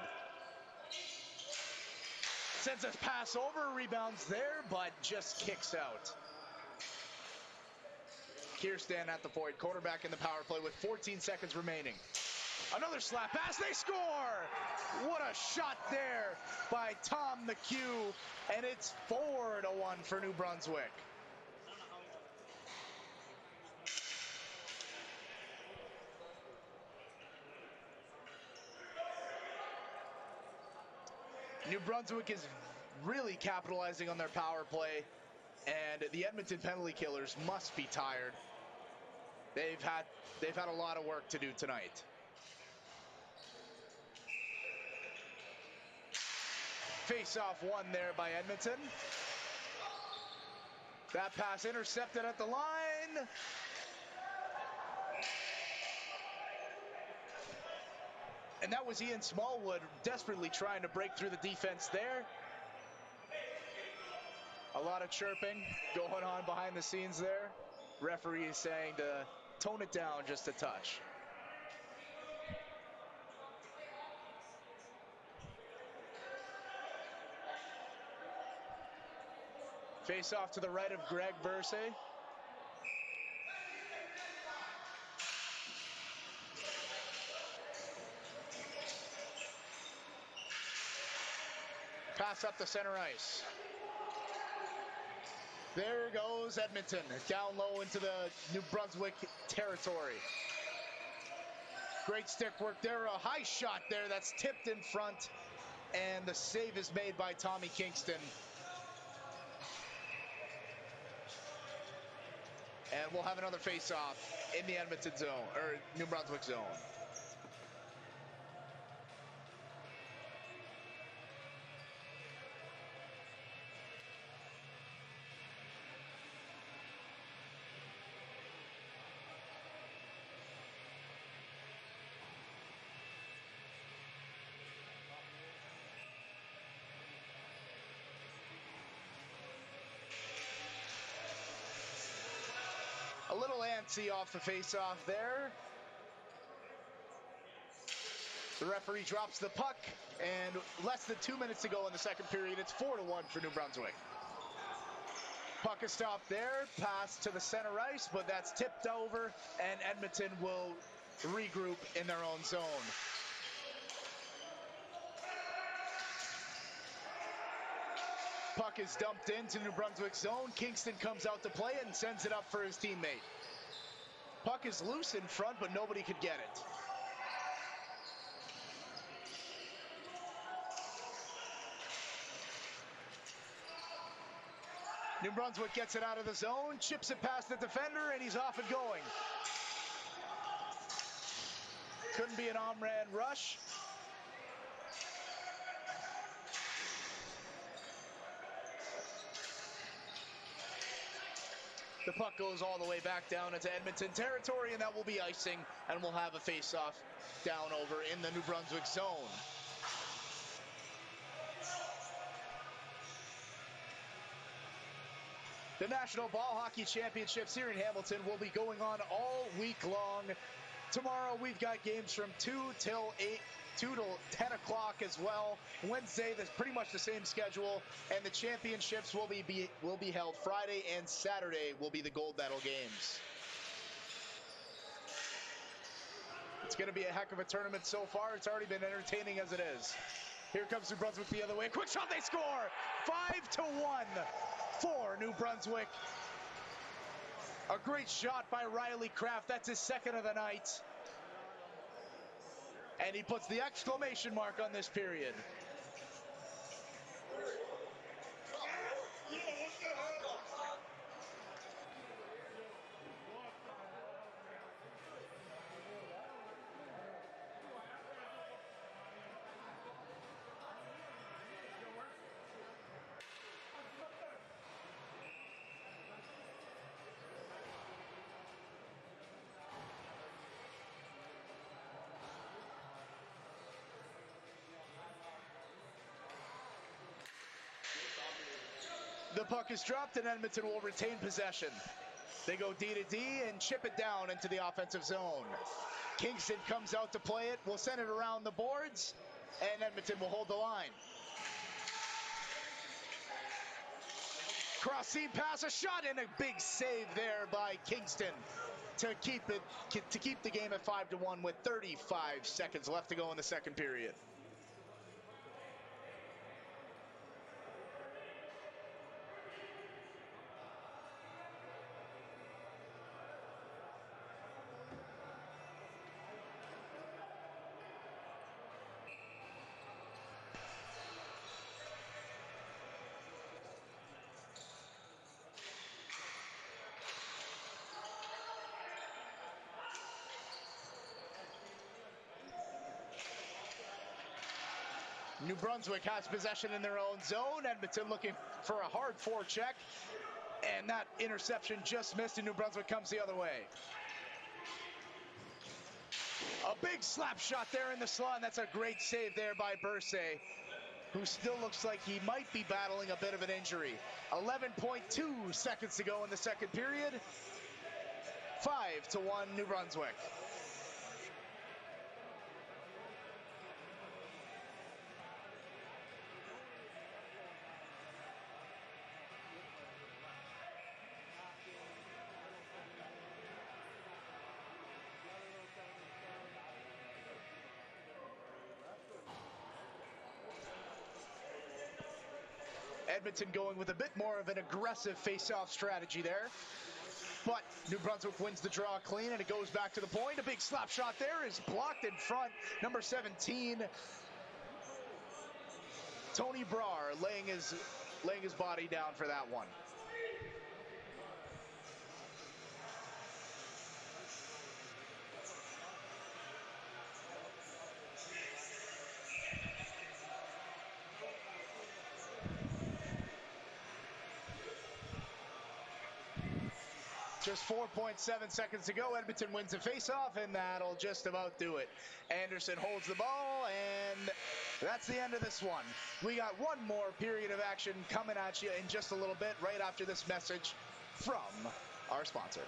Sends a pass over, rebounds there, but just kicks out. Kierstand at the point, quarterback in the power play with 14 seconds remaining. Another slap pass, they score! What a shot there by Tom McHugh, and it's 4-1 for New Brunswick. New Brunswick is really capitalizing on their power play, and the Edmonton penalty killers must be tired. They've had a lot of work to do tonight. Face-off won there by Edmonton. That pass intercepted at the line. And that was Ian Smallwood desperately trying to break through the defense there. A lot of chirping going on behind the scenes there. Referee is saying to tone it down just a touch. Face off to the right of Greg Bursey. Pass up the center ice. There goes Edmonton, down low into the New Brunswick territory. Great stick work there, a high shot there that's tipped in front, and the save is made by Tommy Kingston. And we'll have another face-off in the Edmonton zone, or New Brunswick zone. Clancy off the face-off there. The referee drops the puck, and less than 2 minutes to go in the second period. It's 4-1 for New Brunswick. Puck is stopped there, pass to the center ice, but that's tipped over, and Edmonton will regroup in their own zone. Puck is dumped into New Brunswick zone. Kingston comes out to play it and sends it up for his teammate. Puck is loose in front, but nobody could get it. New Brunswick gets it out of the zone, chips it past the defender, and he's off and going. Couldn't be an on-man rush. The puck goes all the way back down into Edmonton territory, and that will be icing, and we'll have a face-off down over in the New Brunswick zone. The National Ball Hockey Championships here in Hamilton will be going on all week long. Tomorrow we've got games from 2 till 10 o'clock as well. Wednesday, that's pretty much the same schedule, and the championships will be held Friday, and Saturday will be the gold medal games. It's going to be a heck of a tournament so far. It's already been entertaining as it is. Here comes New Brunswick the other way. Quick shot, they score! 5-1 for New Brunswick. A great shot by Riley Kraft. That's his second of the night. And he puts the exclamation mark on this period. The puck is dropped, and Edmonton will retain possession. They go D to D and chip it down into the offensive zone. Kingston comes out to play it. We'll send it around the boards, and Edmonton will hold the line. Cross seam pass, a shot, and a big save there by Kingston to keep the game at 5-1 with 35 seconds left to go in the second period. New Brunswick has possession in their own zone. Edmonton looking for a hard forecheck, and that interception just missed, and New Brunswick comes the other way. A big slap shot there in the slot, and that's a great save there by Bursay, who still looks like he might be battling a bit of an injury. 11.2 seconds to go in the second period. 5-1 New Brunswick. Edmonton going with a bit more of an aggressive face-off strategy there. But New Brunswick wins the draw clean, and it goes back to the point. A big slap shot there is blocked in front. Number 17, Tony Brar, laying his body down for that one. Just 4.7 seconds to go. Edmonton wins the faceoff, and that'll just about do it. Anderson holds the ball, and that's the end of this one. We got one more period of action coming at you in just a little bit, right after this message from our sponsor.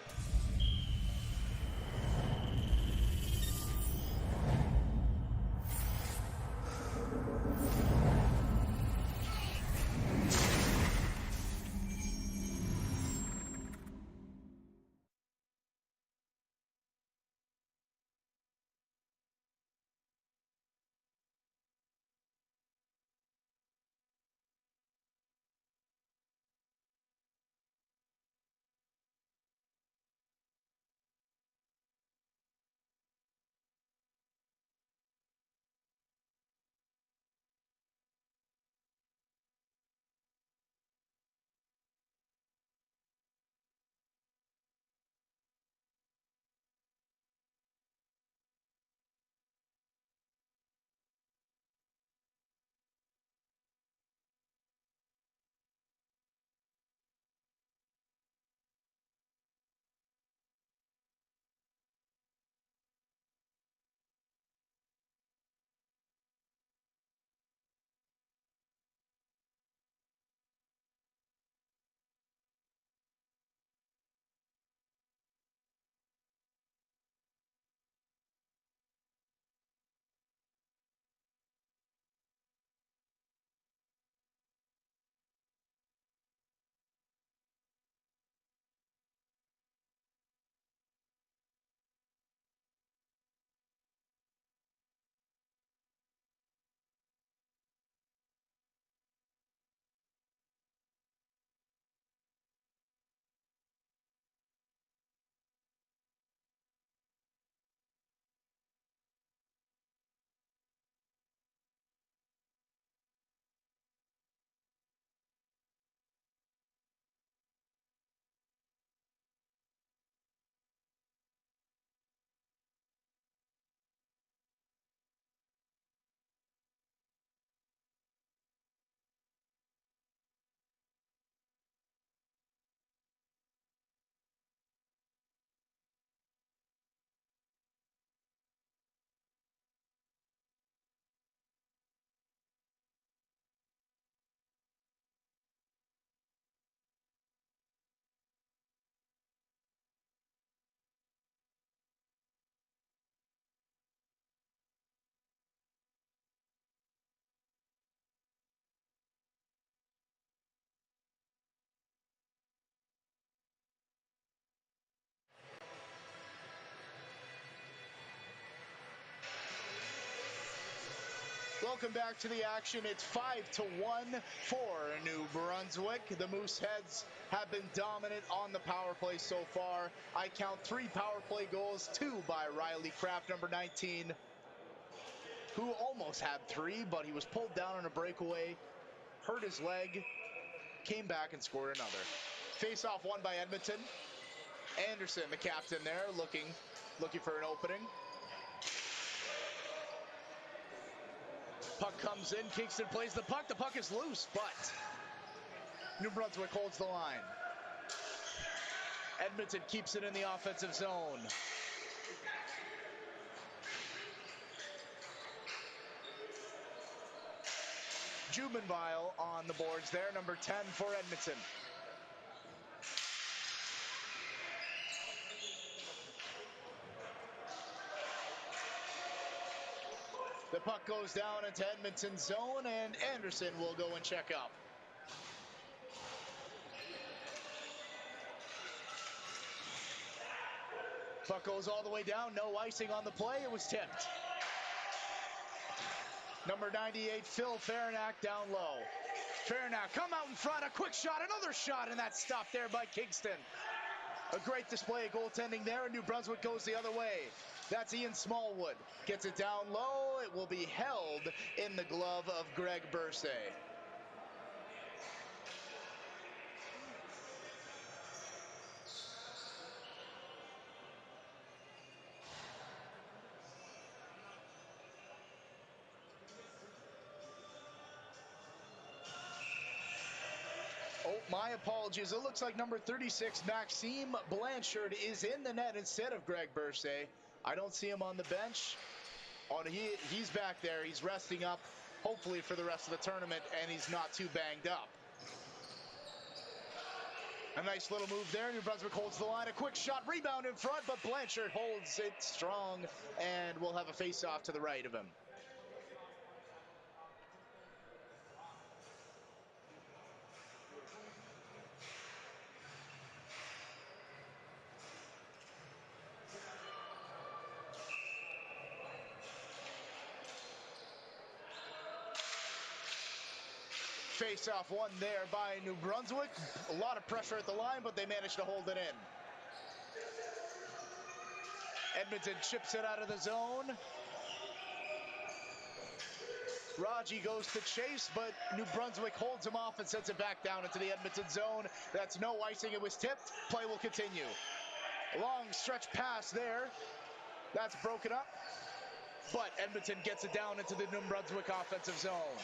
Welcome back to the action. It's 5-1 for New Brunswick. The Mooseheads have been dominant on the power play so far. I count 3 power play goals, 2 by Riley Kraft, number 19, who almost had 3, but he was pulled down on a breakaway, hurt his leg, came back and scored another. Face-off won by Edmonton. Anderson, the captain there, looking for an opening. Puck comes in, Kingston plays the puck. The puck is loose, but New Brunswick holds the line. Edmonton keeps it in the offensive zone. Jubenville on the boards there, number 10 for Edmonton. The puck goes down into Edmonton's zone, and Anderson will go and check up. Puck goes all the way down, no icing on the play, it was tipped. Number 98, Phil Farinack down low. Farinack come out in front, a quick shot, another shot, and that's stopped there by Kingston. A great display of goaltending there, and New Brunswick goes the other way. That's Ian Smallwood. Gets it down low. It will be held in the glove of Greg Bursay. Oh, my apologies. It looks like number 36, Maxime Blanchard, is in the net instead of Greg Bursay. I don't see him on the bench. He's back there. He's resting up, hopefully for the rest of the tournament, and he's not too banged up. A nice little move there. New Brunswick holds the line. A quick shot, rebound in front, but Blanchard holds it strong, and we'll have a face-off to the right of him. Face-off won there by New Brunswick. A lot of pressure at the line, but they managed to hold it in. Edmonton chips it out of the zone. Raji goes to chase, but New Brunswick holds him off and sends it back down into the Edmonton zone. That's no icing. It was tipped. Play will continue. A long stretch pass there. That's broken up, but Edmonton gets it down into the New Brunswick offensive zone.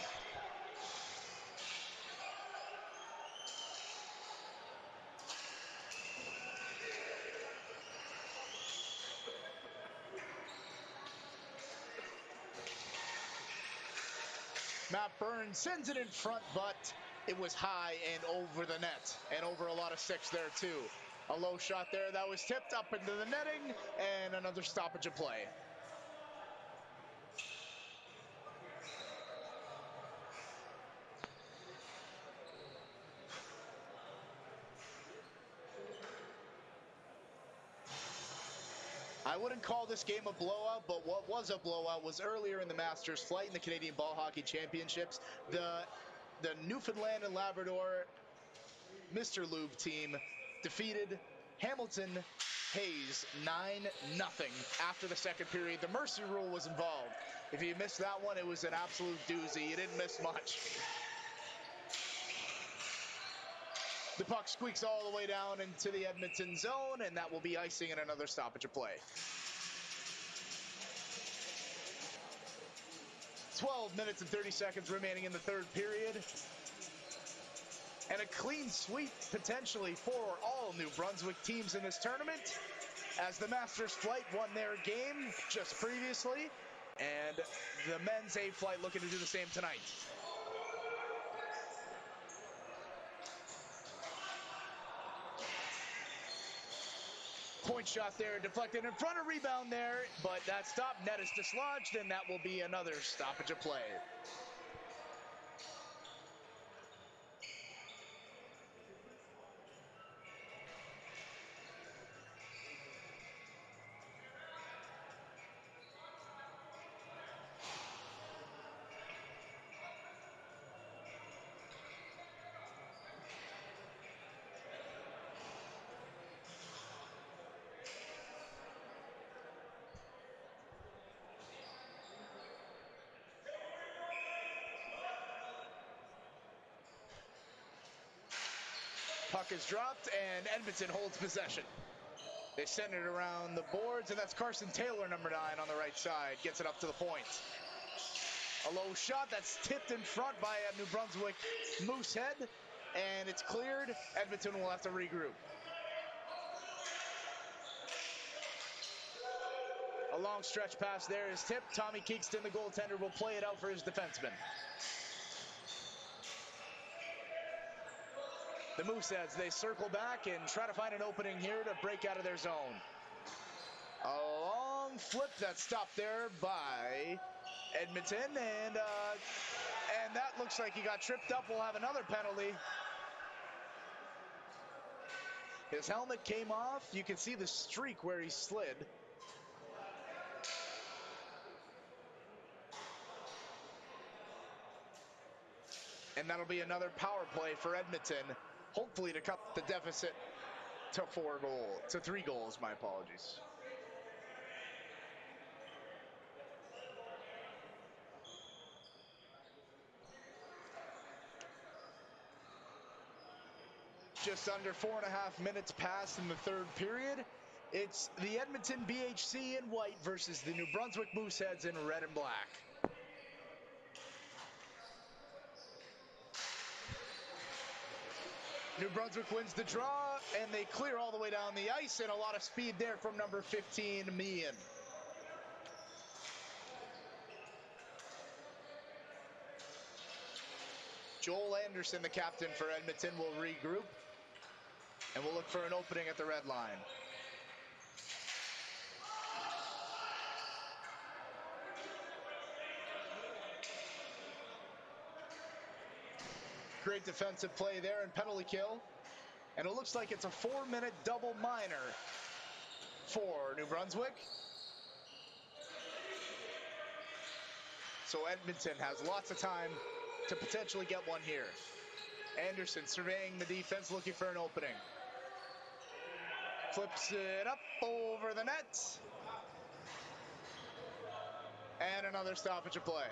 Matt Burns sends it in front, but it was high and over the net, and over a lot of sticks there too. A low shot there that was tipped up into the netting, and another stoppage of play. I wouldn't call this game a blowout, but what was a blowout was earlier in the Masters flight in the Canadian Ball Hockey Championships. The Newfoundland and Labrador Mr. Lube team defeated Hamilton Hayes 9-0 after the second period. The mercy rule was involved. If you missed that one, it was an absolute doozy. You didn't miss much. The puck squeaks all the way down into the Edmonton zone, and that will be icing and another stoppage of play. 12 minutes and 30 seconds remaining in the third period. And a clean sweep potentially for all New Brunswick teams in this tournament, as the Masters Flight won their game just previously, and the men's A Flight looking to do the same tonight. Point shot there, deflected in front, a rebound there, but that stop, net is dislodged, and that will be another stoppage of play. puck is dropped, and Edmonton holds possession. They send it around the boards, and that's Carson Taylor, number 9, on the right side. Gets it up to the point. A low shot that's tipped in front by a New Brunswick Moosehead, and it's cleared. Edmonton will have to regroup. A long stretch pass there is tipped. Tommy Keekston, the goaltender, will play it out for his defenseman. The Mooseheads, they circle back and try to find an opening here to break out of their zone. A long flip that's stopped there by Edmonton, and that looks like he got tripped up. We'll have another penalty. His helmet came off. You can see the streak where he slid. And that'll be another power play for Edmonton, hopefully to cut the deficit to 3 goals, my apologies. Just under 4.5 minutes passed in the third period. It's the Edmonton BHC in white versus the New Brunswick Mooseheads in red and black. New Brunswick wins the draw, and they clear all the way down the ice, and a lot of speed there from number 15, Meehan. Joel Anderson, the captain for Edmonton, will regroup, and we'll look for an opening at the red line. Great defensive play there and penalty kill. And it looks like it's a 4-minute double minor for New Brunswick. So Edmonton has lots of time to potentially get one here. Anderson surveying the defense, looking for an opening. Flips it up over the net. And another stoppage of play.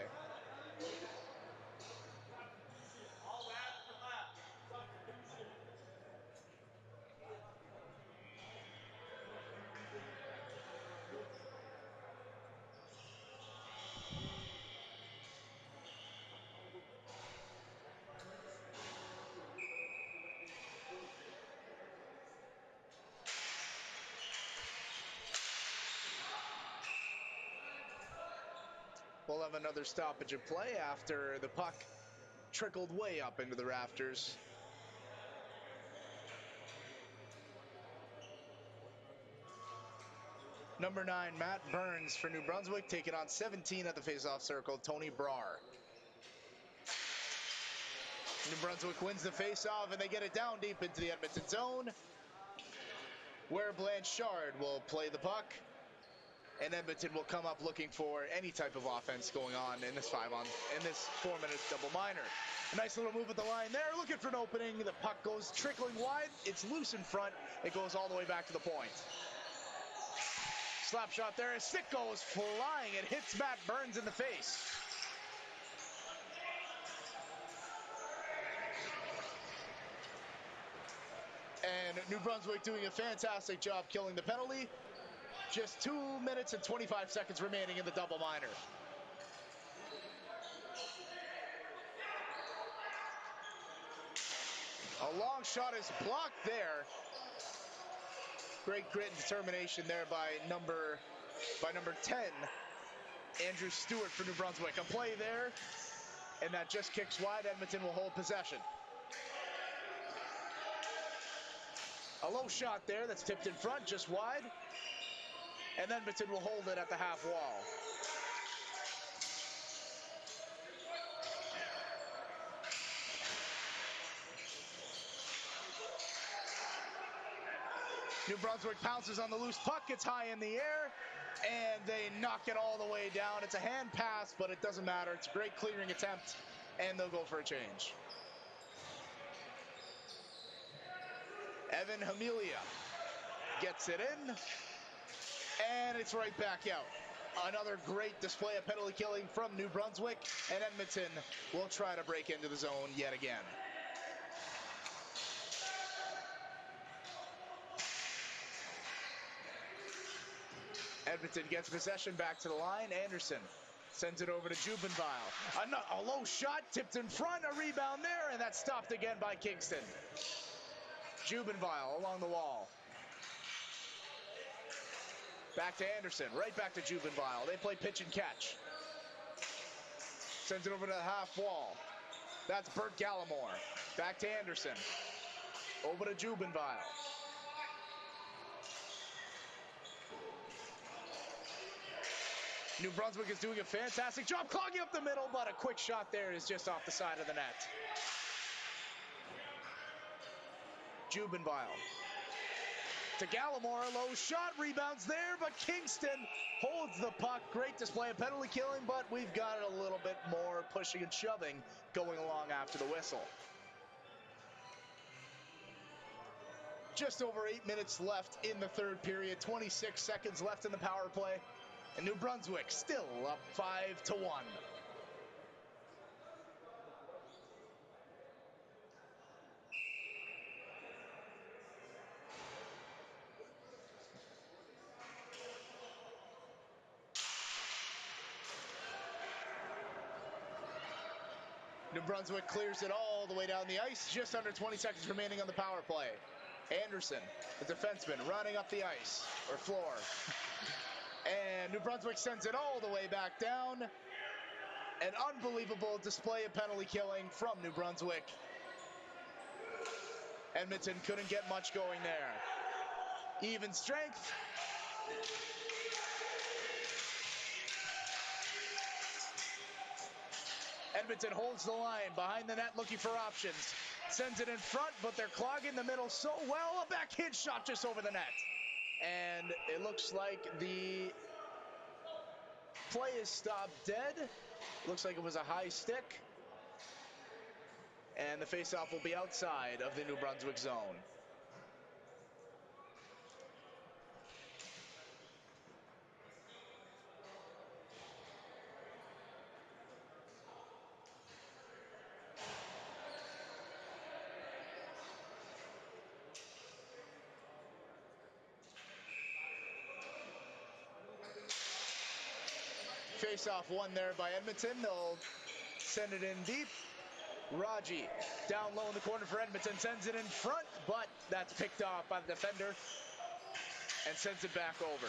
We'll have another stoppage of play after the puck trickled way up into the rafters. Number 9, Matt Burns for New Brunswick, taking on 17 at the faceoff circle, Tony Brar. New Brunswick wins the faceoff, and they get it down deep into the Edmonton zone, where Blanchard will play the puck. And Edmonton will come up looking for any type of offense going on in this 4-minute double minor. A nice little move at the line there, looking for an opening. The puck goes trickling wide. It's loose in front. It goes all the way back to the point. Slap shot there. A stick goes flying. It hits Matt Burns in the face. And New Brunswick doing a fantastic job killing the penalty. Just 2 minutes and 25 seconds remaining in the double minor. A long shot is blocked there. Great grit and determination there by number 10, Andrew Stewart for New Brunswick. A play there, and that just kicks wide. Edmonton will hold possession. A low shot there that's tipped in front, just wide. And Edmonton will hold it at the half wall. New Brunswick pounces on the loose puck. It's high in the air, and they knock it all the way down. It's a hand pass, but it doesn't matter. It's a great clearing attempt, and they'll go for a change. Evan Hamelia gets it in. And it's right back out. Another great display of penalty killing from New Brunswick, and Edmonton will try to break into the zone yet again. Edmonton gets possession back to the line. Anderson sends it over to Jubenville. A low shot, tipped in front, a rebound there, and that's stopped again by Kingston. Jubenville along the wall. Back to Anderson, right back to Jubenville. They play pitch and catch. Sends it over to the half wall. That's Bert Gallimore. Back to Anderson. Over to Jubenville. New Brunswick is doing a fantastic job clogging up the middle, but a quick shot there is just off the side of the net. Jubenville to Gallimore, a low shot, rebounds there, but Kingston holds the puck. Great display of penalty killing, but we've got a little bit more pushing and shoving going along after the whistle. Just over 8 minutes left in the third period, 26 seconds left in the power play, and New Brunswick still up 5-1. New Brunswick clears it all the way down the ice, just under 20 seconds remaining on the power play. Anderson, the defenseman, running up the ice, or floor. And New Brunswick sends it all the way back down. An unbelievable display of penalty killing from New Brunswick. Edmonton couldn't get much going there. Even strength. Edmonton holds the line behind the net looking for options. Sends it in front, but they're clogging the middle so well. A backhand shot just over the net. And it looks like the play is stopped dead. Looks like it was a high stick. And the faceoff will be outside of the New Brunswick zone. Face-off won there by Edmonton. They'll send it in deep. Raji down low in the corner for Edmonton, sends it in front, but that's picked off by the defender and sends it back over.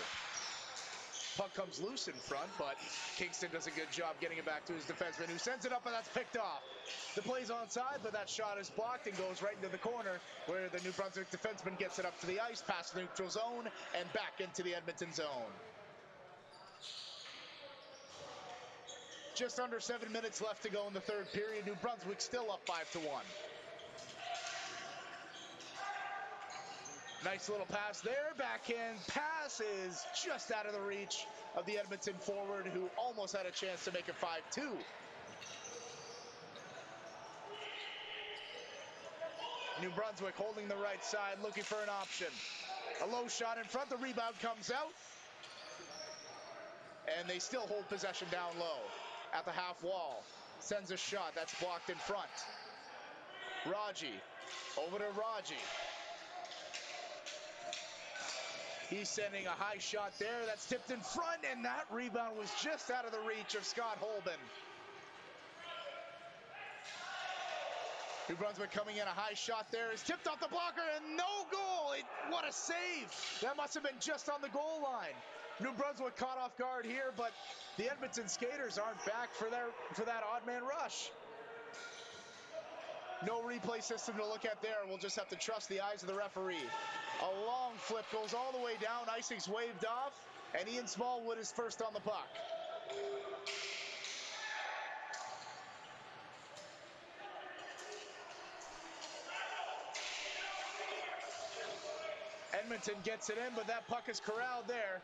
Puck comes loose in front, but Kingston does a good job getting it back to his defenseman, who sends it up, and that's picked off. The play's onside, but that shot is blocked and goes right into the corner, where the New Brunswick defenseman gets it up to the ice, past the neutral zone, and back into the Edmonton zone. Just under 7 minutes left to go in the third period. New Brunswick still up 5-1. Nice little pass there. Backhand pass is just out of the reach of the Edmonton forward, who almost had a chance to make it 5-2. New Brunswick holding the right side, looking for an option. A low shot in front. The rebound comes out. And they still hold possession down low. At the half wall, sends a shot that's blocked in front. Raji, over to Raji. He's sending a high shot there that's tipped in front, and that rebound was just out of the reach of Scott Holben. New Brunswick coming in, a high shot there is tipped off the blocker, and no goal. What a save. That must have been just on the goal line. New Brunswick caught off guard here, but the Edmonton skaters aren't back for that odd man rush. No replay system to look at there. We'll just have to trust the eyes of the referee. A long flip goes all the way down. Icing's waved off, and Ian Smallwood is first on the puck. Edmonton gets it in, but that puck is corralled there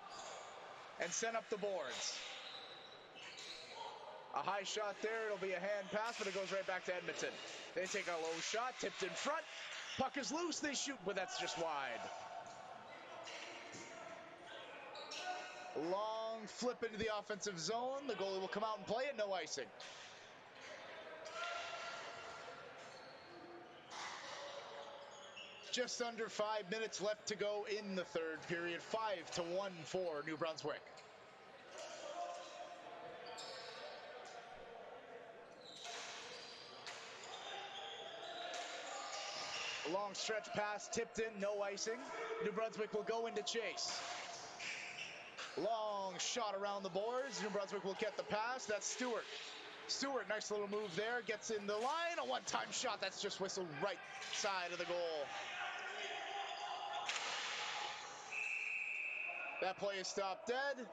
and sent up the boards. A high shot there. It'll be a hand pass, but it goes right back to Edmonton. They take a low shot, tipped in front. Puck is loose. They shoot, but that's just wide. Long flip into the offensive zone. The goalie will come out and play it. No icing. Just under 5 minutes left to go in the third period. 5-1 for New Brunswick. A long stretch pass tipped in, no icing. New Brunswick will go into chase. Long shot around the boards. New Brunswick will get the pass. That's Stewart. Stewart, nice little move there. Gets in the line. A one-time shot that's just whistled right side of the goal. That play is stopped dead.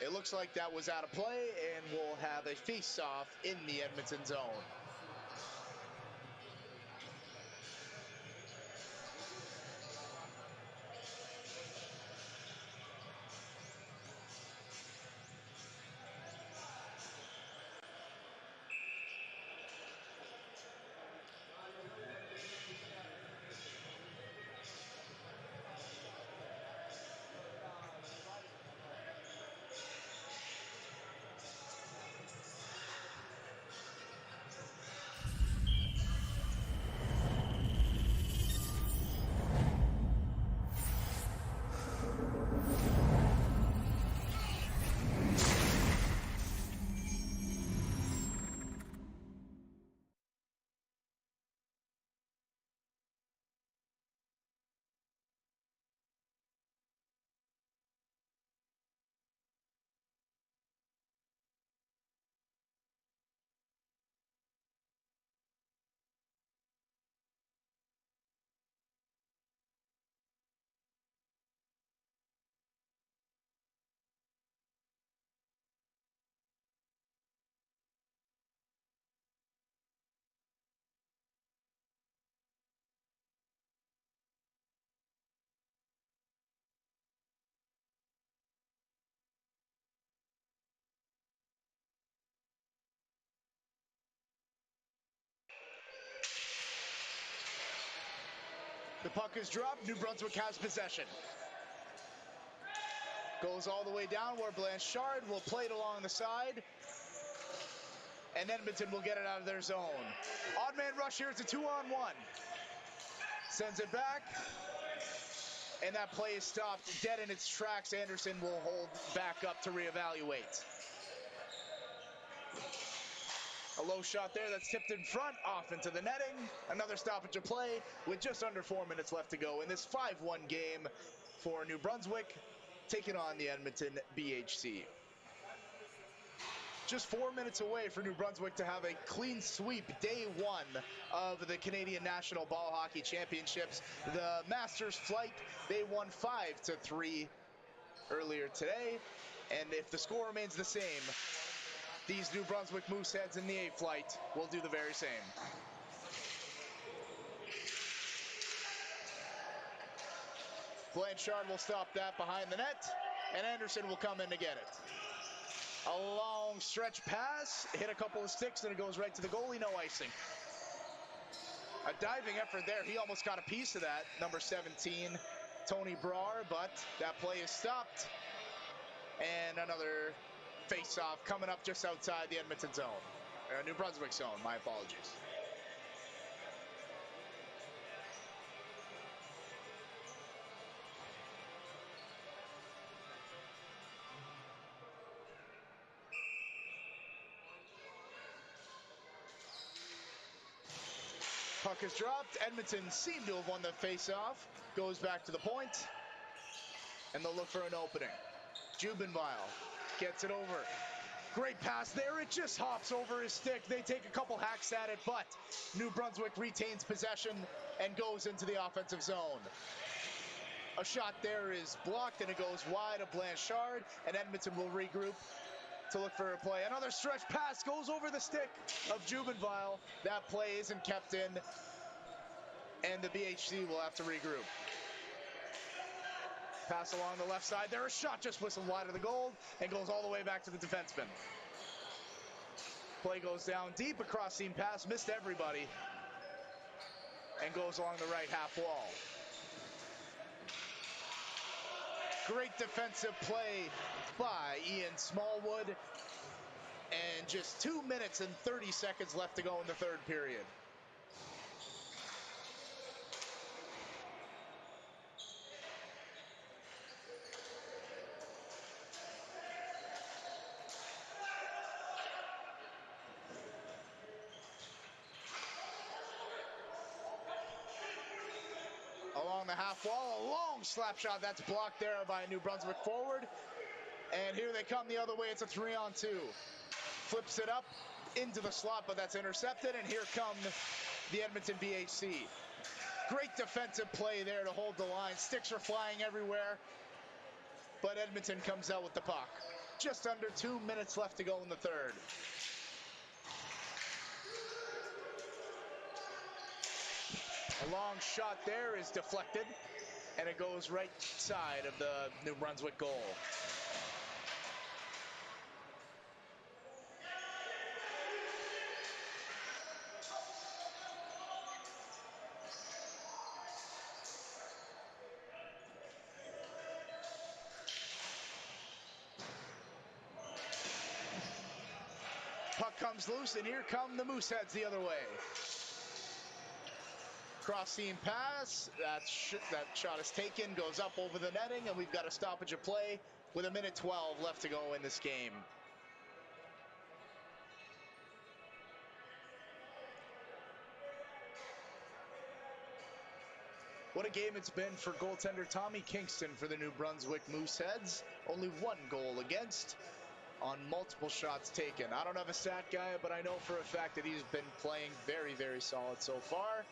It looks like that was out of play, and we'll have a face-off in the Edmonton zone. The puck is dropped. New Brunswick has possession. Goes all the way down where Blanchard will play it along the side. And Edmonton will get it out of their zone. Odd man rush here. It's a 2-on-1. Sends it back. And that play is stopped dead in its tracks. Anderson will hold back up to reevaluate. A low shot there that's tipped in front, off into the netting. Another stoppage of play with just under 4 minutes left to go in this 5-1 game for New Brunswick, taking on the Edmonton BHC. Just 4 minutes away for New Brunswick to have a clean sweep day one of the Canadian National Ball Hockey Championships. The Masters flight, they won 5-3 earlier today. And if the score remains the same, these New Brunswick Mooseheads in the A flight will do the very same. Blanchard will stop that behind the net, and Anderson will come in to get it. A long stretch pass, hit a couple of sticks, and it goes right to the goalie, no icing. A diving effort there. He almost got a piece of that, number 17, Tony Brar, but that play is stopped. And another face-off coming up just outside the Edmonton zone. New Brunswick zone, my apologies. Puck is dropped. Edmonton seemed to have won the face-off. Goes back to the point. And they'll look for an opening. Jubenville gets it over. Great pass there. It just hops over his stick. They take a couple hacks at it, but New Brunswick retains possession and goes into the offensive zone. A shot there is blocked, and it goes wide of Blanchard, and Edmonton will regroup to look for a play. Another stretch pass goes over the stick of Jubenville. That play isn't kept in, and the BHC will have to regroup. Pass along the left side there. A shot just whistled wide of the goal and goes all the way back to the defenseman. Play goes down deep, a cross-seam pass, missed everybody, and goes along the right half wall. Great defensive play by Ian Smallwood. And just 2 minutes and 30 seconds left to go in the third period. the half wall. A long slap shot that's blocked there by New Brunswick forward. And here they come the other way. It's a 3-on-2. Flips it up into the slot, but that's intercepted. And here come the Edmonton BHC. Great defensive play there to hold the line. Sticks are flying everywhere. But Edmonton comes out with the puck. Just under 2 minutes left to go in the third. A long shot there is deflected, and it goes right side of the New Brunswick goal. Puck comes loose, and here come the Mooseheads the other way. Cross-seam pass, that shot is taken, goes up over the netting, and we've got a stoppage of play with 1:12 left to go in this game. What a game it's been for goaltender Tommy Kingston for the New Brunswick Mooseheads. Only 1 goal against on multiple shots taken. I don't have a stat guy, but I know for a fact that he's been playing very, very solid so far.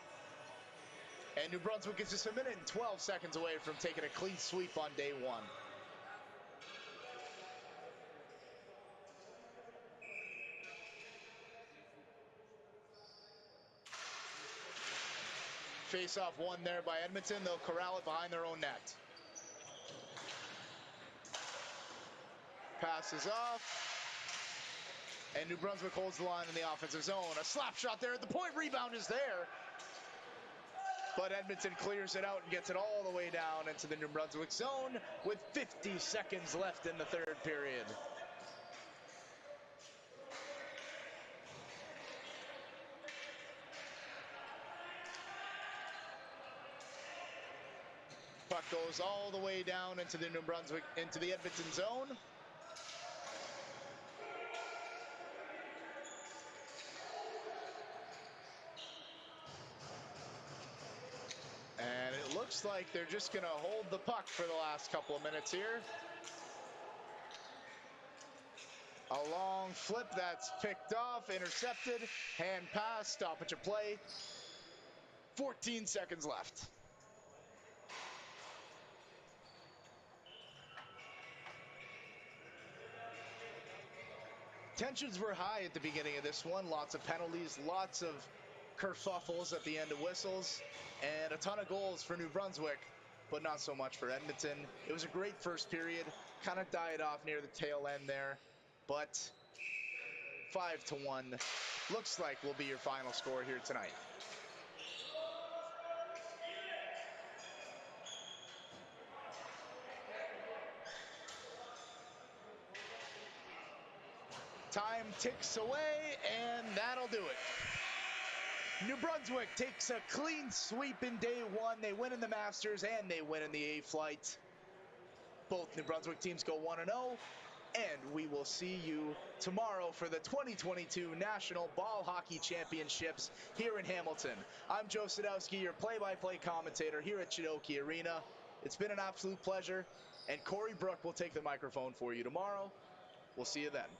And New Brunswick is just 1:12 away from taking a clean sweep on day 1. Face-off won there by Edmonton. They'll corral it behind their own net. Passes off. And New Brunswick holds the line in the offensive zone. A slap shot there at the point. Rebound is there. But Edmonton clears it out and gets it all the way down into the New Brunswick zone with 50 seconds left in the third period. Puck goes all the way down into the New Brunswick, into the Edmonton zone. And it looks like they're just going to hold the puck for the last couple of minutes here. A long flip that's picked off, intercepted, hand pass, stoppage of play. 14 seconds left. Tensions were high at the beginning of this one. Lots of penalties, lots of kerfuffles at the end of whistles, and a ton of goals for New Brunswick, but not so much for Edmonton. It was a great first period, kind of died off near the tail end there, but 5-1 looks like will be your final score here tonight. Time ticks away, and that'll do it. New Brunswick takes a clean sweep in day 1. They win in the Masters, and they win in the A-Flight. Both New Brunswick teams go 1-0, and we will see you tomorrow for the 2022 National Ball Hockey Championships here in Hamilton. I'm Joe Sadowski, your play-by-play commentator here at Chidoki Arena. It's been an absolute pleasure, and Corey Brook will take the microphone for you tomorrow. We'll see you then.